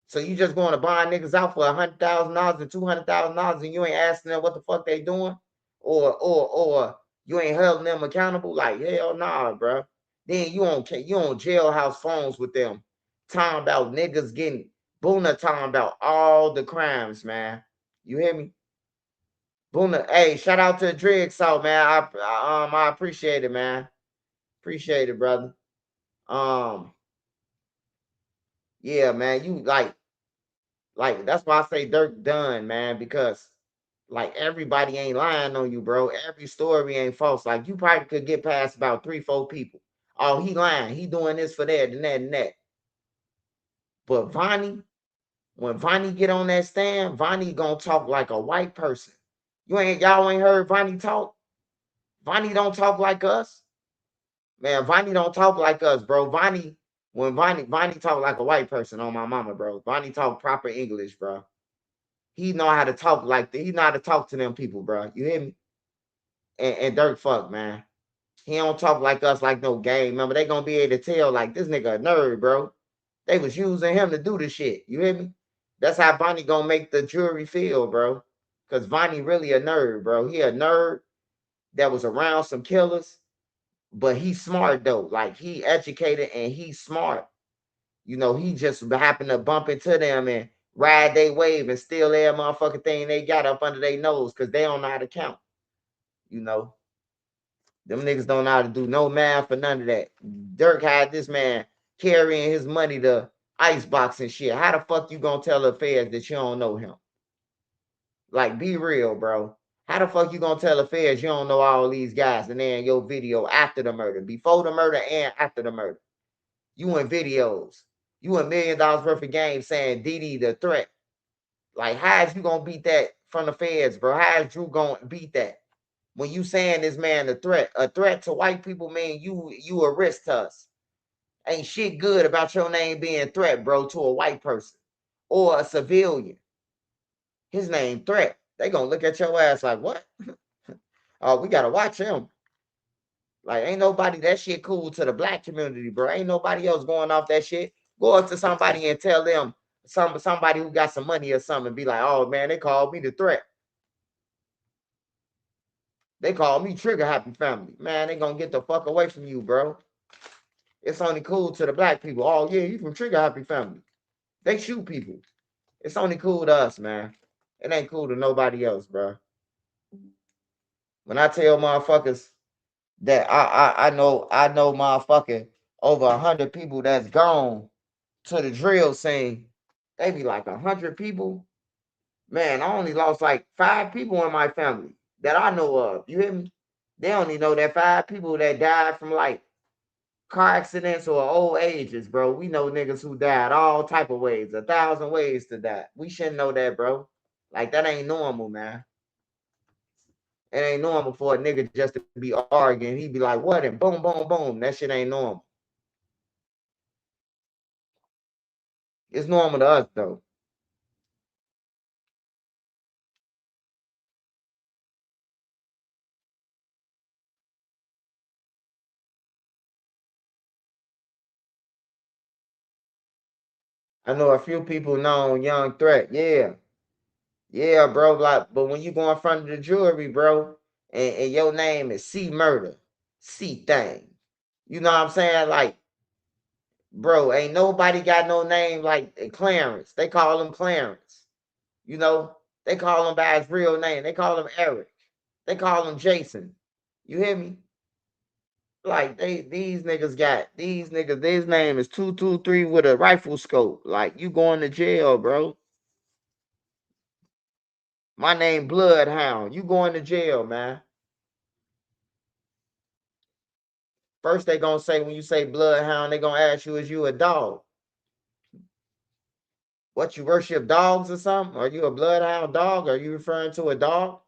So you just going to bond niggas out for $100,000 and $200,000 and you ain't asking them what the fuck they doing? Or you ain't holding them accountable? Like, hell nah, bro. Then you on jailhouse phones with them. Talking about niggas getting, Boona talking about all the crimes, man. You hear me? Boona, hey, shout out to Driggs, so man. I appreciate it, man. Appreciate it, brother. Yeah, man. You like that's why I say Durk done, man, because like everybody ain't lying on you, bro. Every story ain't false. Like you probably could get past about 3-4 people. Oh, he lying. He doing this for that and that and that. But Vonnie, when Vonnie get on that stand, Vonnie gonna talk like a white person. Y'all ain't heard Vonnie talk? Vonnie don't talk like us. Man, Vonnie don't talk like us, bro. Vonnie talk like a white person on my mama, bro. Vonnie talk proper English, bro. He know how to talk like he know how to talk to them people, bro. You hear me? And Durk fuck, man. He don't talk like us like no game. Remember, they gonna be able to tell like this nigga a nerd, bro. They was using him to do the shit. You hear me? That's how Vonnie gonna make the jury feel, bro. Cause Vonnie really a nerd, bro. He a nerd that was around some killers, but he's smart though. Like he educated and he's smart. You know, he just happened to bump into them and ride they wave and steal their motherfucking thing they got up under their nose because they don't know how to count. You know, them niggas don't know how to do no math or none of that. Durk had this man carrying his money to icebox and shit. How the fuck you gonna tell the feds that you don't know him? Like, be real, bro. How the fuck you gonna tell the feds you don't know all these guys and then your video after the murder, before the murder and after the murder? You in videos. You in $1 million worth of games saying DD the threat. Like, how is you gonna beat that from the feds, bro? How is Drew gonna beat that? When you saying this man a threat to white people mean you a risk to us. Ain't shit good about your name being threat, bro, to a white person or a civilian. His name threat. They gonna look at your ass like, what? Oh, we gotta watch him. Like, ain't nobody that shit cool to the black community, bro. Ain't nobody else going off that shit. Go up to somebody and tell them somebody who got some money or something and be like, oh man, they called me the threat. They call me Trigger Happy Family. Man, they gonna get the fuck away from you, bro. It's only cool to the black people. Oh yeah, you from Trigger Happy Family. They shoot people. It's only cool to us, man. It ain't cool to nobody else, bro. When I tell motherfuckers that I know motherfucking over 100 people that's gone to the drill scene, they be like 100 people. Man, I only lost like 5 people in my family that I know of. You hear me? They only know that 5 people that died from like car accidents or old ages, bro. We know niggas who died all type of ways, 1,000 ways to die. We shouldn't know that, bro. Like that ain't normal, man. It ain't normal for a nigga just to be arguing. He be like, what? And boom, boom, boom. That shit ain't normal. It's normal to us, though. I know a few people know Young Threat. Yeah. Yeah, bro. Like, but when you go in front of the jury, bro, and your name is C Murder, C Thing. You know what I'm saying? Like, bro, ain't nobody got no name like Clarence. They call him Clarence. You know, They call him by his real name. They call him Eric. They call him Jason. You hear me? Like these niggas, his name is 223 with a rifle scope. Like, you going to jail, bro. My name Bloodhound. You going to jail, man. First they gonna say, when you say Bloodhound, they gonna ask you, is you a dog? What, you worship dogs or something? Are you a bloodhound dog? Are you referring to a dog?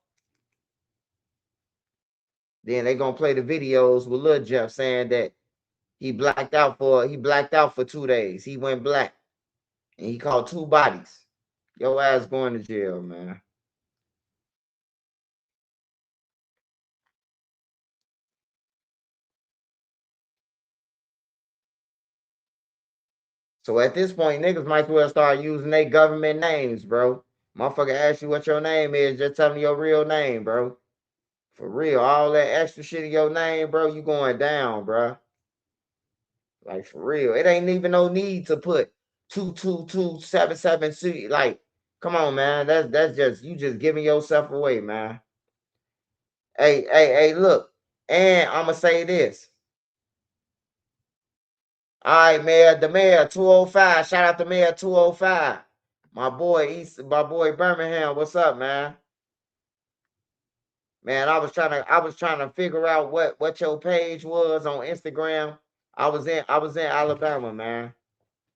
Then they gonna play the videos with Lil Jeff saying that he blacked out for 2 days. He went black and he caught 2 bodies. Your ass going to jail, man. So at this point, niggas might as well start using their government names, bro. Motherfucker ask you what your name is, just tell them your real name, bro. For real, all that extra shit in your name, bro, you going down, bro. Like, for real. It ain't even no need to put 22277C. Like, come on, man. That's just, you just giving yourself away, man. Hey, look. And I'ma say this. All right, Mayor, the Mayor 205. Shout out to Mayor 205. My boy Birmingham. What's up, man? Man, I was trying to figure out what your page was on Instagram. I was in Alabama, man.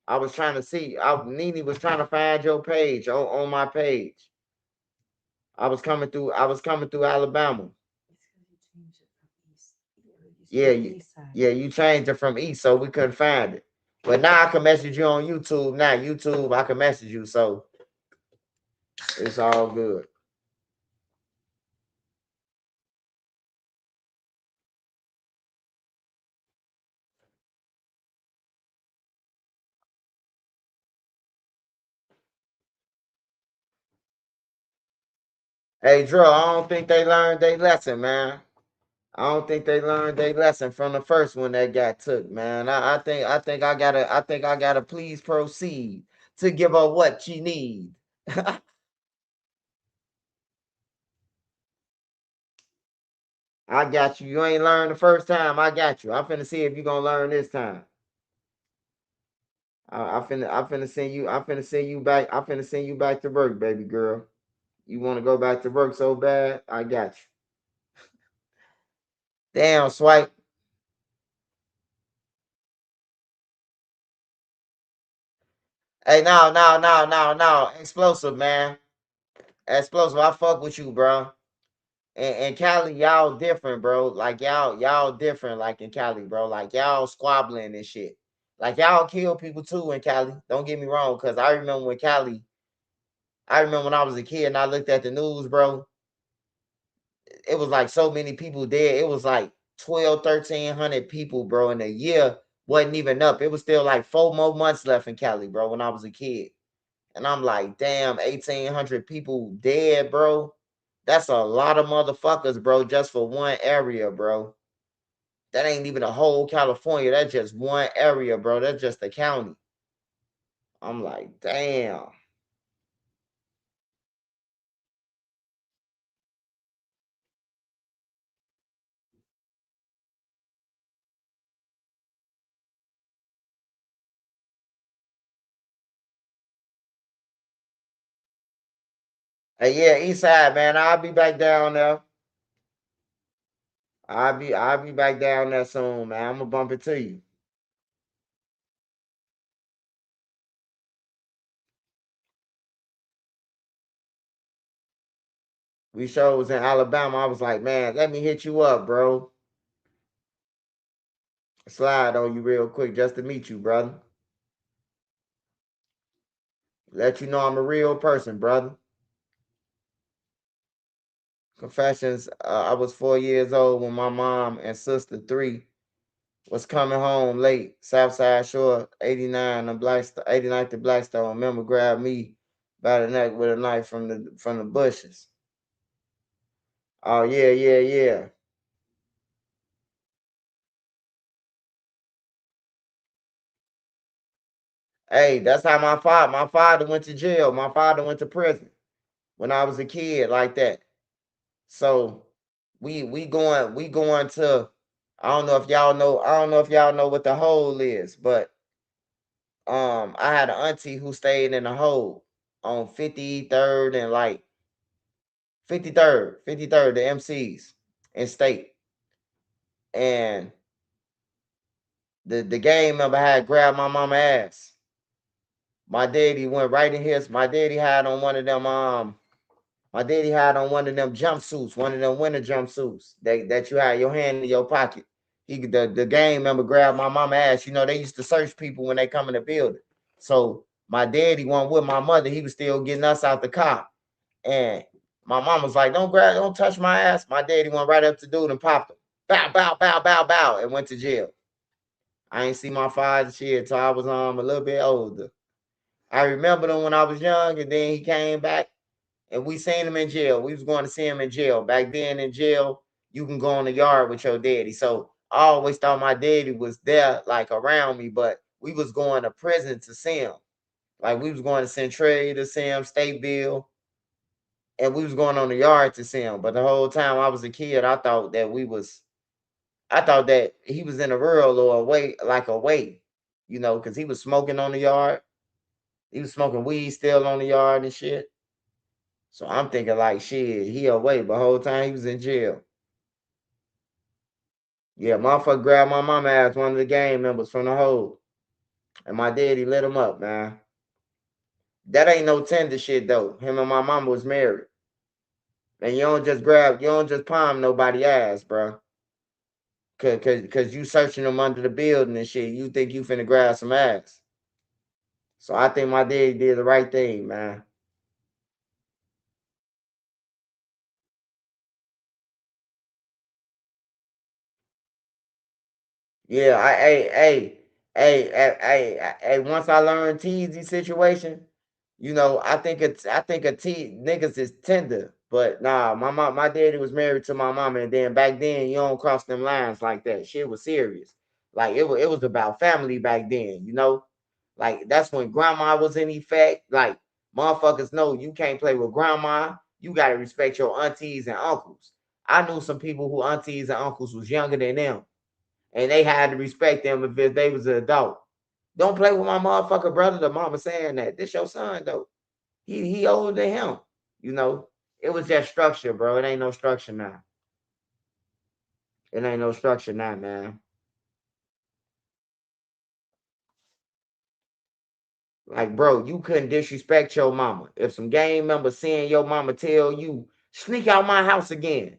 I was trying to see. Nene was trying to find your page on my page. I was coming through Alabama. Yeah, you changed it from East, so we couldn't find it. But now I can message you on YouTube. Now YouTube, I can message you, so it's all good. Hey, Drew, I don't think they learned their lesson, man. I don't think they learned their lesson from the first one that got took, man. I think I gotta please proceed to give her what she need. I got you. You ain't learned the first time. I got you. I'm finna see if you gonna learn this time. I'm finna send you. I'm finna send you back. I'm finna send you back to work, baby girl. You want to go back to work so bad? I got you. Damn, swipe. Hey, no. Explosive, man. Explosive. I fuck with you, bro. And Cali, y'all different, bro. Like y'all different. Like in Cali, bro. Like y'all squabbling and shit. Like y'all kill people too in Cali. Don't get me wrong, cause I remember when I was a kid and I looked at the news, bro. It was like so many people dead. It was like 1,300 people, bro. In a year wasn't even up. It was still like 4 more months left in Cali, bro, when I was a kid. And I'm like, damn, 1,800 people dead, bro. That's a lot of motherfuckers, bro, just for one area, bro. That ain't even a whole California. That's just one area, bro. That's just a county. I'm like, damn. Hey, yeah, East Side, man. I'll be back down there. I'll be back down there soon, man. I'm gonna bump it to you. We shows in Alabama. I was like, man, let me hit you up, bro. Slide on you real quick just to meet you, brother. Let you know I'm a real person, brother. Confessions. I was 4 years old when my mom and sister 3 was coming home late. Southside Shore, 89 and 89th to Blackstone. Remember, grabbed me by the neck with a knife from the bushes. Oh yeah. Hey, that's how my father went to jail. My father went to prison. when I was a kid like that. So we going to I don't know if y'all know what the hole is, but I had an auntie who stayed in the hole on 53rd and like 53rd, the MCs in state. And the gang member had grabbed my mama ass. My daddy went right in his my daddy had on one of them jumpsuits, one of them winter jumpsuits that you had your hand in your pocket. The gang member grabbed my mama ass. You know, they used to search people when they come in the building. So my daddy went with my mother. He was still getting us out the car. And my mom was like, don't touch my ass. My daddy went right up to dude and popped him. Bow, bow, bow, bow, bow, and went to jail. I ain't see my father shit until I was a little bit older. I remember him when I was young, and then he came back and we seen him in jail. We was going to see him in jail. Back then in jail, you can go in the yard with your daddy. So I always thought my daddy was there, like around me, but we was going to prison to see him. Like we was going to Centralia to see him, Stateville, and we was going on the yard to see him. But the whole time I was a kid, I thought that he was in a rural or away, because he was smoking on the yard. He was smoking weed still on the yard and shit. So I'm thinking like shit, he away, but the whole time he was in jail. Yeah, motherfucker grabbed my mama ass, one of the gang members from the hole. And my daddy lit him up, man. That ain't no tender shit though. Him and my mama was married. And you don't just palm nobody ass, bro. Cause you searching them under the building and shit. You think you finna grab some ass. So I think my daddy did the right thing, man. Yeah, once I learned Teasy situation, I think a T niggas is tender. But nah, my daddy was married to my mama, and then back then you don't cross them lines like that. Shit was serious. Like it was about family back then. Like that's when grandma was in effect. Like motherfuckers know you can't play with grandma. You gotta respect your aunties and uncles. I knew some people who aunties and uncles was younger than them, and they had to respect them if they was an adult. Don't play with my motherfucker brother. The mama saying that this your son though. He older than him. You know, it was just structure, bro. It ain't no structure now. It ain't no structure now, man. Like, bro, you couldn't disrespect your mama. If some gang member seeing your mama tell you, sneak out my house again,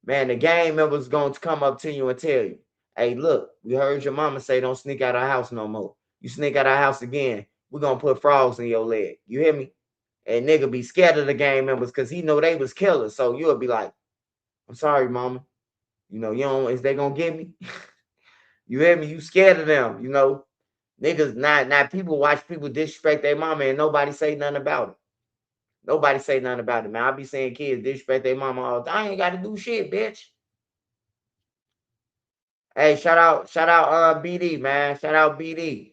man, the gang member's going to come up to you and tell you, hey, look, we heard your mama say don't sneak out our house no more. You sneak out our house again, we're going to put frogs in your leg. You hear me? And nigga be scared of the gang members because he know they was killers. So you'll be like, I'm sorry, mama. Is they going to get me? You hear me? You scared of them. Niggas, not people watch people disrespect their mama and nobody say nothing about it. Nobody say nothing about it, man. I be saying kids disrespect their mama all the time. I ain't got to do shit, bitch. Hey, shout out, BD, man. Shout out BD.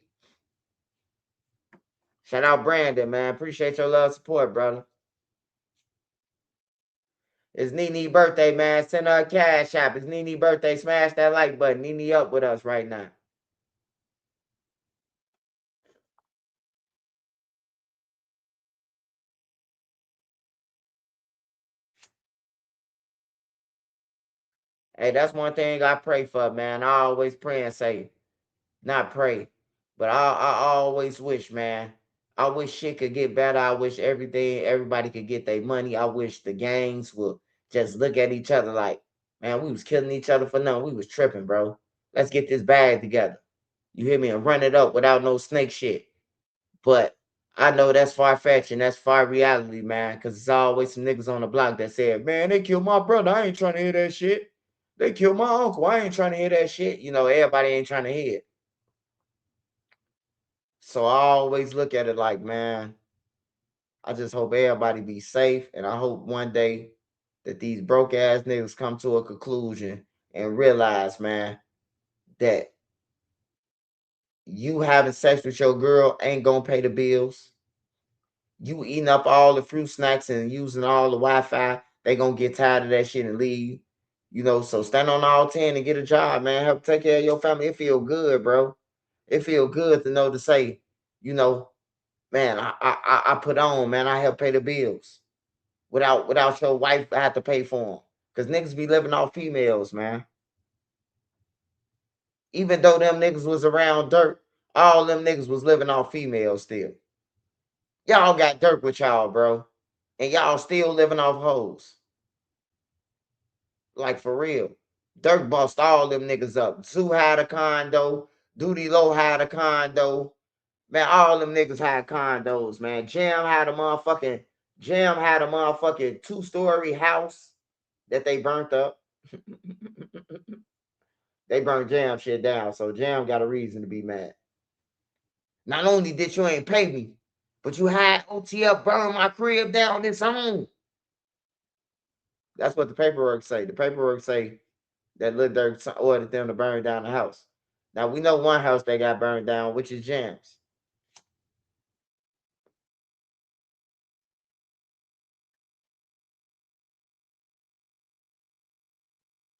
Shout out Brandon, man. Appreciate your love support, brother. It's Nene birthday, man. Send her a cash app. It's Nene birthday. Smash that like button. Nene up with us right now. Hey, that's one thing I pray for, man. I always pray and say, not pray, but I always wish, man. I wish shit could get better. I wish everybody could get their money. I wish the gangs would just look at each other like, man, we was killing each other for nothing. We was tripping, bro. Let's get this bag together. You hear me? And run it up without no snake shit. But I know that's far fetched and that's far reality, man. Cause it's always some niggas on the block that said, man, they killed my brother. I ain't trying to hear that shit. They killed my uncle. I ain't trying to hear that shit. Everybody ain't trying to hear it. So I always look at it like, man, I just hope everybody be safe. And I hope one day that these broke ass niggas come to a conclusion and realize, man, that you having sex with your girl ain't gonna pay the bills. You eating up all the fruit snacks and using all the Wi-Fi, they gonna get tired of that shit and leave. You know, so stand on all 10 and get a job, man. Help take care of your family. It feel good, bro. It feel good to know to say, you know, man, I put on, man. I help pay the bills without your wife. I have to pay for them because niggas be living off females, man. Even though them niggas was around Durk, all them niggas was living off females still. Y'all got Durk with y'all, bro, and y'all still living off hoes. Like for real. Durk bust all them niggas up. Zoo had a condo. Duty Low had a condo. Man, all them niggas had condos, man. Jam had a motherfucking 2-story house that they burnt up. They burnt Jam shit down, so Jam got a reason to be mad. Not only did you ain't pay me, but you had OTF burn my crib down its own. That's what the paperwork say. The paperwork say that Lil Durk ordered them to burn down the house. Now we know one house they got burned down, which is Jam's.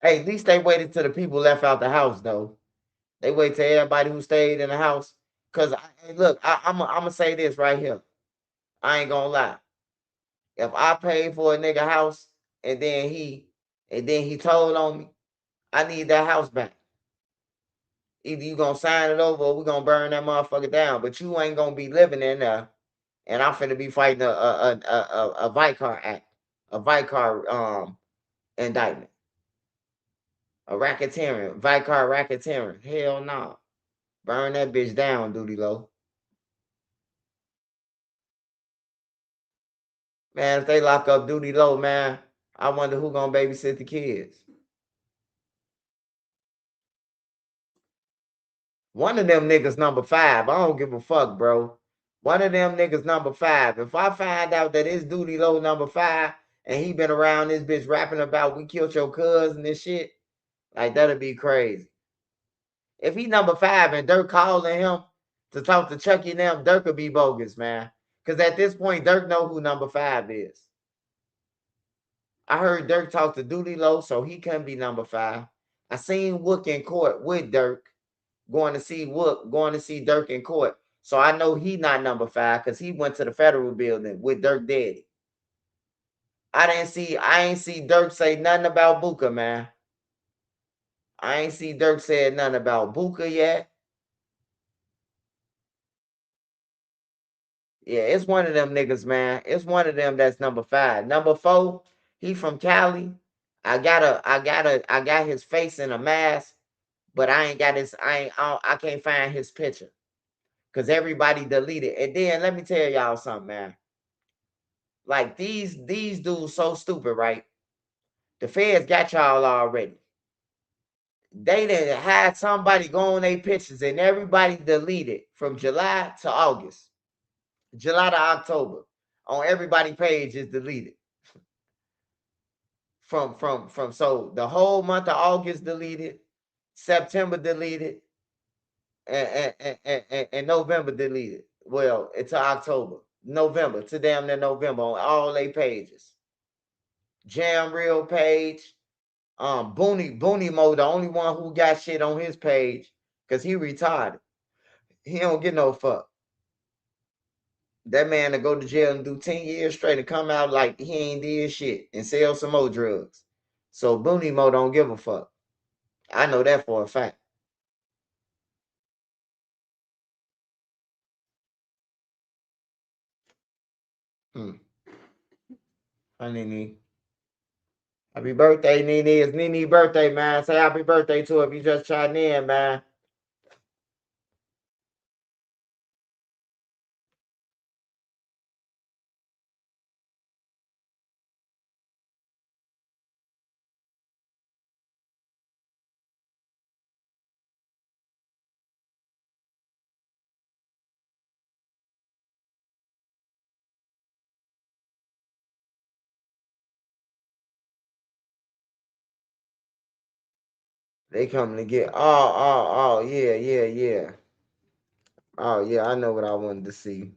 Hey, at least they waited till the people left out the house, though. They wait till everybody who stayed in the house. Cause look, I'm gonna say this right here. I ain't gonna lie. If I paid for a nigga house and then he told on me, I need that house back. Either you gonna sign it over or we gonna burn that motherfucker down. But you ain't gonna be living in there, and I'm finna be fighting a Vicar act, a Vicar indictment, a racketeering, Vicar racketeering. Hell no, burn that bitch down, Duty Low. Man, if they lock up Duty Low, man, I wonder who gonna babysit the kids. One of them niggas number 5. I don't give a fuck, bro. One of them niggas number 5. If I find out that it's Duty Low number 5 and he been around this bitch rapping about we killed your cousin and shit, like that'd be crazy. If he number 5 and Durk calling him to talk to Chucky and them, Durk could be bogus, man. Cause at this point, Durk know who number 5 is. I heard Durk talk to Duty Low, so he couldn't be number 5. I seen Wook in court with Durk, going to see Durk in court. So I know he not number 5 because he went to the federal building with Durk Daddy. I ain't see Durk say nothing about Booker, man. I ain't see Durk said nothing about Booker yet. Yeah, it's one of them niggas, man. It's one of them that's number 5. Number 4, he from Cali. I got his face in a mask, but I can't find his picture. Cause everybody deleted. And then let me tell y'all something, man. Like these dudes so stupid, right? The feds got y'all already. They didn't had somebody go on their pictures and everybody deleted from July to August. July to October. On everybody's page is deleted. From so the whole month of August deleted, September deleted, and November deleted. Well, it's October. November to damn near November on all their pages. Jam Real page. Booney Mo, the only one who got shit on his page, because he retarded. He don't get no fuck. That man to go to jail and do 10 years straight and come out like he ain't did shit and sell some more drugs. So Booney Mo don't give a fuck. I know that for a fact. Hi, Nene. Happy birthday, Nene. It's Nene's birthday, man. Say happy birthday to her if you just chimed in, man. They coming to get yeah. Oh yeah, I know what I wanted to see.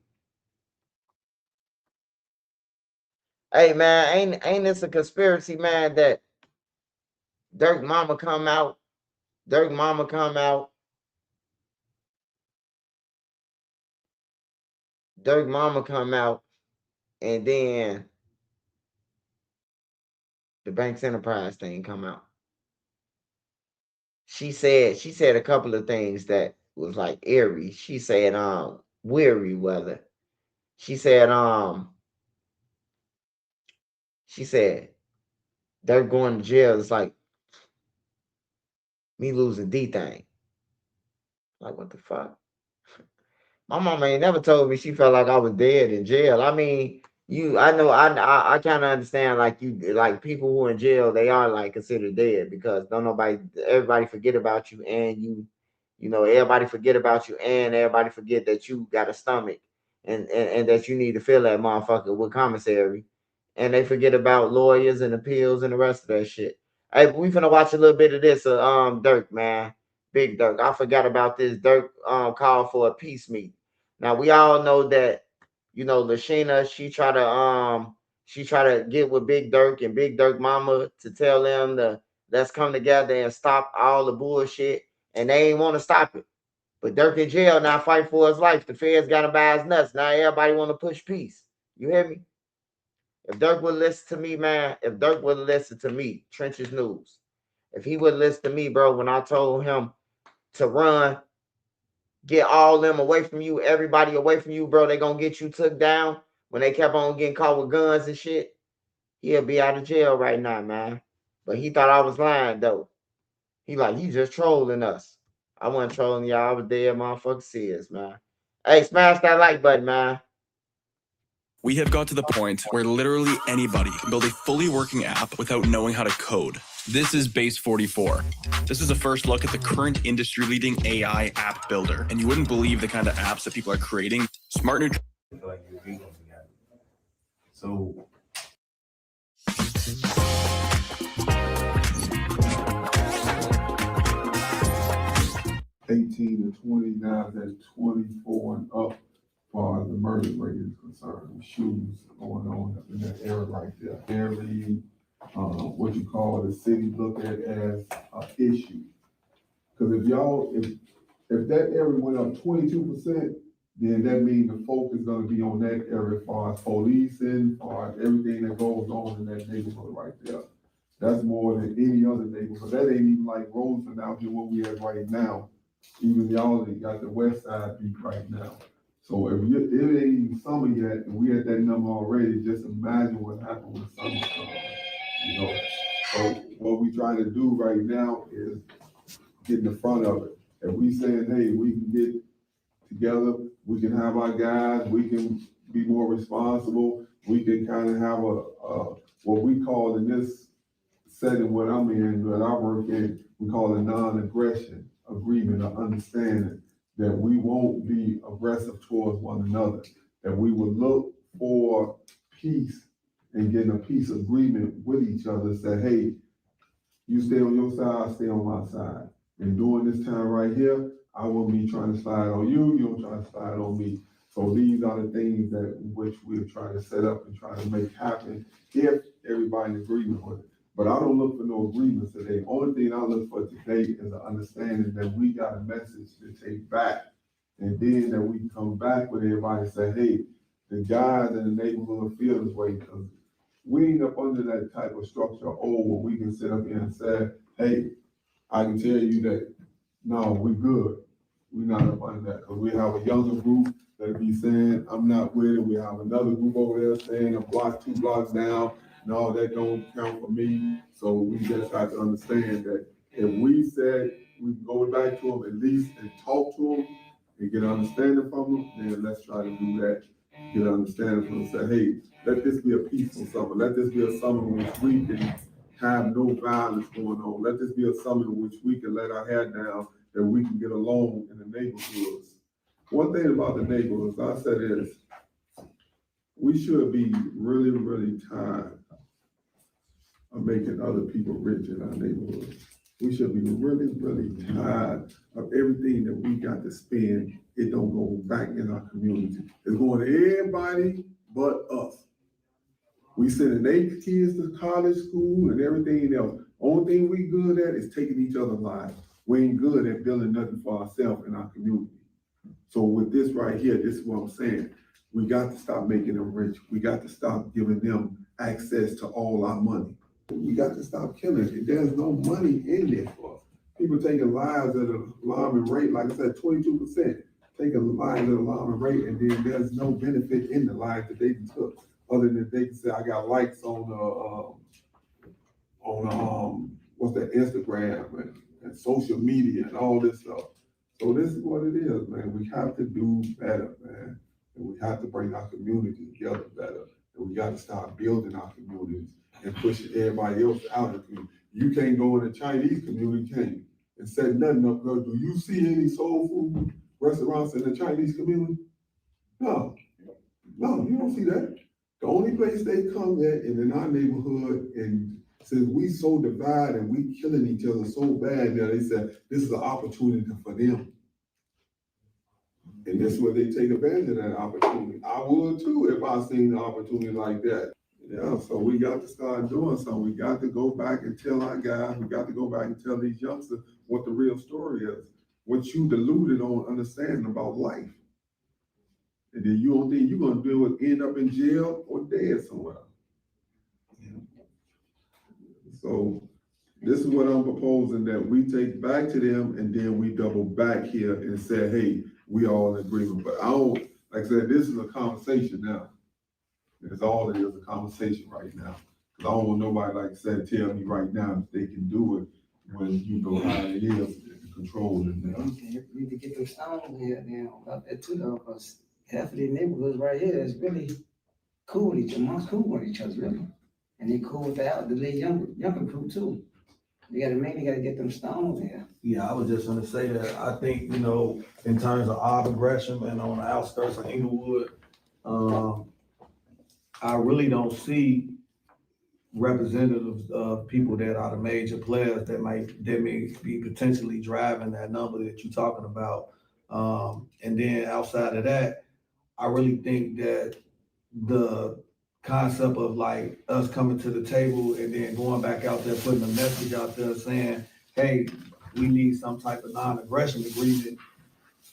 Hey man, ain't this a conspiracy, man, that Durk mama come out? Durk mama come out. Durk mama come out, and then the Banks Enterprise thing come out. She said a couple of things that was like eerie. She said weary weather. She said they're going to jail. It's like me losing D thing. Like what the fuck? My mama ain't never told me she felt like I was dead in jail. I mean, I know, I kind of understand, like like people who in jail, they are like considered dead because everybody forget about you, and everybody forget about you, and everybody forget that you got a stomach, and that you need to fill that motherfucker with commissary, and they forget about lawyers and appeals and the rest of that shit. Hey, we finna watch a little bit of this, Durk, man. Big Durk. I forgot about this. Durk called for a peace meeting. Now we all know that, Lashina, she try to get with Big Durk and Big Durk mama to tell them to let's come together and stop all the bullshit. And they ain't want to stop it. But Durk in jail now fight for his life. The feds got him by his nuts. Now everybody want to push peace. You hear me? If Durk would listen to me, man, if Durk would listen to me, Trenches News, if he would listen to me, bro, when I told him to run, get all them away from you, everybody away from you, bro, they gonna get you took down. When they kept on getting caught with guns and shit, he'll be out of jail right now, man. But he thought I was lying, though. He like, you just trolling us. I wasn't trolling y'all. I was dead motherfucking serious, man. Hey, smash that like button, man. We have got to the point where literally anybody can build a fully working app without knowing how to code. This is Base 44. This is a first look at the current industry-leading AI app builder, and you wouldn't believe the kind of apps that people are creating. Smart nutrition. So. (18 to 29, that's 24 and up, far as the murder rate is concerned. The shootings going on in that area right there. Very, what you call the city look at as an issue. Because if that area went up 22%, then that means the focus is going to be on that area as far as policing, as far as everything that goes on in that neighborhood right there. That's more than any other neighborhood. That ain't even like Roseland out here where we at right now. Even y'all got the west side beat right now. So if it ain't even summer yet, and we at that number already, just imagine what happened when summer comes. So what we trying to do right now is get in the front of it. If we saying, hey, we can get together, we can have our guys, we can be more responsible, we can kind of have a what we call in this setting what I'm in, that I work in, we call a non-aggression agreement or understanding that we won't be aggressive towards one another, that we will look for peace and get a peace agreement with each other, say, hey, you stay on your side, I stay on my side. And during this time right here, I won't be trying to slide on you, you don't try to slide on me. So these are the things that which we're trying to set up and try to make happen if everybody in agreement with it. But I don't look for no agreements today. Only thing I look for today is an understanding that we got a message to take back. And then that we can come back with everybody and say, hey, the guys in the neighborhood feel this way because we ain't up under that type of structure where we can sit up here and say, hey, I can tell you that, no, we good. We're not up under that because we have a younger group that be saying, I'm not with it. We have another group over there saying a block, 2 blocks down. No, that don't count for me. So we just have to understand that if we said we can go back to them at least and talk to them and get understanding from them, then let's try to do that. Get understanding from them. Say, hey, let this be a peaceful summer. Let this be a summer in which we can have no violence going on. Let this be a summer in which we can let our hair down, that we can get along in the neighborhoods. One thing about the neighborhoods, I said is, we should be really, really tired of making other people rich in our neighborhoods. We should be really, really tired of everything that we got to spend. It don't go back in our community. It's going to everybody but us. We sending their kids to college, school, and everything else. Only thing we good at is taking each other's lives. We ain't good at building nothing for ourselves in our community. So with this right here, this is what I'm saying. We got to stop making them rich. We got to stop giving them access to all our money. We got to stop killing it. There's no money in this for us. People taking lives at an alarming rate, like I said, 22%. Taking lives at an alarming rate, and then there's no benefit in the lives that they took, other than they can say, I got likes on what's that, Instagram and social media and all this stuff. So this is what it is, man. We have to do better, man. And we have to bring our community together better. And we got to start building our communities and pushing everybody else out of the community. You can't go in the Chinese community, can you? And set nothing up. Do you see any soul food restaurants in the Chinese community? No, you don't see that. The only place they come at is in our neighborhood, and since we so divided and we killing each other so bad that they said this is an opportunity for them. And that's where they take advantage of that opportunity. I would too if I seen an opportunity like that. Yeah, so we got to start doing something. We got to go back and tell our guys, we got to go back and tell these youngsters what the real story is, what you deluded on understanding about life. And then you don't think you're gonna do it, end up in jail or dead somewhere. So this is what I'm proposing, that we take back to them and then we double back here and say, hey, we all in agreement. But I don't, like I said, this is a conversation now. It's all it is, a conversation right now. Cause I don't want nobody, like I said, tell me right now if they can do it when you know how it is to control it now. You need to get them stones here now about that too though, because half of the neighborhoods right here is really cool with each other, cool with each other, really. And they cool with the little younger crew too. They gotta get them stones here. Yeah, I was just gonna say that. I think, you know, in terms of our progression and on the outskirts of Inglewood, I really don't see representatives of people that are the major players that may be potentially driving that number that you're talking about. And then outside of that, I really think that the concept of like us coming to the table and then going back out there, putting a message out there saying, hey, we need some type of non-aggression agreement.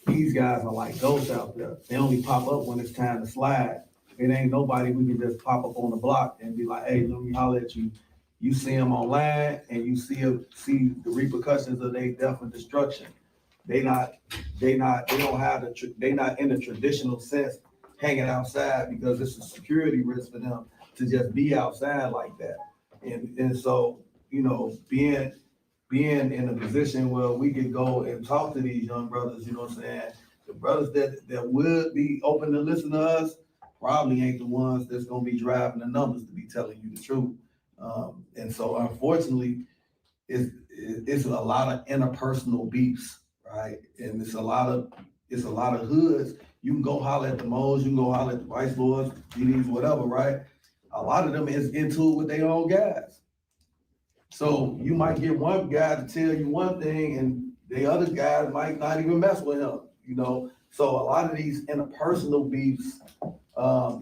These guys are like ghosts out there. They only pop up when it's time to slide. It ain't nobody we can just pop up on the block and be like, hey, let me holler at you. You see them online and you see the repercussions of their death and destruction. They not in the traditional sense hanging outside because it's a security risk for them to just be outside like that. And so, you know, being in a position where we can go and talk to these young brothers, you know what I'm saying? The brothers that would be open to listen to us probably ain't the ones that's gonna be driving the numbers, to be telling you the truth. And so unfortunately, it's a lot of interpersonal beefs, right? And it's a lot of hoods. You can go holler at the Mo's, you can go holler at the Vice Lords, GDs, whatever, right? A lot of them is into it with their own guys. So you might get one guy to tell you one thing and the other guys might not even mess with him, you know? So a lot of these interpersonal beefs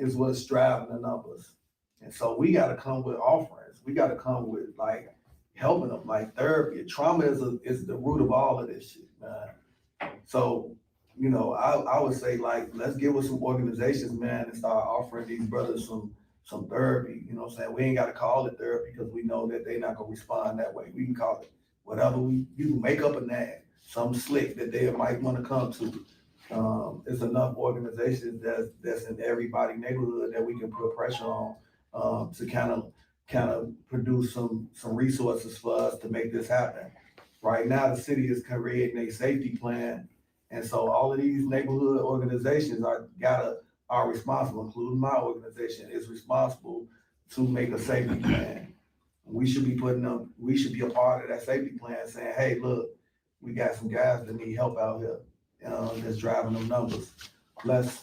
is what's driving the numbers. And so we gotta come with offerings. We gotta come with like helping them, like therapy. Trauma is the root of all of this shit, man. So, you know, I would say like, let's get with some organizations, man, and start offering these brothers some therapy. You know what I'm saying? We ain't gotta call it therapy because we know that they're not gonna respond that way. We can call it whatever you can make up a name, some slick that they might wanna come to. There's enough organizations that's in everybody's neighborhood that we can put pressure on to kind of produce some resources for us to make this happen. Right now, the city is creating a safety plan, and so all of these neighborhood organizations are responsible, including my organization, is responsible to make a safety plan. We should be a part of that safety plan, saying, hey, look, we got some guys that need help out here. That's driving them numbers. Let's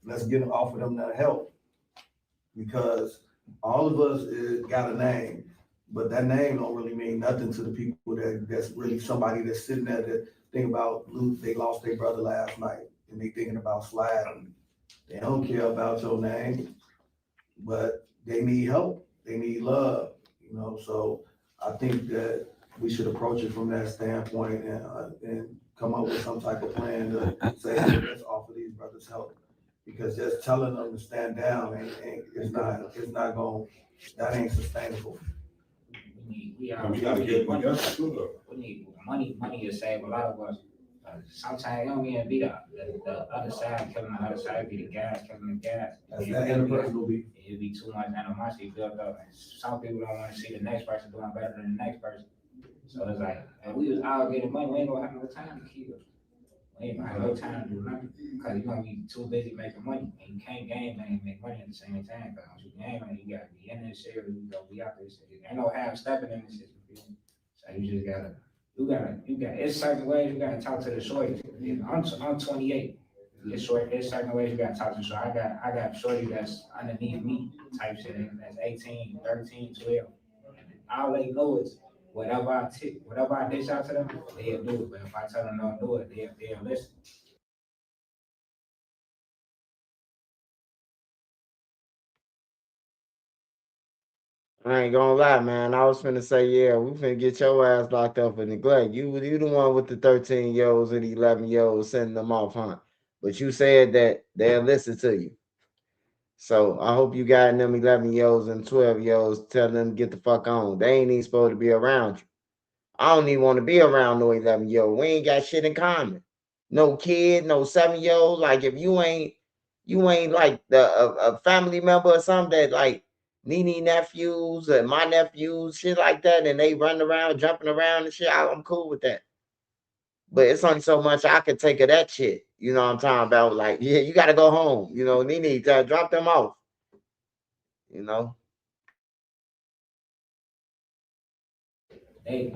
get them, offer them that help, because all of us got a name, but that name don't really mean nothing to the people that's really somebody that's sitting there that think about they lost their brother last night and they thinking about sliding. They don't care about your name, but they need help, they need love, you know. So I think that we should approach it from that standpoint and come up with some type of plan to say, hey, let's offer these brothers help. Because just telling them to stand down it's not going, that ain't sustainable. We gotta get money. We need money to save a lot of us. Sometimes it don't even be the other side killing the other side, be the gas killing the gas. That's that interpersonal beef. It'd be too much animosity built up. And some people don't want to see the next person doing better than the next person. So it's like, if we was all getting money, we ain't gonna have no time to kill. We ain't gonna have no time to do nothing because you're gonna be too busy making money. And you can't game and make money at the same time. Because once you game, you gotta be in this shit, you gotta be out there. Ain't no half stepping in this shit. So you just gotta. You got. It's certain ways you gotta talk to the shorties. I'm 28. It's certain ways you gotta talk to the shorty. I got shorty that's underneath me type shit. That's 18, 13, 12. And all they know is whatever I dish out to them, they'll do it. But if I tell them not to do it, they'll listen. I ain't gonna lie, man. I was finna say, yeah, we finna get your ass locked up for neglect. You the one with the 13-year-olds and 11-year-olds sending them off, huh? But you said that they'll listen to you. So I hope you got them 11-year-olds and 12-year-olds telling them to get the fuck on. They ain't even supposed to be around you. I don't even want to be around no 11-year-old. We ain't got shit in common. No kid, no 7-year-old. Like if you ain't like a family member or something that like Nene nephews and my nephews, shit like that, and they run around, jumping around and shit, I'm cool with that. But it's only so much I can take of that shit. You know what I'm talking about? Like, yeah, you gotta go home. You know, Nene, drop them off. You know? I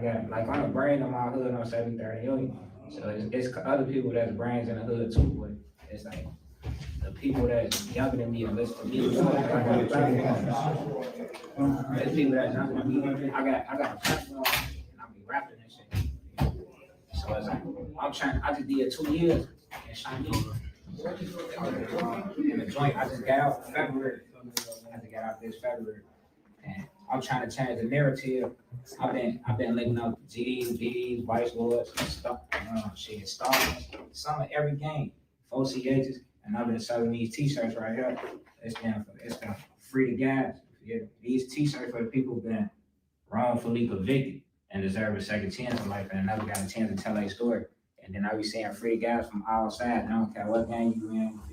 got like I'm a brain in my hood on 730 Union. So it's other people that's brains in the hood too, but it's like the people that's younger than me and listen to me. There's people that's younger than me. I got a platform and I be rapping and shit. So it's like I just did 2 years in Shawnee. In the joint, I just got out in February. I just got out this February. And I'm trying to change the narrative. I've been linking up G's, B's, Vice Lords, stuff, stars, some of every game, 4 CHs, and I've been selling these T-shirts right here. It's been free to guys. Yeah, these T-shirts for the people who've been wrongfully convicted and deserve a second chance in life, and never got a chance to tell their story. And then I be seeing free guys from all sides. I don't care what game you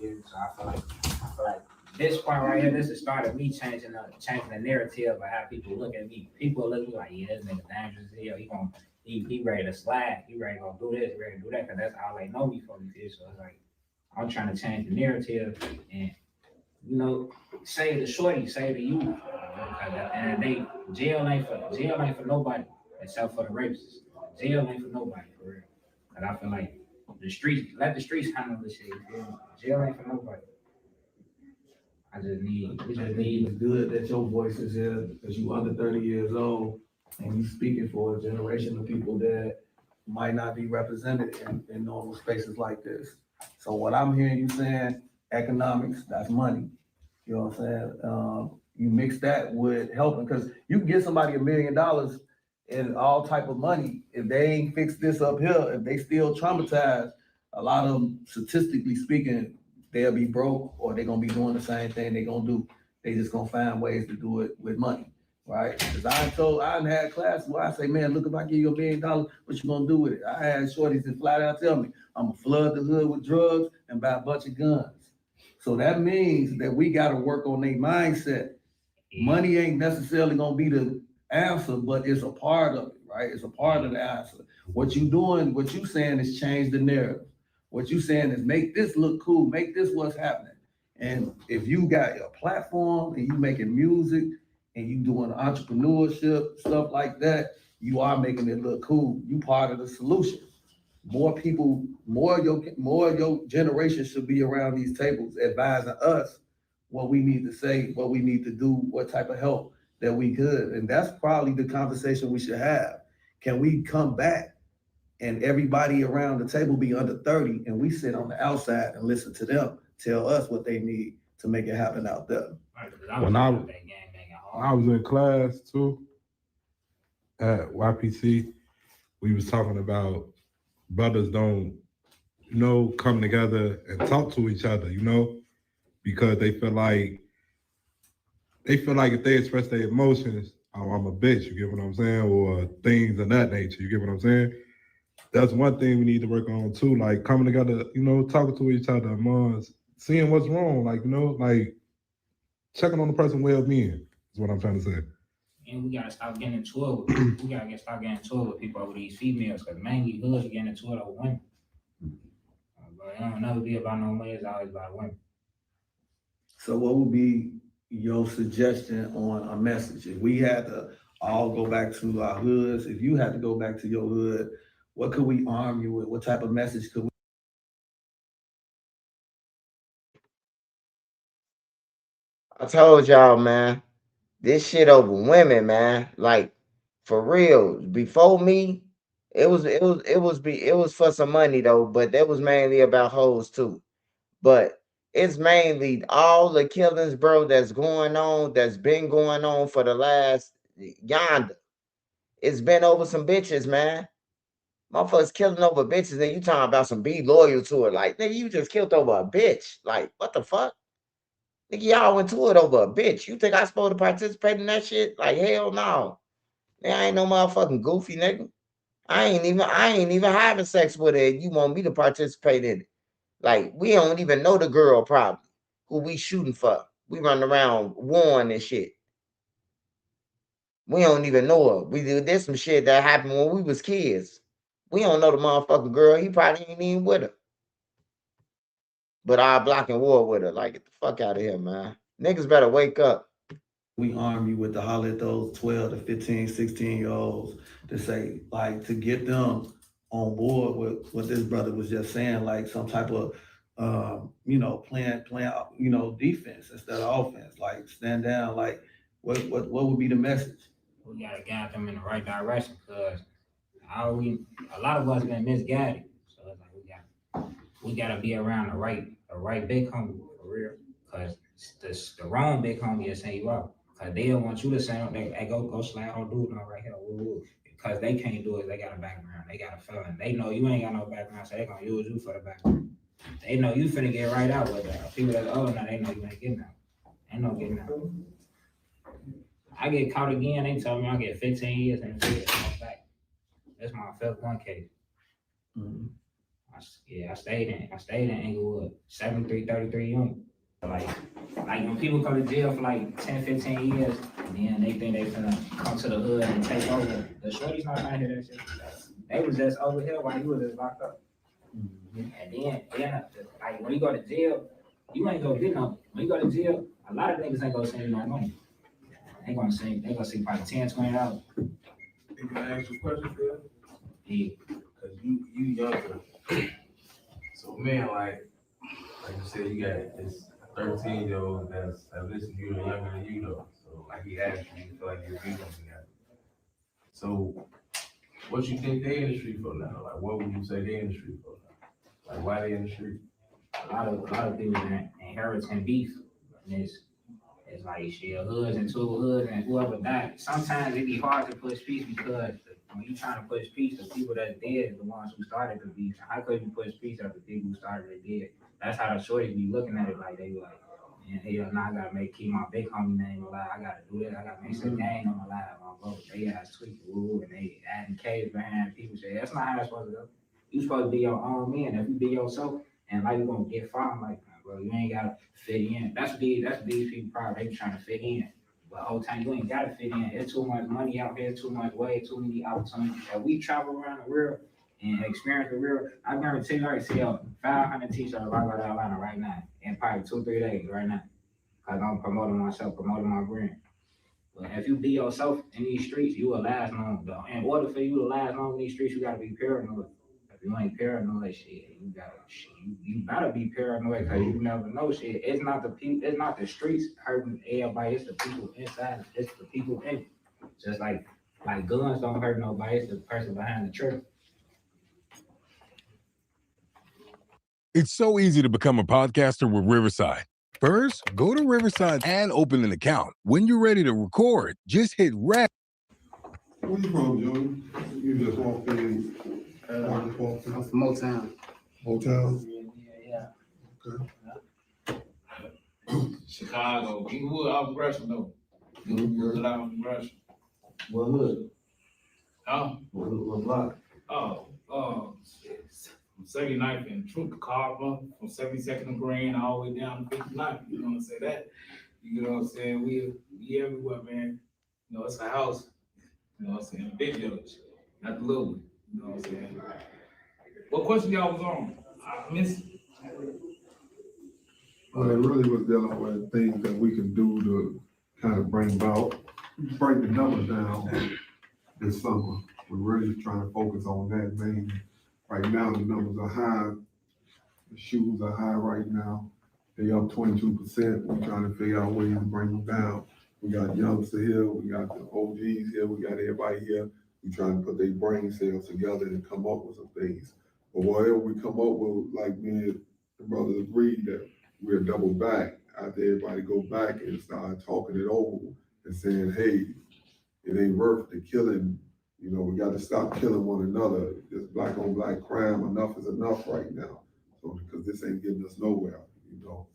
in. So I feel like this point right here, this is start of me changing the narrative of how people look at me. People look at me like, yeah, this nigga dangerous as hell. He ready to slide. He ready to go do this, ready to do that, because that's all they know me for. So it's like, I'm trying to change the narrative and, save the shorty, save the youth. And jail ain't for nobody except for the rapists. Jail ain't for nobody, for real. And I feel like let the streets handle this shit. Jail ain't for nobody. We just need. It's good that your voice is here because you under 30 years old and you speaking for a generation of people that might not be represented in normal spaces like this. So what I'm hearing you saying, economics, that's money. You know what I'm saying? You mix that with helping, because you can get somebody $1 million and all type of money. If they ain't fixed this up here, if they still traumatized, a lot of them, statistically speaking, they'll be broke or they're gonna be doing the same thing they're gonna do. They just gonna find ways to do it with money, right? Because I had classes where I say, man, look, if I give you $1 million, what you gonna do with it? I had shorties that flat out tell me, I'm gonna flood the hood with drugs and buy a bunch of guns. So that means that we gotta work on their mindset. Money ain't necessarily gonna be the answer, but it's a part of it, right? It's a part of the answer. What you saying is change the narrative. What you saying is make this look cool, make this what's happening. And if you got a platform and you making music and you doing entrepreneurship, stuff like that, you are making it look cool. You part of the solution. More people, more of your generation should be around these tables advising us what we need to say, what we need to do, what type of help that we could. And that's probably the conversation we should have. Can we come back and everybody around the table be under 30 and we sit on the outside and listen to them tell us what they need to make it happen out there. When I was in class too at YPC, we was talking about brothers don't, come together and talk to each other, because they feel like if they express their emotions, oh, I'm a bitch, you get what I'm saying, or things of that nature, you get what I'm saying. That's one thing we need to work on too, like coming together, talking to each other amongst seeing what's wrong, like checking on the person's well-being is what I'm trying to say. And we gotta stop getting into it. We gotta stop getting into it with people over these females, because mainly hoods are getting into it over women. But it don't never be about no money, it's always about women. So what would be your suggestion on a message? If we had to all go back to our hoods, if you had to go back to your hood, what could we arm you with? What type of message could we? I told y'all, man, this shit over women, man. Like, for real. Before me, it was for some money though, but that was mainly about hoes too. But it's mainly all the killings, bro, that's been going on for the last yonder. It's been over some bitches, man. Motherfuckers killing over bitches, and you talking about some be loyal to it. Like, nigga, you just killed over a bitch. Like, what the fuck? Nigga, y'all went to it over a bitch. You think I supposed to participate in that shit? Like, hell no. Nigga, I ain't no motherfucking goofy nigga. I ain't even having sex with her. You want me to participate in it? Like, we don't even know the girl probably who we shooting for. We run around warring and shit. We don't even know her. There's some shit that happened when we was kids. We don't know the motherfucking girl. He probably ain't even with her. But I block and war with her. Like, get the fuck out of here, man. Niggas better wake up. We arm you with to holler at those 12 to 15, 16-year-olds to say, like, to get them on board with what this brother was just saying, like some type of, playing, defense instead of offense, like stand down, like what would be the message? We gotta guide them in the right direction, because a lot of us been misguided. So it's like we gotta be around the right big homie for real. Because the wrong big homie is saying you out. Because they don't want you to say, hey, go slide on dude on right here. Woo. Because they can't do it. They got a background. They got a felon. They know you ain't got no background, so they gonna use you for the background. They know you finna get right out with that. People that are older now, they know you ain't getting out. Ain't no getting out. I get caught again, they tell me I get 15 years and I'm back. That's my fifth one case. Mm-hmm. I stayed in Inglewood, 7333 unit. Like when people go to jail for like 10, 15 years, and then they think they finna come to the hood and take over. The shorty's not trying to hear that shit. They was just over here while you was just locked up. Mm-hmm. And then like when you go to jail, you ain't gonna get nothing. When you go to jail, a lot of niggas ain't gonna send you no money. They gonna see probably $10, $20. Can I ask you a question, Phil? Yeah. Because you younger. So man, like you said, you got this 13-year-old that's listening to you and younger than you though. So like he asked you feel like you're beating together. So what you think they in the street for now? Like what would you say they in the street for now? Like why they in the street? A lot of people inheriting beef. And it's like shit, hoods and two hoods and whoever died. Sometimes it be hard to push peace, because when you trying to push peace, the people that's dead is the ones who started the beef. How could you push peace after the people who started it dead? That's how the shorties be looking at it. Like they be like, man, hell, now I gotta keep my big homie name alive. I gotta do that. I gotta make some gang on my life. They ass tweak woo, and they adding K's behind people. Say that's not how it's supposed to go. You supposed to be your own man. If you be yourself, and like you gonna get found like that, bro. You ain't gotta fit in. That's these people probably they trying to fit in. But whole time you ain't gotta fit in. There's too much money out here, too much way, too many opportunities. If we travel around the world and experience the real, I guarantee you I sell 500 t-shirts if I go to Atlanta right now in probably 2-3 days right now. Cause I'm promoting myself, promoting my brand. But if you be yourself in these streets, you will last long. Though. In order for you to last long in these streets, you gotta be paranoid. If you ain't paranoid, shit, you gotta be paranoid, because you never know shit. It's not the people, it's not the streets hurting everybody, it's the people inside, it's the people in it. Just like guns don't hurt nobody, it's the person behind the trigger. It's so easy to become a podcaster with Riverside. First, go to Riverside and open an account. When you're ready to record, just hit rec. Where you from, Joey? You just walked in. I'm from Motown. Motown? Yeah. Okay. Chicago. Inglewood out of Gresham though. Inglewood out of Gresham. What hood? Huh? What block? From 79th and Truth Carver, from 72nd and Green all the way down to 59th. You know what I'm saying? That, you know what I'm saying? We everywhere, man. You know, it's a house. You know what I'm saying? Big village, not the little one. You know what I'm saying? What question y'all was on? I missed it. Well, it really was dealing with things that we can do to kind of bring the numbers down this summer. We're really trying to focus on that mainly. Right now, the numbers are high. The shootings are high right now. They up 22%. We're trying to figure out ways to bring them down. We got youngsters here. We got the OGs here. We got everybody here. We're trying to put their brain cells together and come up with some things. But whatever we come up with, like me and the brothers agreed that we'll double back after everybody go back and start talking it over and saying, hey, it ain't worth the killing. You know, we got to stop killing one another. This black on black crime, enough is enough right now. So, because this ain't getting us nowhere, you know.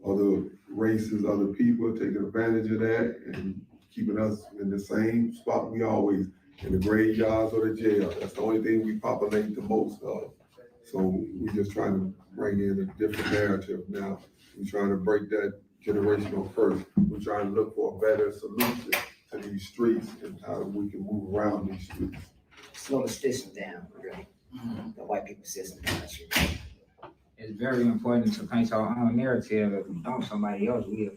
Other races, other people taking advantage of that and keeping us in the same spot we always, in the graveyards or the jail. That's the only thing we populate the most of. So we're just trying to bring in a different narrative now. We're trying to break that generational curse. We're trying to look for a better solution to these streets and how we can move around these streets. Slow the system down, really. The white people system down. It's very important to paint our own narrative. If we don't, somebody else will.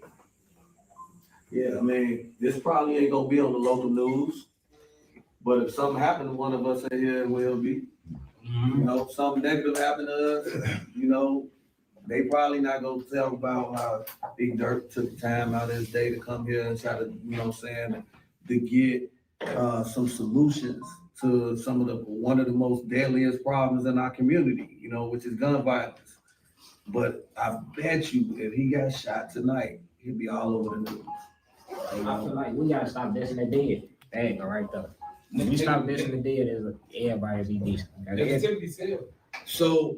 Yeah, I mean, this probably ain't gonna be on the local news, but if something happened to one of us in here, it will be. You know, something negative happened to us, you know, they probably not gonna tell about how Big Durk took the time out of his day to come here and try to, you know what I'm saying, to get some solutions to one of the most deadliest problems in our community, you know, which is gun violence. But I bet you if he got shot tonight, he'd be all over the news. I feel like we gotta stop dissing the dead. There you go, right there. When we stop dissing the dead, everybody be decent. So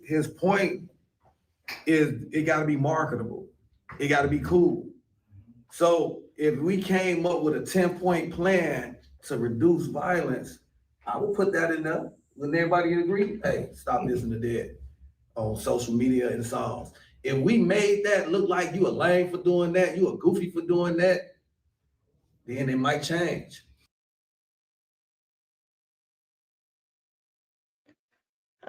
his point is it gotta be marketable. It gotta be cool. So if we came up with a 10-point plan to reduce violence, I would put that in there. Wouldn't everybody agree? Hey, stop dissing the dead on social media and songs. If we made that look like you a lame for doing that, you a goofy for doing that, then it might change.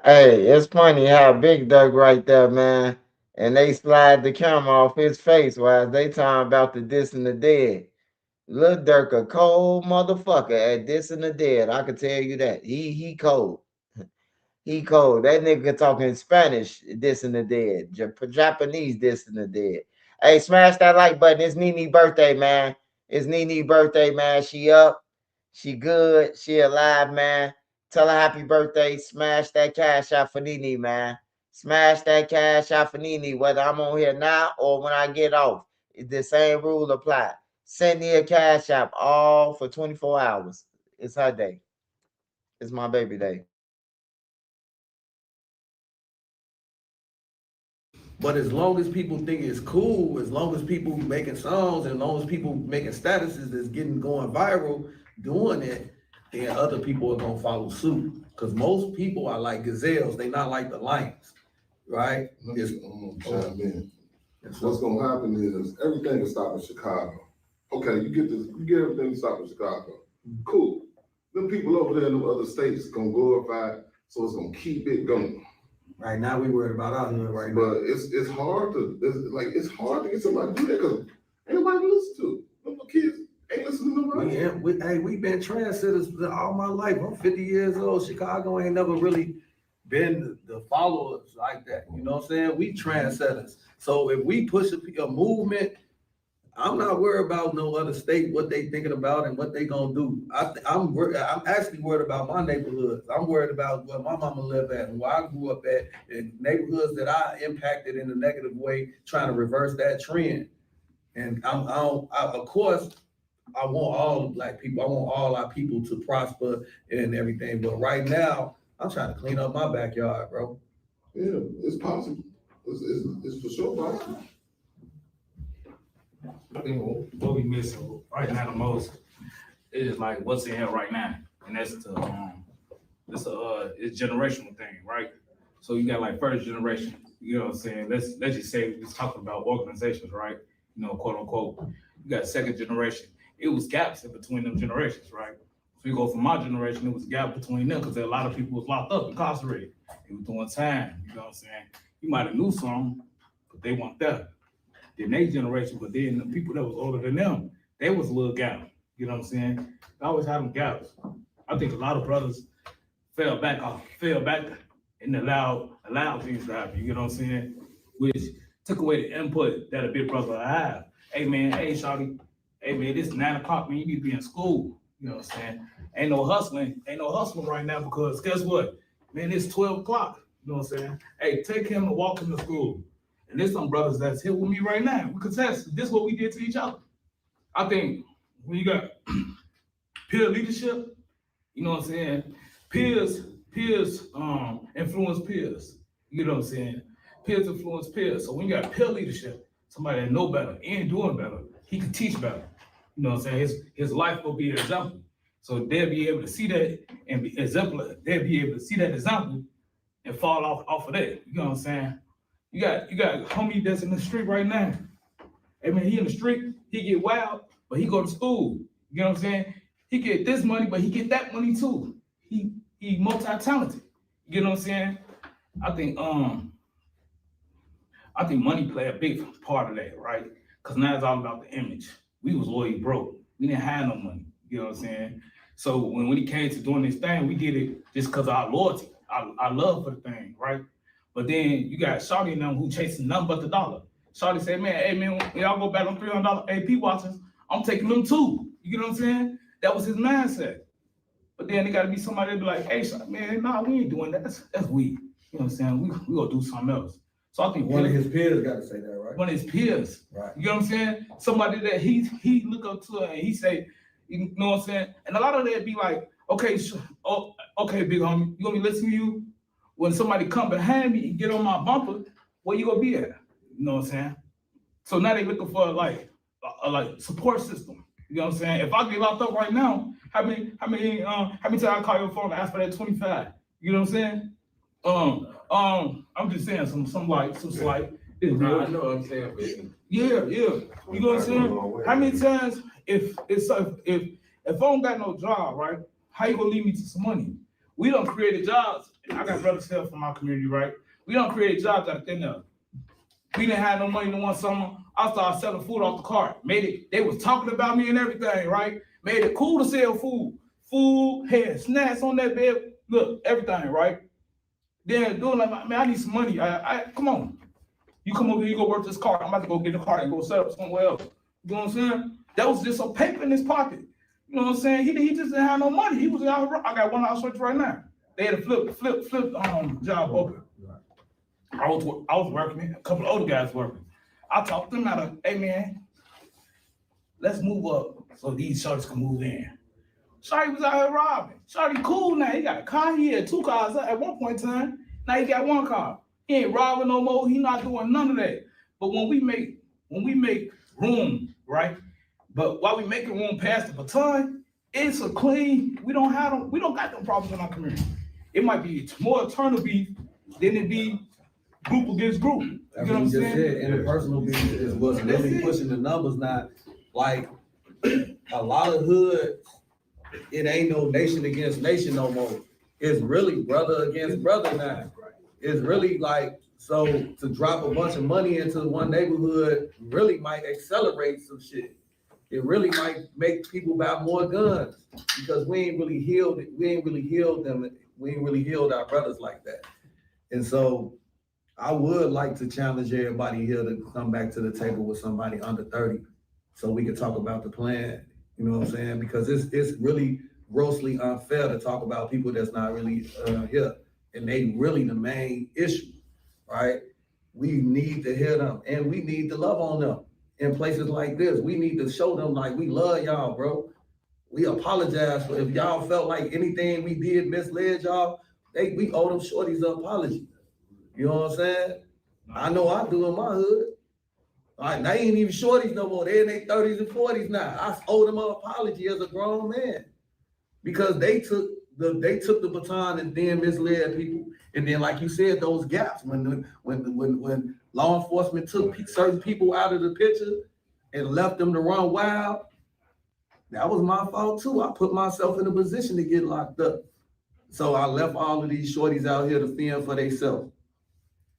Hey, it's funny how Big Doug right there, man. And they slide the camera off his face while they talking about the dissing the dead. Lil Durk a cold motherfucker at dissing the dead. I can tell you that. He cold. He cold. That nigga talking Spanish dissing the dead. Japanese dissing the dead. Hey, smash that like button. It's Nene birthday, man. It's Nene birthday, man. She up. She good. She alive, man. Tell her happy birthday. Smash that cash out for Nene, man. Smash that cash out for Nene, whether I'm on here now or when I get off. The same rule apply. Send me a cash app all for 24 hours. It's her day. It's my baby day. But as long as people think it's cool, as long as people making songs, as long as people making statuses that's going viral, doing it, then other people are gonna follow suit. Because most people are like gazelles, they not like the lions, right? Let me chime in. What's gonna happen is everything will stop in Chicago. Okay, you get everything to stop in Chicago. Cool. Them people over there in the other states gonna glorify, so it's gonna keep it going. Right now we worried about our hood right now. But it's hard to get somebody to do that because ain't nobody listen to. Them kids ain't listening to nobody. We've been trendsetters all my life. I'm 50 years old. Chicago ain't never really been the followers like that. You know what I'm saying? We trendsetters. So if we push a movement, I'm not worried about no other state, what they thinking about and what they gonna do. I'm actually worried about my neighborhoods. I'm worried about where my mama live at and where I grew up at, and neighborhoods that I impacted in a negative way, trying to reverse that trend. And of course, I want all Black people. I want all our people to prosper and everything. But right now, I'm trying to clean up my backyard, bro. Yeah, it's possible. It's for sure possible. I think what we missing right now the most is like what's in here right now, and that's it's generational thing, right? So you got like first generation, you know what I'm saying? Let's just say we're talking about organizations, right? You know, quote unquote. You got second generation. It was gaps in between them generations, right? So you go from my generation, it was a gap between them because a lot of people was locked up, incarcerated. They were doing time, you know what I'm saying? You might have knew some, but they weren't there. The next generation, but then the people that was older than them, they was a little gap. You know what I'm saying? They always have them gaps. I think a lot of brothers fell back and allowed things to happen. You know what I'm saying? Which took away the input that a big brother would have. Hey man, hey shawty, hey man, this 9 o'clock, man, you need to be in school. You know what I'm saying? Ain't no hustling right now because guess what? Man, it's 12 o'clock. You know what I'm saying? Hey, take him to walk him to school. And there's some brothers that's here with me right now. We contest. This is what we did to each other. I think when you got peer leadership, you know what I'm saying? Peers influence peers. You know what I'm saying? Peers influence peers. So when you got peer leadership, somebody that know better and doing better, he can teach better. You know what I'm saying? His life will be an example. So they'll be able to see that and be exemplar. They'll be able to see that example and fall off of that. You know what I'm saying? You got a homie that's in the street right now. I mean, he in the street, he get wild, but he go to school. You know what I'm saying? He get this money, but he get that money too. He multi-talented. You know what I'm saying? I think money play a big part of that, right? Because now it's all about the image. We was always broke. We didn't have no money. You know what I'm saying? So when it came to doing this thing, we did it just because of our loyalty, our love for the thing, right? But then you got Shawty and them who chasing nothing but the dollar. Shawty said, man, hey man, when y'all go back on $300 AP watches, I'm taking them too. You know what I'm saying? That was his mindset. But then there gotta be somebody that be like, hey, man, nah, we ain't doing that. That's weak. You know what I'm saying? We gonna do something else. So I think one of his peers gotta say that, right? One of his peers. Right. You know what I'm saying? Somebody that he look up to and he say, you know what I'm saying? And a lot of that be like, okay, okay, big homie, you want me to listen to you? When somebody come behind me and get on my bumper, where you gonna be at? You know what I'm saying? So now they looking for like a support system. You know what I'm saying? If I get locked up right now, how many times I call your phone and ask for that 25? You know what I'm saying? I'm just saying some slight. No, I know what I'm saying, baby. Yeah. You know what I'm saying? How many times if I don't got no job, right? How you gonna lead me to some money? We don't create jobs. I got brothers here from my community, right? We don't create jobs out there now. We didn't have no money in one summer. I started selling food off the cart. They was talking about me and everything, right? Made it cool to sell food. Food, had snacks on that bed. Look, everything, right? Then doing like, man, I need some money. I come on. You come over here, you go work this cart. I'm about to go get the cart and go set up somewhere else. You know what I'm saying? That was just some paper in his pocket. You know what I'm saying? He just didn't have no money. He was out here. I got one house right now. They had a flip job open. I was working, a couple of older guys working. I talked them out of, hey man, let's move up so these shorties can move in. Shorty was out here robbing. Shorty cool now. He got a car. He had 2 cars at one point in time. Now he got 1 car. He ain't robbing no more. He not doing none of that. But when we make room, right? But while we making room past the baton, it's a clean. We don't got them problems in our community. It might be more eternal beef than it be group against group. You know what I'm saying? Interpersonal beef is what's really pushing the numbers now. Like a lot of hoods, it ain't no nation against nation no more. It's really brother against brother now. It's really like, so to drop a bunch of money into one neighborhood really might accelerate some shit. It really might make people buy more guns because we ain't really healed them. We ain't really healed our brothers like that. And so I would like to challenge everybody here to come back to the table with somebody under 30 so we can talk about the plan. You know what I'm saying? Because it's really grossly unfair to talk about people that's not really here, and they really the main issue, right? We need to hear them, and we need to love on them in places like this. We need to show them like we love y'all, bro. We apologize for if y'all felt like anything we did misled y'all. We owe them shorties an apology. You know what I'm saying? I know I do in my hood. All right, they ain't even shorties no more. They're in their 30s and 40s now. I owe them an apology as a grown man because they took the baton and then misled people. And then, like you said, those gaps when law enforcement took certain people out of the picture and left them to run wild, that was my fault too. I put myself in a position to get locked up. So I left all of these shorties out here to fend for themselves.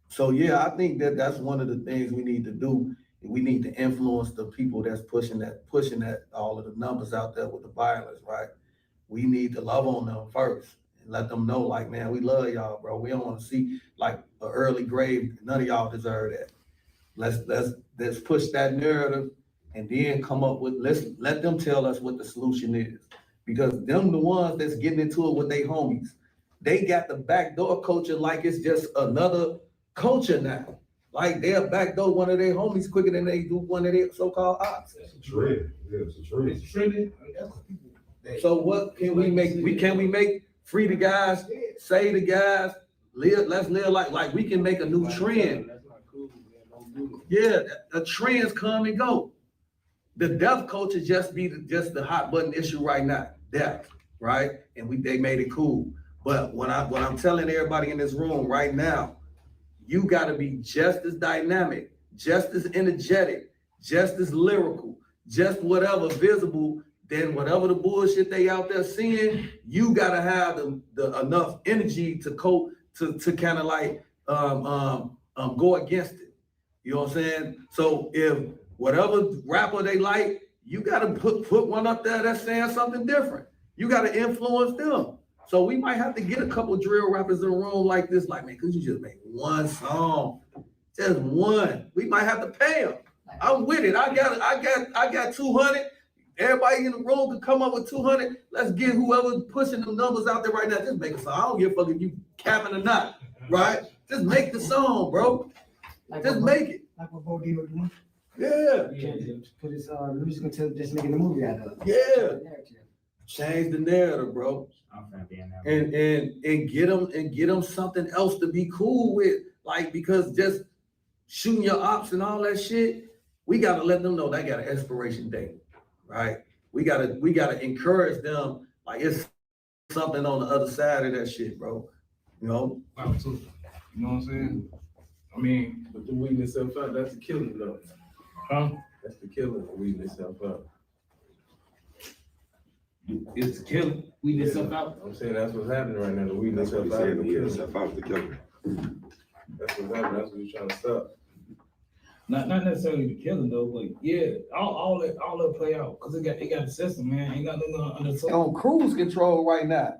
So yeah, I think that's one of the things we need to do. We need to influence the people that's pushing that all of the numbers out there with the violence, right? We need to love on them first and let them know, like, man, we love y'all, bro. We don't want to see like an early grave. None of y'all deserve that. Let's push that narrative and then come up with, let them tell us what the solution is. Because them the ones that's getting into it with their homies. They got the backdoor culture like it's just another culture now. Like they'll backdoor one of their homies quicker than they do one of their so-called ops. It's a trend. Yeah, it's a trend. It's a trend. So what can we make? Can we make free the guys, save the guys, live? Let's live like we can make a new trend. Yeah, the trends come and go. The death culture just the hot button issue right now. Death, right? And they made it cool. But when I'm telling everybody in this room right now, you got to be just as dynamic, just as energetic, just as lyrical, just whatever visible than whatever the bullshit they out there seeing. You got to have the enough energy to cope to kind of like go against it. You know what I'm saying? So if whatever rapper they like, you got to put one up there that's saying something different. You got to influence them. So we might have to get a couple drill rappers in a room like this, like, man, could you just make one song? Just one. We might have to pay them. I'm with it. I got 200. Everybody in the room could come up with 200. Let's get whoever's pushing the numbers out there right now. Just make a song. I don't give a fuck if you capping or not, right? Just make the song, bro. Just make it. Like what Bo D was doing. Yeah. Put his music into just making a movie out of it. Yeah. Change the narrative, bro. And get them something else to be cool with. Like, because just shooting your ops and all that shit, we gotta let them know they got an expiration date, right? We gotta encourage them, like it's something on the other side of that shit, bro. You know? Wow, too. You know what I'm saying? I mean, but the weeding itself out, that's the killing though. Huh? That's the killing, weeding itself out. It's the killing. Weeding itself out. I'm saying that's what's happening right now. The weeding itself out. The weeding itself out the killing. That's what's happening. That's what you're trying to stop. Not necessarily the killing though, but yeah, all that play out because it got a system, man. Ain't got nothing under the on cruise control right now.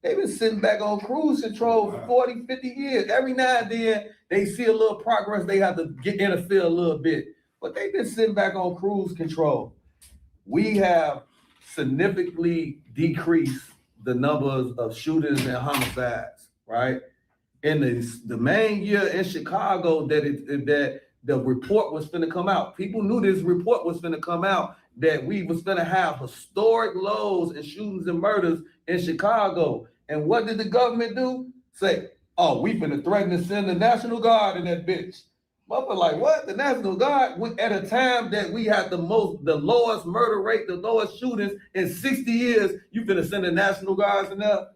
They've been sitting back on cruise control for 40, 50 years. Every now and then they see a little progress, they have to interfere a little bit. But they've been sitting back on cruise control. We have significantly decreased the numbers of shootings and homicides, right? In the main year in Chicago that the report was finna come out. People knew this report was finna come out, that we was finna have historic lows in shootings and murders in Chicago. And what did the government do? Say, oh, we finna threaten to send the National Guard in that bitch. Motherfucker, like, what? The National Guard, at a time that we had the lowest murder rate, the lowest shootings in 60 years, you finna send the National Guards in there?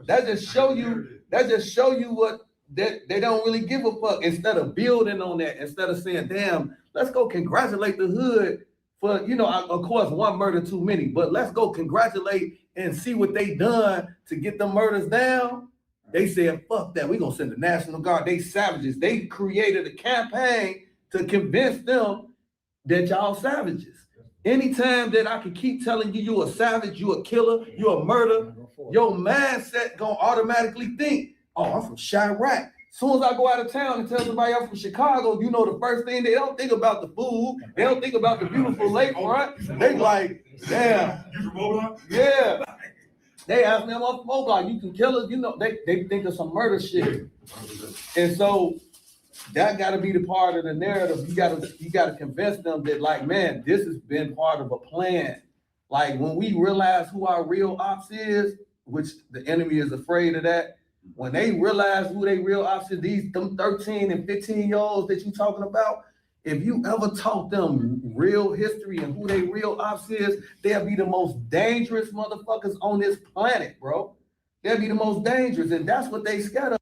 That just show you what that they don't really give a fuck. Instead of building on that, instead of saying, damn, let's go congratulate the hood for, of course, one murder too many, but let's go congratulate and see what they done to get the murders down. They said, fuck that, we gonna send the National Guard. They savages. They created a campaign to convince them that y'all savages. Anytime that I can keep telling you a savage, you a killer, you a murderer, your mindset gonna automatically think, oh, I'm from Chirac. Soon as I go out of town and tell somebody I'm from Chicago, you know the first thing, they don't think about the food. They don't think about the beautiful lakefront. They like, damn. You from Mobile? Yeah. They ask me, I'm from Mobile. You can kill us. You know, they think of some murder shit. And so that got to be the part of the narrative. You got to convince them that, like, man, this has been part of a plan. Like, when we realize who our real ops is, which the enemy is afraid of that, when they realize who they real ops is, them 13 and 15-year-olds that you talking about, if you ever taught them real history and who they real ops is, they'll be the most dangerous motherfuckers on this planet, bro. They'll be the most dangerous, and that's what they scared of.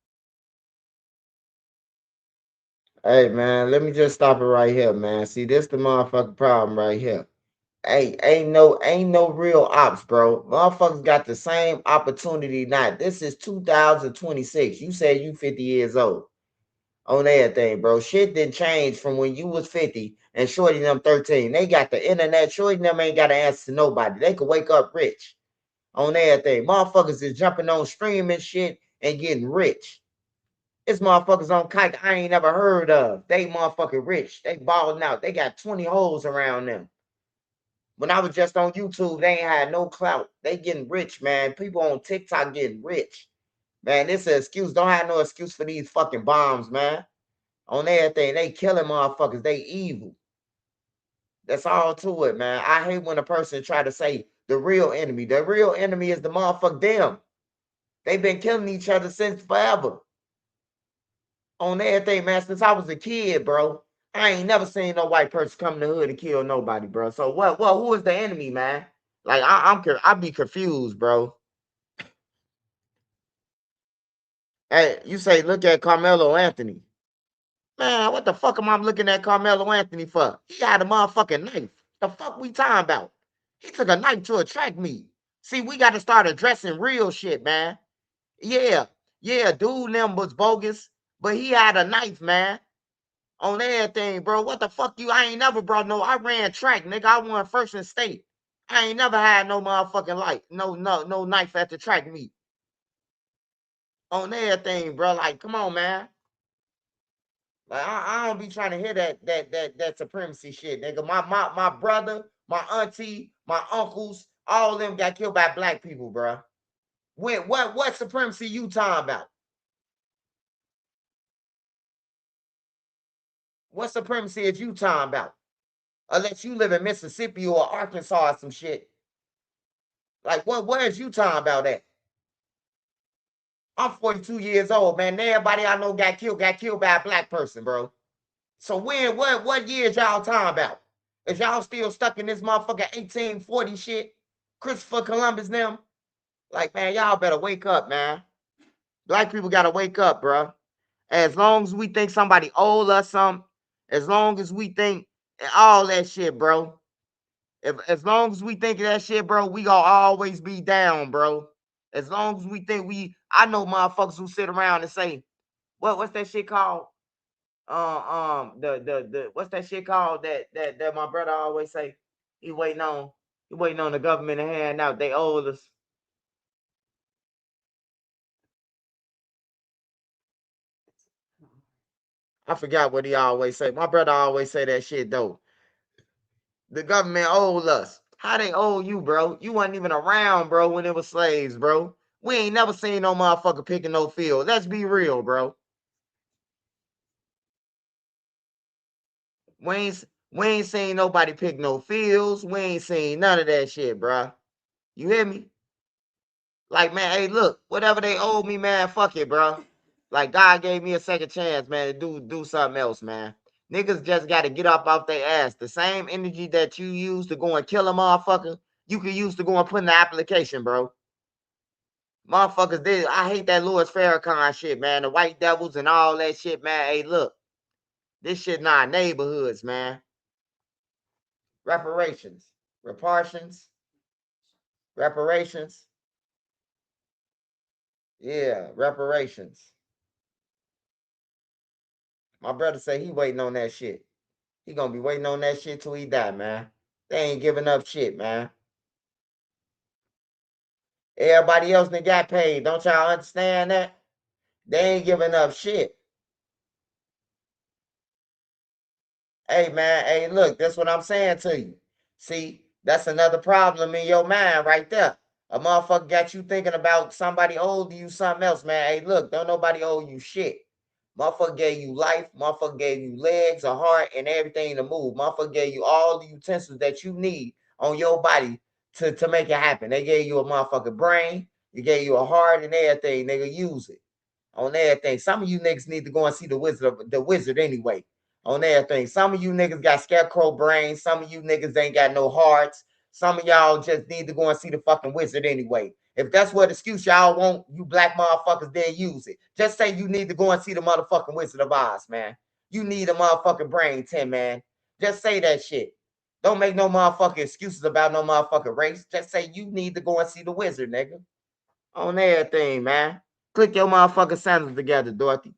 Hey man, let me just stop it right here, man. See, this the motherfucking problem right here. Hey, ain't no real ops, bro. Motherfuckers got the same opportunity now. This is 2026. You said you 50 years old. On everything, bro. Shit didn't change from when you was 50 and Shorty them 13. They got the internet. Shorty them ain't got to answer to nobody. They could wake up rich on everything. Motherfuckers is jumping on streaming shit and getting rich. It's motherfuckers on kite I ain't never heard of. They motherfucking rich. They balling out. They got 20 hoes around them. When I was just on YouTube, they ain't had no clout. They getting rich, man. People on TikTok getting rich. Man, this is an excuse. Don't have no excuse for these fucking bombs, man. On everything. They killing motherfuckers. They evil. That's all to it, man. I hate when a person try to say the real enemy. The real enemy is the motherfucker them. They've been killing each other since forever. On everything, man. Since I was a kid, bro. I ain't never seen no white person come in the hood and kill nobody, bro. So what? Who is the enemy, man? Like I be confused, bro. Hey, you say look at Carmelo Anthony. Man, what the fuck am I looking at Carmelo Anthony for? He had a motherfucking knife. The fuck we talking about? He took a knife to attract me. See, we got to start addressing real shit, man. Yeah, dude them was bogus, but he had a knife, man. On everything, bro. What the fuck you? I ain't never brought no. I ran track, nigga. I won first in state. I ain't never had no motherfucking light, no knife at the track meet. On everything, bro. Like, come on, man. Like, I don't be trying to hear that supremacy shit, nigga. My brother, my auntie, my uncles, all of them got killed by black people, bro. What supremacy you talking about? What supremacy is you talking about? Unless you live in Mississippi or Arkansas or some shit. Like, where is you talking about that? I'm 42 years old, man. Everybody I know got killed by a black person, bro. So what years y'all talking about? Is y'all still stuck in this motherfucker 1840 shit? Christopher Columbus them? Like, man, y'all better wake up, man. Black people gotta wake up, bro. As long as we think somebody owes us something, as long as we think all that shit, bro. As long as we think of that shit, bro, we gonna always be down, bro. As long as we think I know motherfuckers who sit around and say, what's that shit called? The what's that shit called that my brother always say? He waiting on the government to hand out. They owe us. I forgot what he always say. My brother always say that shit though. The government owed us. How they owe you, bro? You wasn't even around, bro, when it was slaves, bro. We ain't never seen no motherfucker picking no field. Let's be real, bro. We ain't seen nobody pick no fields. We ain't seen none of that shit, bro. You hear me? Like, man, hey, look, whatever they owe me, man, fuck it, bro. Like, God gave me a second chance, man, to do something else, man. Niggas just got to get up off their ass. The same energy that you use to go and kill a motherfucker, you can use to go and put in the application, bro. Motherfuckers did. I hate that Louis Farrakhan shit, man. The white devils and all that shit, man. Hey, look, this shit not neighborhoods, man. Reparations. Reparations. Yeah, reparations. My brother say he waiting on that shit. He gonna be waiting on that shit till he die, man. They ain't giving up shit, man. Everybody else that got paid. Don't y'all understand that? They ain't giving up shit. Hey, man. Hey, look, that's what I'm saying to you. See, that's another problem in your mind right there. A motherfucker got you thinking about somebody owed you something else, man. Hey, look, don't nobody owe you shit. Motherfucker gave you life. Motherfucker gave you legs, a heart, and everything to move. Motherfucker gave you all the utensils that you need on your body to make it happen. They gave you a motherfucking brain. They gave you a heart and everything. Nigga, use it on everything. Some of you niggas need to go and see the wizard anyway. On everything. Some of you niggas got scarecrow brains. Some of you niggas ain't got no hearts. Some of y'all just need to go and see the fucking wizard anyway. If that's what excuse y'all want, you black motherfuckers, then use it. Just say you need to go and see the motherfucking Wizard of Oz, man. You need a motherfucking brain, 10, man. Just say that shit. Don't make no motherfucking excuses about no motherfucking race. Just say you need to go and see the wizard, nigga. On everything, man. Click your motherfucking sandals together, Dorothy.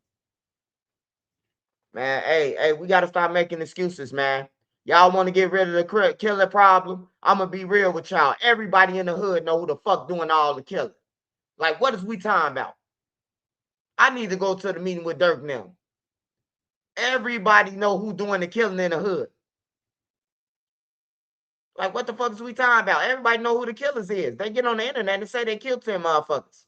Man, hey, we gotta stop making excuses, man. Y'all want to get rid of the killer problem? I'm gonna be real with y'all. Everybody in the hood know who the fuck doing all the killing. Like, what is we talking about? I need to go to the meeting with Durk now. Everybody know who doing the killing in the hood. Like, what the fuck is we talking about? Everybody know who the killers is. They get on the internet and say they killed 10 motherfuckers.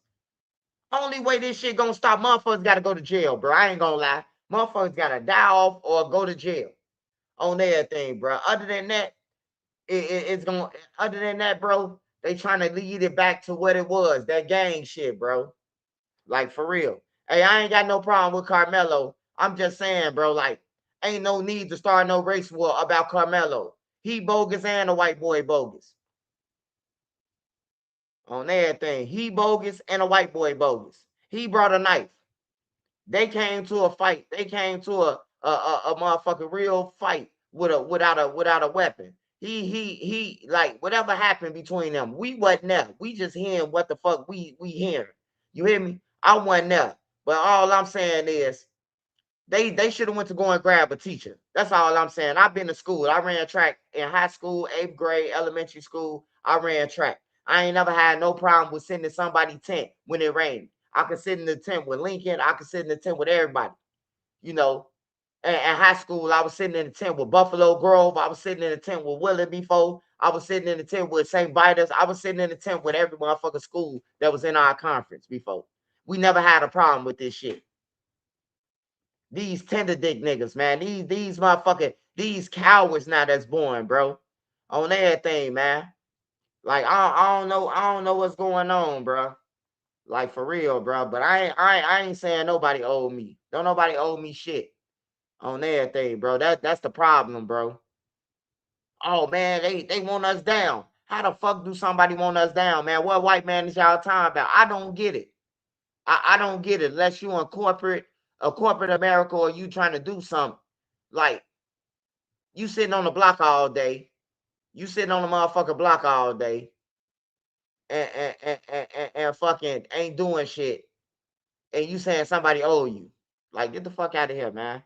Only way this shit gonna stop, motherfuckers gotta go to jail, bro. I ain't gonna lie. Motherfuckers gotta die off or go to jail on everything, bro. Other than that, it's gonna. Other than that, bro, they trying to lead it back to what it was, that gang shit, bro. Like, for real. Hey, I ain't got no problem with Carmelo. I'm just saying, bro, like, ain't no need to start no race war about Carmelo. He bogus and a white boy bogus. On everything. He bogus and a white boy bogus. He brought a knife. They came to a fight. They came to a motherfucking real fight without a weapon. He like whatever happened between them. We wasn't there. We just hearing what the fuck we hearing. You hear me? I wasn't there. But all I'm saying is they should have went to go and grab a teacher. That's all I'm saying. I've been to school. I ran track in high school, 8th grade, elementary school. I ran track. I ain't never had no problem with sitting in somebody's tent when it rained. I could sit in the tent with Lincoln. I could sit in the tent with everybody. You know, in high school, I was sitting in the tent with Buffalo Grove. I was sitting in the tent with Willard before. I was sitting in the tent with St. Vitus. I was sitting in the tent with every motherfucking school that was in our conference before. We never had a problem with this shit. These tender dick niggas, man. These motherfucking, these cowards now that's born, bro. On everything, man. Like, I don't know what's going on, bro. Like, for real, bro. But I ain't saying nobody owe me. Don't nobody owe me shit on everything, bro. That's the problem, bro. Oh man, they want us down. How the fuck do somebody want us down, man? What white man is y'all talking about? I don't get it. I don't get it. Unless you in a corporate America or you trying to do something. Like, you sitting on the block all day. You sitting on the motherfucking block all day. And fucking ain't doing shit. And you saying somebody owe you. Like, get the fuck out of here, man.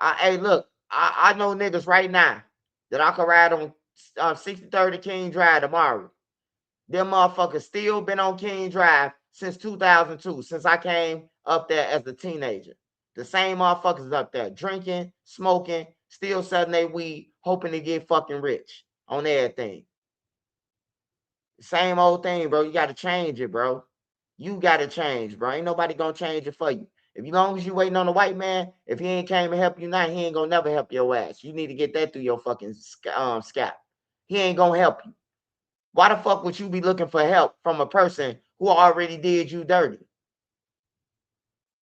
Hey, look, I know niggas right now that I could ride on 63rd King Drive tomorrow. Them motherfuckers still been on King Drive since 2002, since I came up there as a teenager. The same motherfuckers up there drinking, smoking, still selling their weed, hoping to get fucking rich on everything. Same old thing, bro. You got to change it, bro. You got to change, bro. Ain't nobody going to change it for you. If as long as you waiting on the white man, if he ain't came and help you now, he ain't going to never help your ass. You need to get that through your fucking scalp. He ain't going to help you. Why the fuck would you be looking for help from a person who already did you dirty?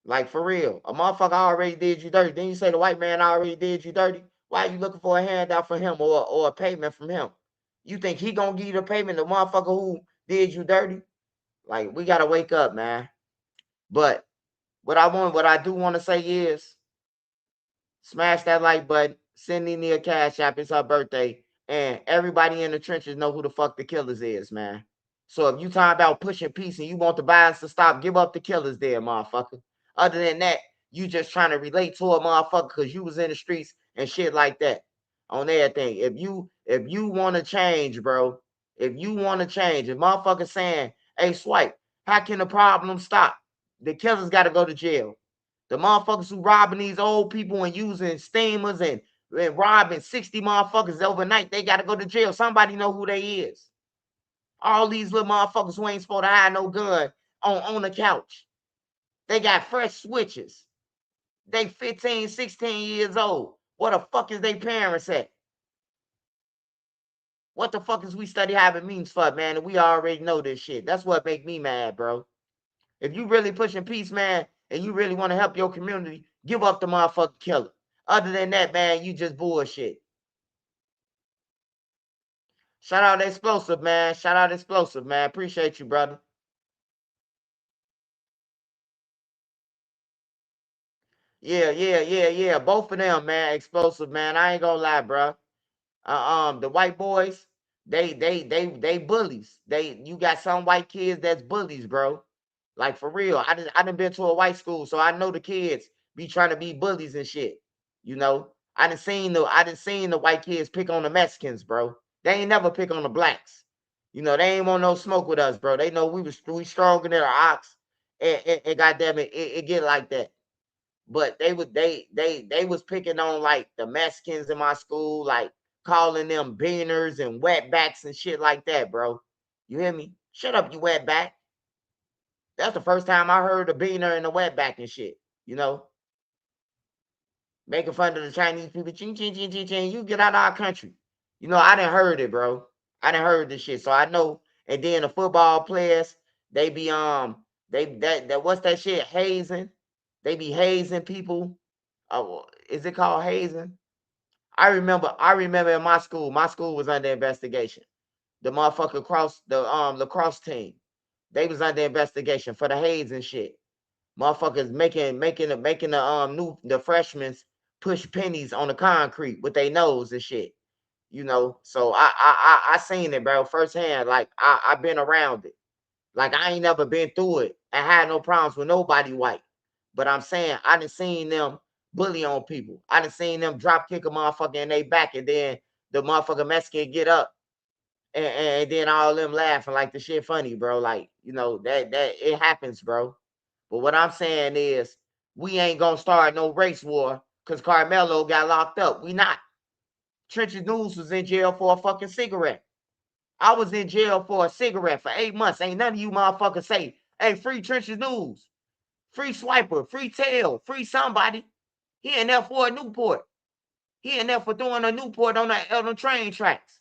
Like, for real. A motherfucker already did you dirty. Then you say the white man already did you dirty. Why are you looking for a handout from him or a payment from him? You think he gonna give you the payment, the motherfucker who did you dirty? Like, we gotta wake up, man. But what I do want to say is smash that like button, send Nene a cash app. It's her birthday. And everybody in the trenches know who the fuck the killers is, man. So if you talking about pushing peace and you want the violence to stop, give up the killers there, motherfucker. Other than that, you just trying to relate to a motherfucker because you was in the streets and shit like that. On everything. If you want to change, bro, if you want to change, if motherfucker saying, hey, Swipe, how can the problem stop? The killers got to go to jail. The motherfuckers who robbing these old people and using steamers and and robbing 60 motherfuckers overnight. They got to go to jail. Somebody know who they is. All these little motherfuckers who ain't supposed to have no gun on the couch. They got fresh switches. They 15, 16 years old. What the fuck is their parents at? What the fuck is we study having means for, man? And we already know this shit. That's what make me mad, bro. If you really pushing peace, man, and you really want to help your community, give up the motherfucking killer. Other than that, man, you just bullshit. Shout out Explosive, man. Shout out Explosive, man. Appreciate you, brother. Yeah. Both of them, man. Explosive, man. I ain't gonna lie, bro. The white boys, they bullies. You got some white kids that's bullies, bro. Like for real. I done been to a white school, so I know the kids be trying to be bullies and shit. You know, I done seen the white kids pick on the Mexicans, bro. They ain't never pick on the blacks. You know, they ain't want no smoke with us, bro. They know we stronger than our ox, and goddamn it get like that. But they was picking on like the Mexicans in my school, like calling them beaners and wetbacks and shit like that, bro. You hear me? Shut up, you wetback. That's the first time I heard a beaner and a wetback and shit. You know, making fun of the Chinese people. Ching, ching, ching, ching, ching. You get out of our country. You know, I done heard it, bro. I done heard this shit, so I know. And then the football players, they be that what's that shit? Hazing. They be hazing people. Is it called hazing? I remember in my school was under investigation. The motherfucker cross the lacrosse team. They was under investigation for the hazing shit. Motherfuckers making the freshmen push pennies on the concrete with their nose and shit. You know, so I seen it, bro, firsthand. Like I been around it. Like I ain't never been through it. I had no problems with nobody white. But I'm saying I done seen them bully on people. I done seen them drop kick a motherfucker in their back, and then the motherfucker Mexican get up, and then all them laughing like the shit funny, bro. Like, you know, that it happens, bro. But what I'm saying is we ain't gonna start no race war because Carmelo got locked up. We not. Trenches News was in jail for a fucking cigarette. I was in jail for a cigarette for 8 months. Ain't none of you motherfuckers say, hey, free Trenches News, free Swiper, free Tail, free somebody. He in there for a Newport. He in there for doing a Newport on the train tracks.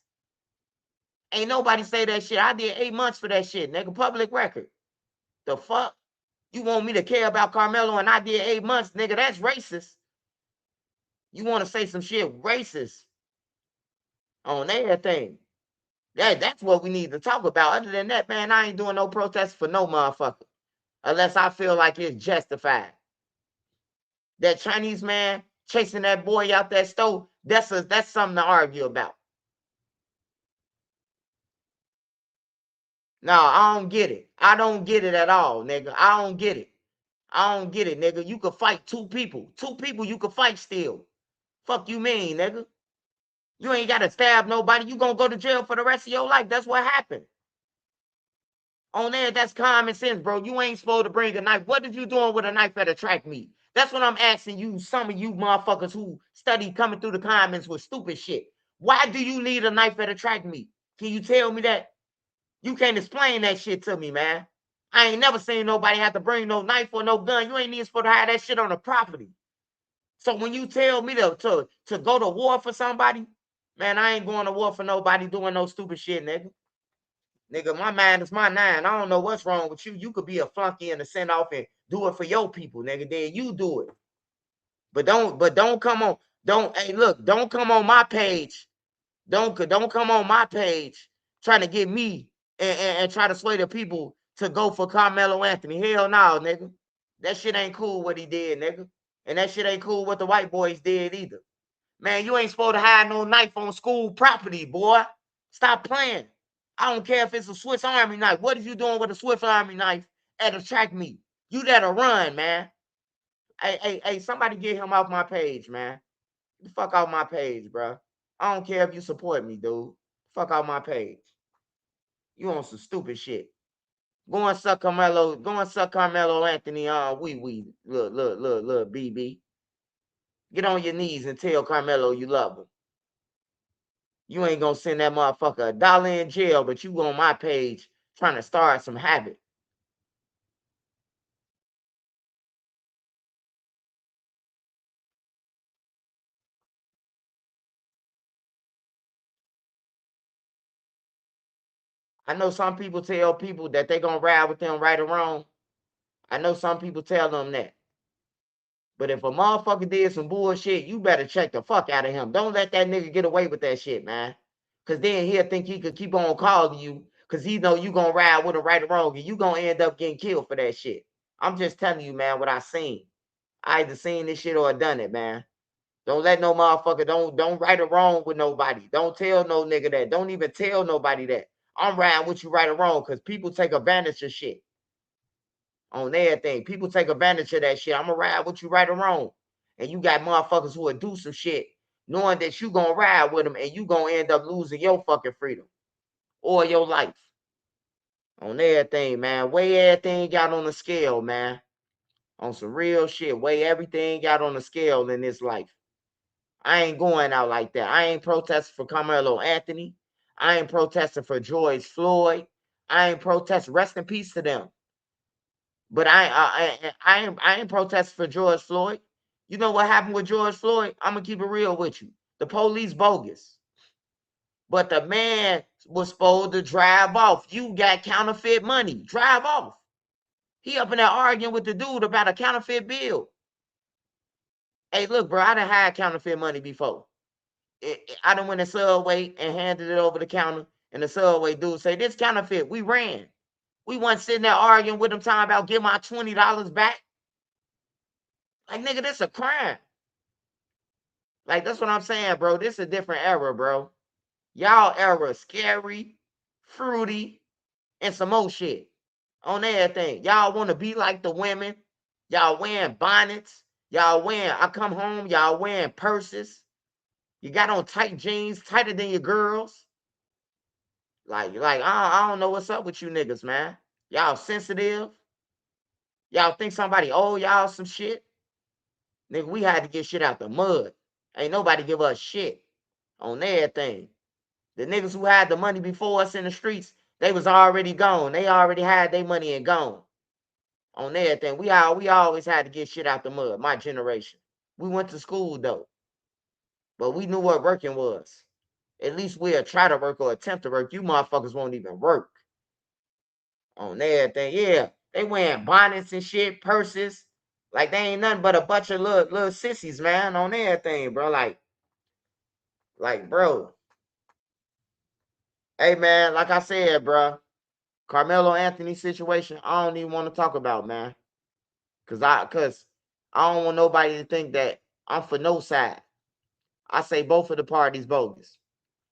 Ain't nobody say that shit. I did 8 months for that shit, nigga. Public record. The fuck? You want me to care about Carmelo and I did 8 months, nigga? That's racist. You want to say some shit racist on everything. That's what we need to talk about. Other than that, man, I ain't doing no protest for no motherfucker. Unless I feel like it's justified. That Chinese man chasing that boy out that stove, that's something to argue about. No, I don't get it. I don't get it at all, nigga. I don't get it. I don't get it, nigga. You could fight two people. Two people you could fight still. Fuck you mean, nigga? You ain't got to stab nobody. You gonna go to jail for the rest of your life. That's what happened. On there, that's common sense, bro. You ain't supposed to bring a knife. What is you doing with a knife at a track meet? That's what I'm asking you, some of you motherfuckers who study coming through the comments with stupid shit. Why do you need a knife at a track meet? Can you tell me that? You can't explain that shit to me, man. I ain't never seen nobody have to bring no knife or no gun. You ain't even supposed to have that shit on the property. So when you tell me to go to war for somebody, man, I ain't going to war for nobody doing no stupid shit, nigga. Nigga, my mind is my nine. I don't know what's wrong with you. You could be a flunky and a send off and do it for your people, nigga. Then you do it. But don't come on. Hey, look, don't come on my page. Don't come on my page trying to get me and try to sway the people to go for Carmelo Anthony. Hell no, nigga. That shit ain't cool what he did, nigga. And that shit ain't cool what the white boys did either. Man, you ain't supposed to have no knife on school property, boy. Stop playing. I don't care if it's a Swiss Army knife. What is you doing with a Swiss Army knife at a track meet? You gotta run, man. Hey, somebody get him off my page, man. Get the fuck off my page, bro. I don't care if you support me, dude. Fuck off my page. You on some stupid shit. Go and suck Carmelo Anthony on little BB. Get on your knees and tell Carmelo you love him. You ain't gonna send that motherfucker $1 in jail, but you on my page trying to start some habit. I know some people tell people that they gonna ride with them right or wrong. I know some people tell them that. But if a motherfucker did some bullshit, you better check the fuck out of him. Don't let that nigga get away with that shit, man. Cause then he'll think he could keep on calling you because he know you gonna ride with him right or wrong, and you gonna end up getting killed for that shit. I'm just telling you, man, what I seen. I either seen this shit or done it, man. Don't let no motherfucker, don't right or wrong with nobody. Don't tell no nigga that. Don't even tell nobody that. I'm riding with you right or wrong because people take advantage of shit. On everything. People take advantage of that shit. I'm gonna ride with you right or wrong. And you got motherfuckers who will do some shit knowing that you gonna ride with them and you gonna end up losing your fucking freedom or your life. On everything, man. Weigh everything out on the scale, man. On some real shit. Weigh everything out on the scale in this life. I ain't going out like that. I ain't protesting for Carmelo Anthony. I ain't protesting for George Floyd. I ain't protesting. Rest in peace to them. But I ain't protesting for George Floyd. You know what happened with George Floyd? I'm gonna keep it real with you. The police bogus. But the man was supposed to drive off. You got counterfeit money. Drive off. He up in there arguing with the dude about a counterfeit bill. Hey, look, bro, I done had counterfeit money before. I done went to Subway and handed it over the counter, and the Subway dude say, "This counterfeit." We ran. We wasn't sitting there arguing with him, talking about give my $20 back. Like, nigga, this a crime. Like, that's what I'm saying, bro. This is a different era, bro. Y'all era scary, fruity, and some more shit on everything. Y'all want to be like the women. Y'all wearing bonnets. Y'all wearing, I come home, y'all wearing purses. You got on tight jeans, tighter than your girls. Like I don't know what's up with you niggas, man. Y'all sensitive. Y'all think somebody owe y'all some shit. Nigga, we had to get shit out the mud. Ain't nobody give us shit on everything. The niggas who had the money before us in the streets, they was already gone. They already had their money and gone on everything. We always had to get shit out the mud, my generation. We went to school though, but we knew what working was. At least we'll try to work or attempt to work. You motherfuckers won't even work on everything. Yeah, they wearing bonnets and shit, purses. Like they ain't nothing but a bunch of little sissies, man, on everything, bro. Like, bro. Hey, man, like I said, bro, Carmelo Anthony situation, I don't even want to talk about, man. Cause I don't want nobody to think that I'm for no side. I say both of the parties bogus.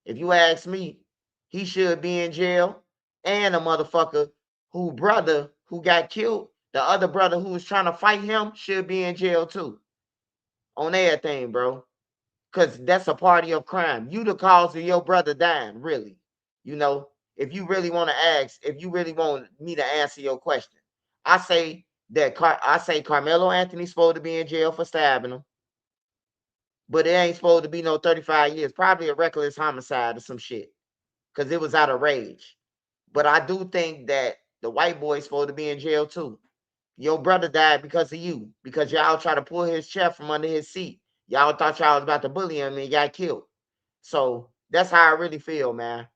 If you ask me, he should be in jail. And a motherfucker who brother who got killed, the other brother who was trying to fight him should be in jail too. On everything, bro. Cause that's a party of crime. You the cause of your brother dying, really. You know, if you really want to ask, if you really want me to answer your question, I say that Carmelo Anthony's supposed to be in jail for stabbing him, but it ain't supposed to be no 35 years. Probably a reckless homicide or some shit, cause it was out of rage. But I do think that the white boy's supposed to be in jail too. Your brother died because of you, because y'all try to pull his chair from under his seat. Y'all thought y'all was about to bully him and he got killed. So that's how I really feel, man.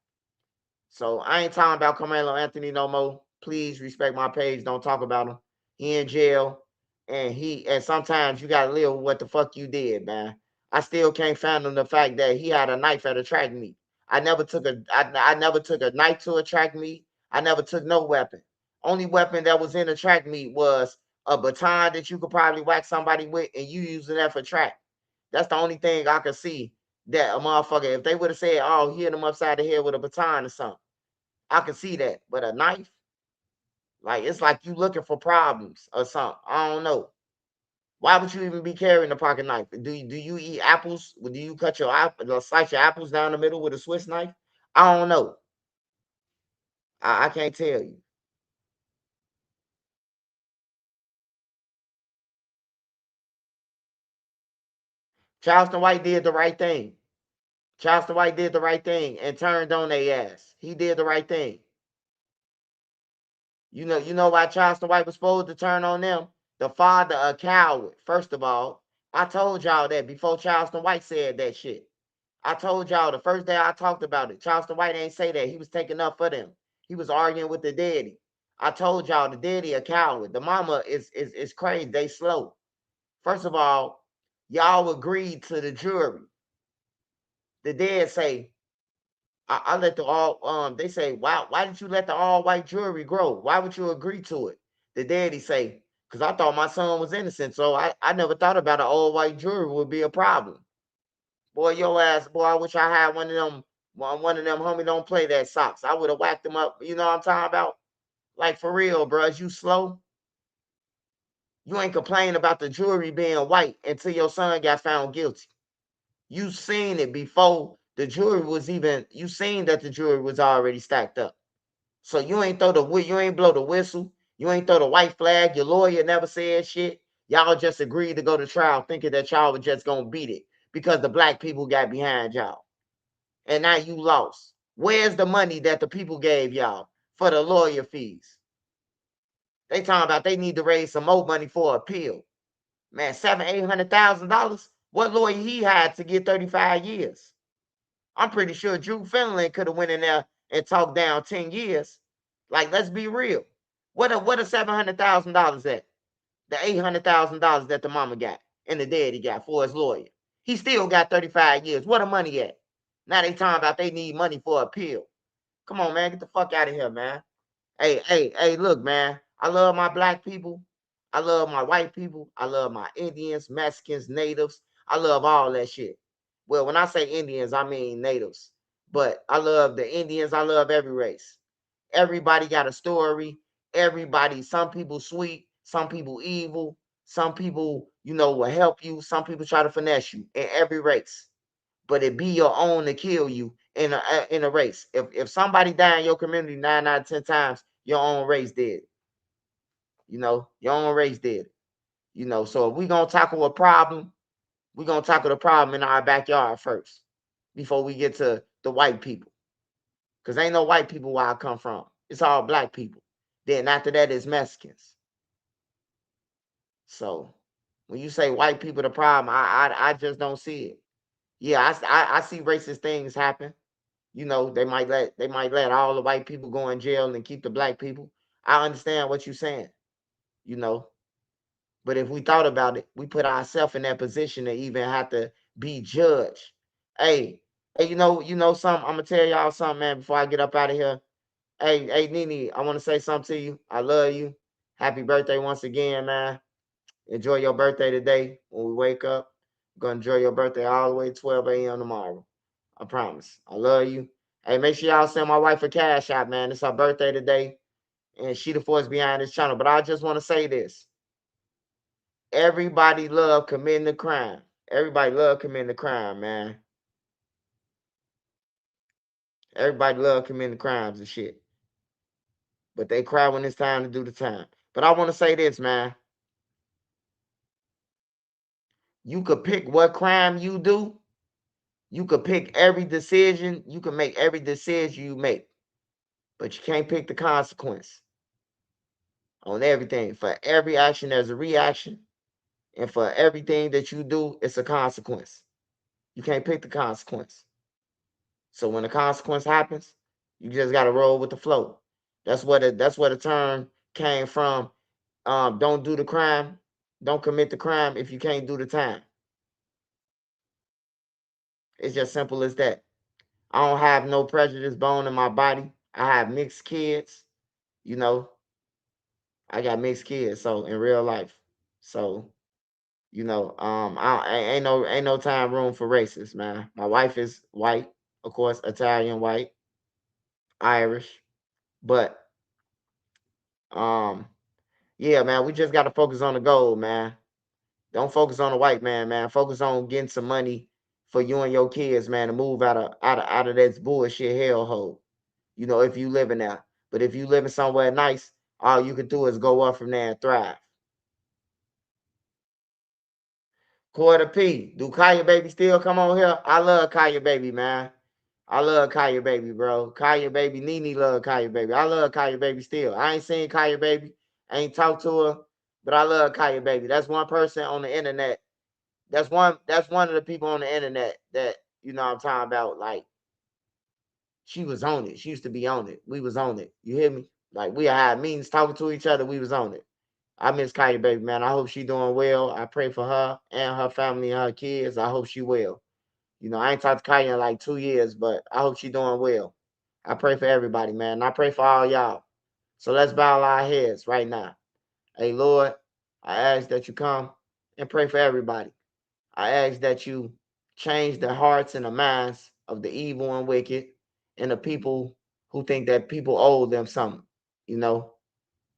So I ain't talking about Carmelo Anthony no more. Please respect my page. Don't talk about him. He in jail, and sometimes you gotta live with what the fuck you did, man. I still can't fathom the fact that he had a knife at a track meet. I never took a knife to a track meet. I never took no weapon. Only weapon that was in a track meet was a baton that you could probably whack somebody with, and you using that for track. That's the only thing I could see that a motherfucker, if they would have said, "Oh, hit him upside the head with a baton or something," I could see that. But a knife, like it's like you looking for problems or something. I don't know. Why would you even be carrying a pocket knife? Do you eat apples? Do you cut your slice your apples down the middle with a Swiss knife? I don't know. I can't tell you. Charleston White did the right thing. Charleston White did the right thing and turned on their ass. He did the right thing. You know why Charleston White was supposed to turn on them? The father a coward. First of all, I told y'all that before Charleston White said that shit. I told y'all the first day I talked about it. Charleston White ain't say that. He was taking up for them. He was arguing with the daddy. I told y'all the daddy a coward. The mama is crazy. They slow. First of all, y'all agreed to the jury. The dad say, I let the all they say, why did you let the all white jury grow? Why would you agree to it? The daddy say, because I thought my son was innocent, so I never thought about an all white jury would be a problem. Boy, your ass, boy, I wish I had one of them homie don't play that socks. I would have whacked them up. You know what I'm talking about? Like for real, bro. Is you slow? You ain't complaining about the jury being white until your son got found guilty. You seen it before the jury was even, you seen that the jury was already stacked up. So you ain't blow the whistle. You ain't throw the white flag. Your lawyer never said shit. Y'all just agreed to go to trial thinking that y'all were just gonna beat it because the black people got behind y'all. And now you lost. Where's the money that the people gave y'all for the lawyer fees? They talking about they need to raise some more money for appeal. Man, $700,000-$800,000. What lawyer he had to get 35 years? I'm pretty sure Drew Finland could have went in there and talked down 10 years. Like, let's be real. What a $700,000 at? The $800,000 that the mama got and the daddy got for his lawyer. He still got 35 years. What the money at? Now they talking about they need money for appeal. Come on, man. Get the fuck out of here, man. Hey, look, man. I love my black people. I love my white people. I love my Indians, Mexicans, natives. I love all that shit. Well, when I say Indians, I mean natives. But I love the Indians. I love every race. Everybody got a story. Everybody, some people sweet, some people evil, some people, will help you. Some people try to finesse you in every race. But it be your own to kill you in a race. If somebody die in your community 9 out of 10 times, your own race did. Your own race did. So if we gonna tackle a problem, we gonna tackle the problem in our backyard first before we get to the white people. Because ain't no white people where I come from. It's all black people. Then after that is Mexicans. So when you say white people the problem, I just don't see it. Yeah, I see racist things happen. They might let all the white people go in jail and keep the black people. I understand what you're saying, you know. But if we thought about it, we put ourselves in that position to even have to be judged. Hey, something. I'm gonna tell y'all something, man. Before I get up out of here, hey, Nene, I want to say something to you. I love you. Happy birthday once again, man. Enjoy your birthday today. When we wake up, we're gonna enjoy your birthday all the way to 12 a.m. tomorrow. I promise. I love you. Hey, make sure y'all send my wife a cash out, man. It's her birthday today, and she the force behind this channel. But I just want to say this. Everybody love committing the crime. Everybody love committing the crime, man. Everybody love committing the crimes and shit. But they cry when it's time to do the time. But I want to say this, man. You could pick what crime you do. You could pick every decision. You can make every decision you make. But you can't pick the consequence on everything. For every action, there's a reaction. And for everything that you do, it's a consequence. You can't pick the consequence. So when the consequence happens, you just gotta roll with the flow. That's where the term came from. Don't do the crime, don't commit the crime if you can't do the time. It's just simple as that. I don't have no prejudice bone in my body. I have mixed kids, you know. I got mixed kids, so in real life. So, ain't no time room for racists, man. My wife is white, of course, Italian white, Irish, but yeah, man, we just gotta focus on the goal, man. Don't focus on the white man. Focus on getting some money for you and your kids, man, to move out of this bullshit hellhole. If you live in there. But if you living somewhere nice, all you can do is go up from there and thrive. Quarter P. Do Kaya Baby still come on here? I love Kaya Baby, man. I love Kaya Baby, bro. Kaya Baby, Nene love Kaya Baby. I love Kaya Baby still. I ain't seen Kaya Baby. I ain't talked to her, but I love Kaya Baby. That's one person on the internet. That's one of the people on the internet that, you know what I'm talking about. Like, she was on it. She used to be on it. We was on it. You hear me? Like, we had meetings talking to each other. We was on it. I miss Kaya Baby, man. I hope she doing well. I pray for her and her family and her kids. I hope she well. You know, I ain't talked to Kaya in like 2 years, but I hope she doing well. I pray for everybody, man. And I pray for all y'all. So let's bow our heads right now. Hey, Lord, I ask that you come and pray for everybody. I ask that you change the hearts and the minds of the evil and wicked and the people who think that people owe them something. You know,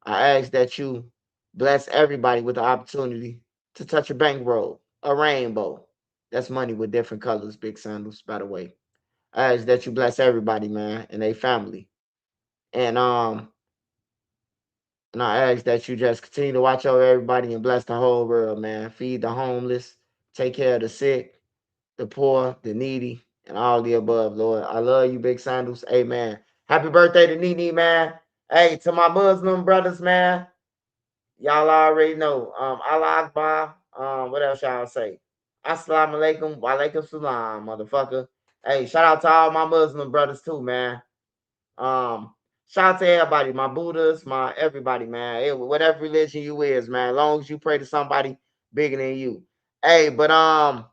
I ask that you bless everybody with the opportunity to touch a bankroll, a rainbow. That's money with different colors, big sandals, by the way. I ask that you bless everybody, man, and their family. And and I ask that you just continue to watch over everybody and bless the whole world, man. Feed the homeless, take care of the sick, the poor, the needy, and all the above, Lord. I love you, big sandals. Amen. Happy birthday to Nene, man. Hey, to my Muslim brothers, man. Y'all already know. Allah Akbar. What else y'all say? Assalamu alaikum. Wa alaikum salam, motherfucker. Hey, shout out to all my Muslim brothers too, man. Um, Shout out to everybody, my Buddhists, my everybody, man. Whatever religion you is, man. As long as you pray to somebody bigger than you. Hey, but I'm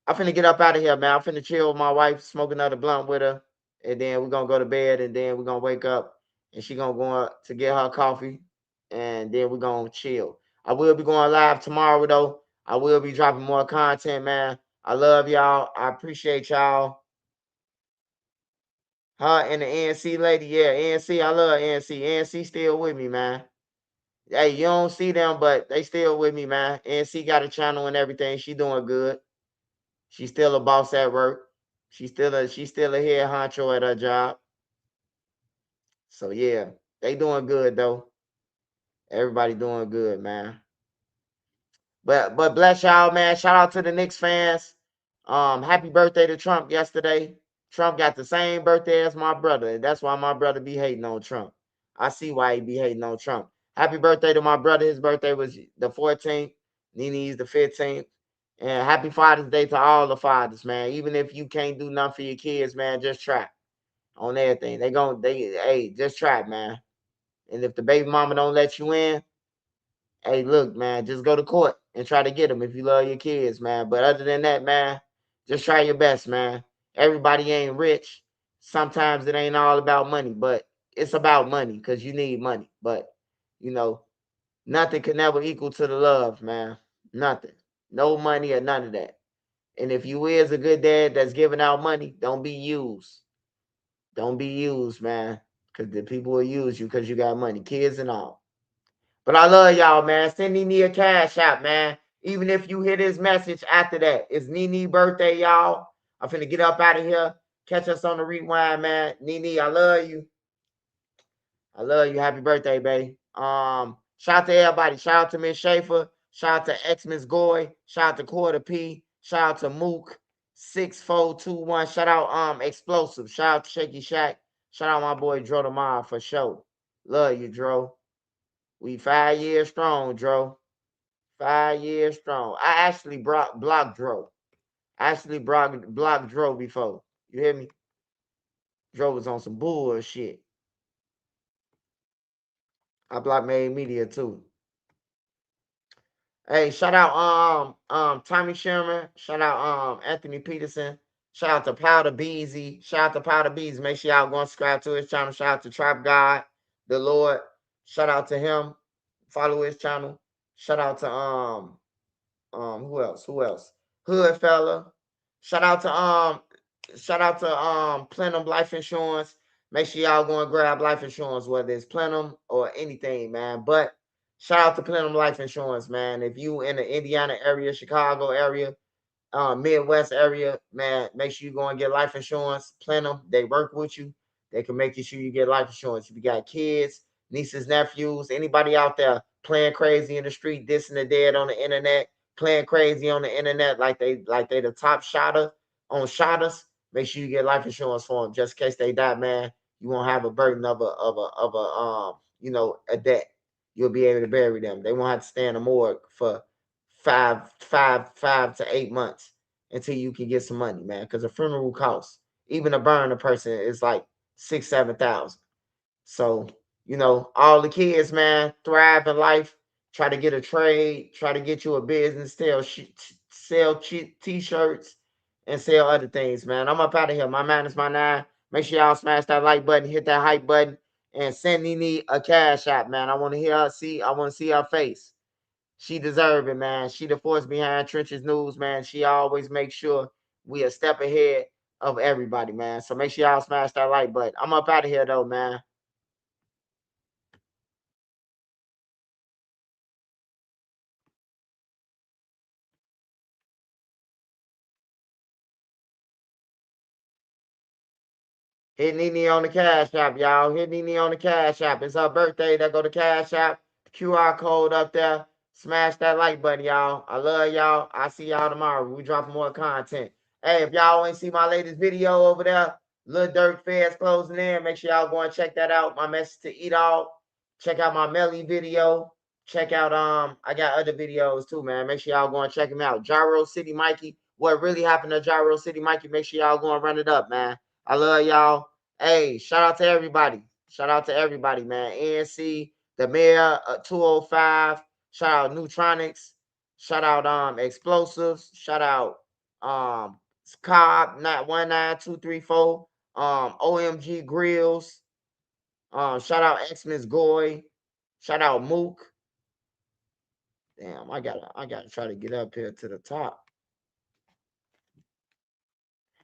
finna get up out of here, man. I'm finna chill with my wife, smoke another blunt with her, and then we're gonna go to bed, and then we're gonna wake up, and she gonna go out to get her coffee, and then we're gonna chill. I will be going live tomorrow, though. I will be dropping more content, man. I love y'all. I appreciate y'all. Her and the NC lady, yeah, NC. I love NC. NC still with me, man. Hey, you don't see them, but they still with me, man. NC got a channel and everything. She doing good. She's still a boss at work. She's still a head honcho at her job. So yeah, they doing good though. Everybody doing good, man. But bless y'all, man. Shout out to the Knicks fans. Happy birthday to Trump yesterday. Trump got the same birthday as my brother, and that's why my brother be hating on Trump. I see why he be hating on Trump. Happy birthday to my brother. His birthday was the 14th. Nene's the 15th. And happy Father's Day to all the fathers, man. Even if you can't do nothing for your kids, man, just try on everything. Hey, just try, man. And if the baby mama don't let you in, hey, look, man, just go to court and try to get them if you love your kids, man. But other than that, man, just try your best, man. Everybody ain't rich. Sometimes it ain't all about money, but it's about money because you need money. But, you know, nothing can never equal to the love, man. Nothing. No money or none of that. And if you is a good dad that's giving out money, don't be used. Don't be used, man. Because the people will use you because you got money, kids and all. But I love y'all, man. Send Nene a cash out, man. Even if you hear this message after that. It's Nene's birthday, y'all. I'm finna get up out of here. Catch us on the rewind, man. Nene, I love you. I love you. Happy birthday, babe. Shout out to everybody. Shout out to Miss Schaefer. Shout out to X-Miss Goy. Shout out to Quarter P. Shout out to Mook 6421. Shout out Explosive. Shout out to Shaky Shack. Shout out my boy Dro Tomorrow for sure. Love you, Dro. We 5 years strong, Dro. 5 years strong. I actually blocked Dro. I actually blocked Dro before. You hear me? Dro was on some bullshit. I blocked Made Media too. Hey, shout out Tommy Sherman. Shout out Anthony Peterson. Shout out to Powder Beezy. Shout out to Powder Beezy. Make sure y'all go and subscribe to his channel. Shout out to Trap God, the Lord. Shout out to him. Follow his channel. Shout out to who else? Hood fella. Shout out to Plenum Life Insurance. Make sure y'all go and grab life insurance, whether it's Plenum or anything, man. But shout out to Plenum Life Insurance, man. If you in the Indiana area, Chicago area, Midwest area, man, make sure you go and get life insurance. Plenum, they work with you. They can make sure you get life insurance. If you got kids, nieces, nephews, anybody out there playing crazy in the street, dissing the dead on the internet, playing crazy on the internet like they the top shotter on shotters, make sure you get life insurance for them just in case they die, man. You won't have a burden of a debt. You'll be able to bury them. They won't have to stay in the morgue for 5 to 8 months until you can get some money, man. Because a funeral costs, even to burn a person is like 6, 7 thousand. So, all the kids, man, thrive in life. Try to get a trade. Try to get you a business. Sell t-shirts and sell other things, man. I'm up out of here. My man is my nine. Make sure y'all smash that like button, hit that hype button, and send Nene a cash app, man. I want to hear her I want to see her face. She deserve it, man. She the force behind Trenches News, man. She always makes sure we a step ahead of everybody, man. So make sure y'all smash that like button. I'm up out of here, though, man. Hit Nene on the Cash App, y'all. Hit Nene on the Cash App. It's her birthday. That go to Cash App. QR code up there. Smash that like button, y'all. I love y'all. I'll see y'all tomorrow. We dropping more content. Hey, if y'all ain't see my latest video over there, Lil Durk Feds closing in. Make sure y'all go and check that out. My message to Eat All. Check out my Melly video. Check out I got other videos too, man. Make sure y'all go and check them out. Gyro City Mikey. What really happened to Gyro City Mikey? Make sure y'all go and run it up, man. I love y'all. Hey, shout out to everybody. Shout out to everybody, man. ANC, the mayor, 205. Shout out Neutronics. Shout out Explosives. Shout out Cobb, not 19234. OMG Grills. Shout out Xmas Goy. Shout out Mook. Damn, I gotta try to get up here to the top.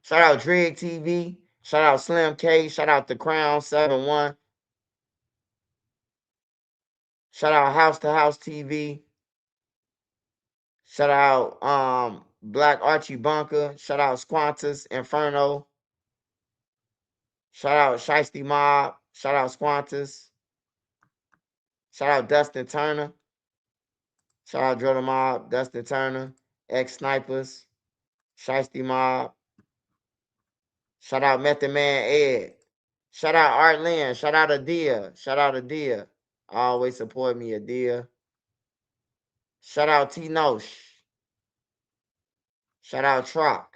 Shout out Dreg TV. Shout out Slim K. Shout out The Crown 71. Shout out House to House TV. Shout out Black Archie Bunker. Shout out Squantus Inferno. Shout out Shiesty Mob. Shout out Squantus. Shout out Dustin Turner. Shout out Jordan Mob, Dustin Turner, X Snipers, Shiesty Mob. Shout out Method Man Ed. Shout out Art Lynn. Shout out Adia. Shout out Adia. Always support me, Adia. Shout out T Nosh. Shout out Trock.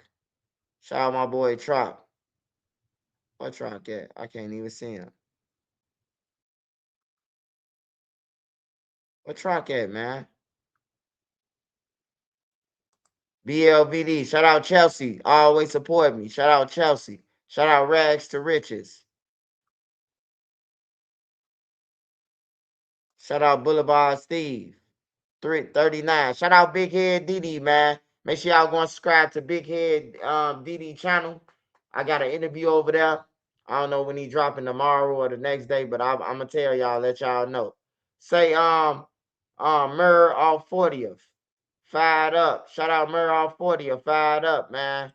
Shout out my boy Trock. What Trock at? I can't even see him. What Trock at, man? BLVD. Shout out Chelsea. Always support me. Shout out Chelsea. Shout out Rags to Riches. Shout out Boulevard Steve. 339. Shout out Big Head DD, man. Make sure y'all go and subscribe to Big Head DD channel. I got an interview over there. I don't know when he dropping tomorrow or the next day, but I'm gonna tell y'all, let y'all know. Say Murr off 40th. Fired up. Shout out Murr off 40th. Fired up, man.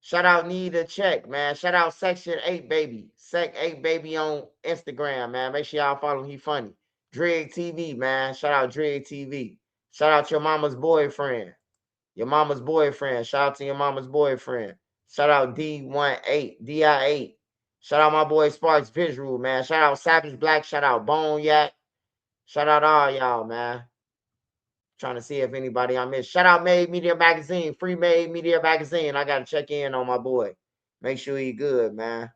Shout out Need a Check, man. Shout out Section 8 Baby. Sec 8 Baby on Instagram, man. Make sure y'all follow him. He funny. Dreg TV, man. Shout out Dreg TV. Shout out your mama's boyfriend. Your mama's boyfriend. Shout out to your mama's boyfriend. Shout out D18, DI8. Shout out my boy Sparks Visual, man. Shout out Savage Black. Shout out Bone Yak. Shout out all y'all, man. Trying to see if anybody I missed. Shout out Made Media Magazine. Free Made Media Magazine. I got to check in on my boy. Make sure he good, man.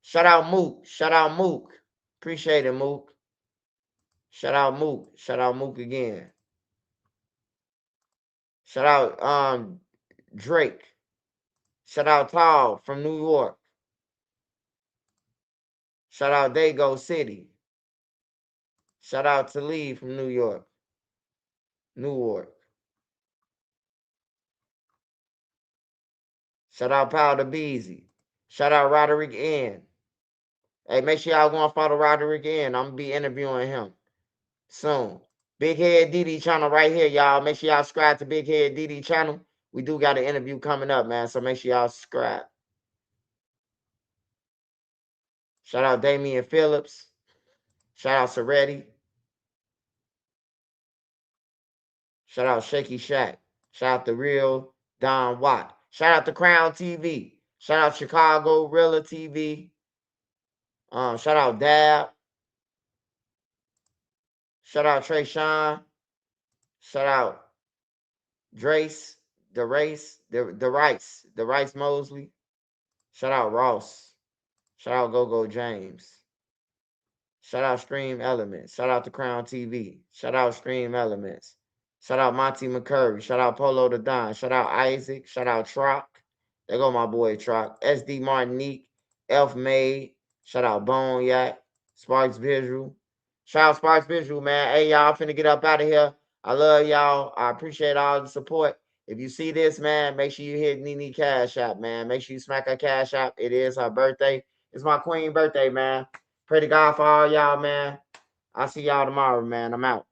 Shout out Mook. Shout out Mook. Appreciate it, Mook. Shout out Mook. Shout out Mook again. Shout out Drake. Shout out Tall from New York. Shout out Dago City. Shout out to Lee from New York. Newark. Shout out Powder Beezy. Shout out Roderick N. Hey, make sure y'all go and follow Roderick N. I'm gonna be interviewing him soon. Big Head DD channel right here, y'all. Make sure y'all subscribe to Big Head DD channel. We do got an interview coming up, man. So make sure y'all subscribe. Shout out Damian Phillips. Shout out Soretti. Shout out Shaky Shack. Shout out the real Don Watt. Shout out to Crown TV. Shout out Chicago Rilla TV. Shout out Dab. Shout out Trey Sean. Shout out Drace, the Rice Mosley. Shout out Ross. Shout out Go James. Shout out Stream Elements. Shout out to Crown TV. Shout out Stream Elements. Shout out Monty McCurry. Shout out Polo the Don. Shout out Isaac. Shout out Trock. There go my boy Trock. SD Martinique. Elf Made. Shout out Bone Yak. Sparks Visual. Shout out Sparks Visual, man. Hey, y'all, finna get up out of here. I love y'all. I appreciate all the support. If you see this, man, make sure you hit Nene Cash App, man. Make sure you smack her Cash App. It is her birthday. It's my queen birthday, man. Pray to God for all y'all, man. I'll see y'all tomorrow, man. I'm out.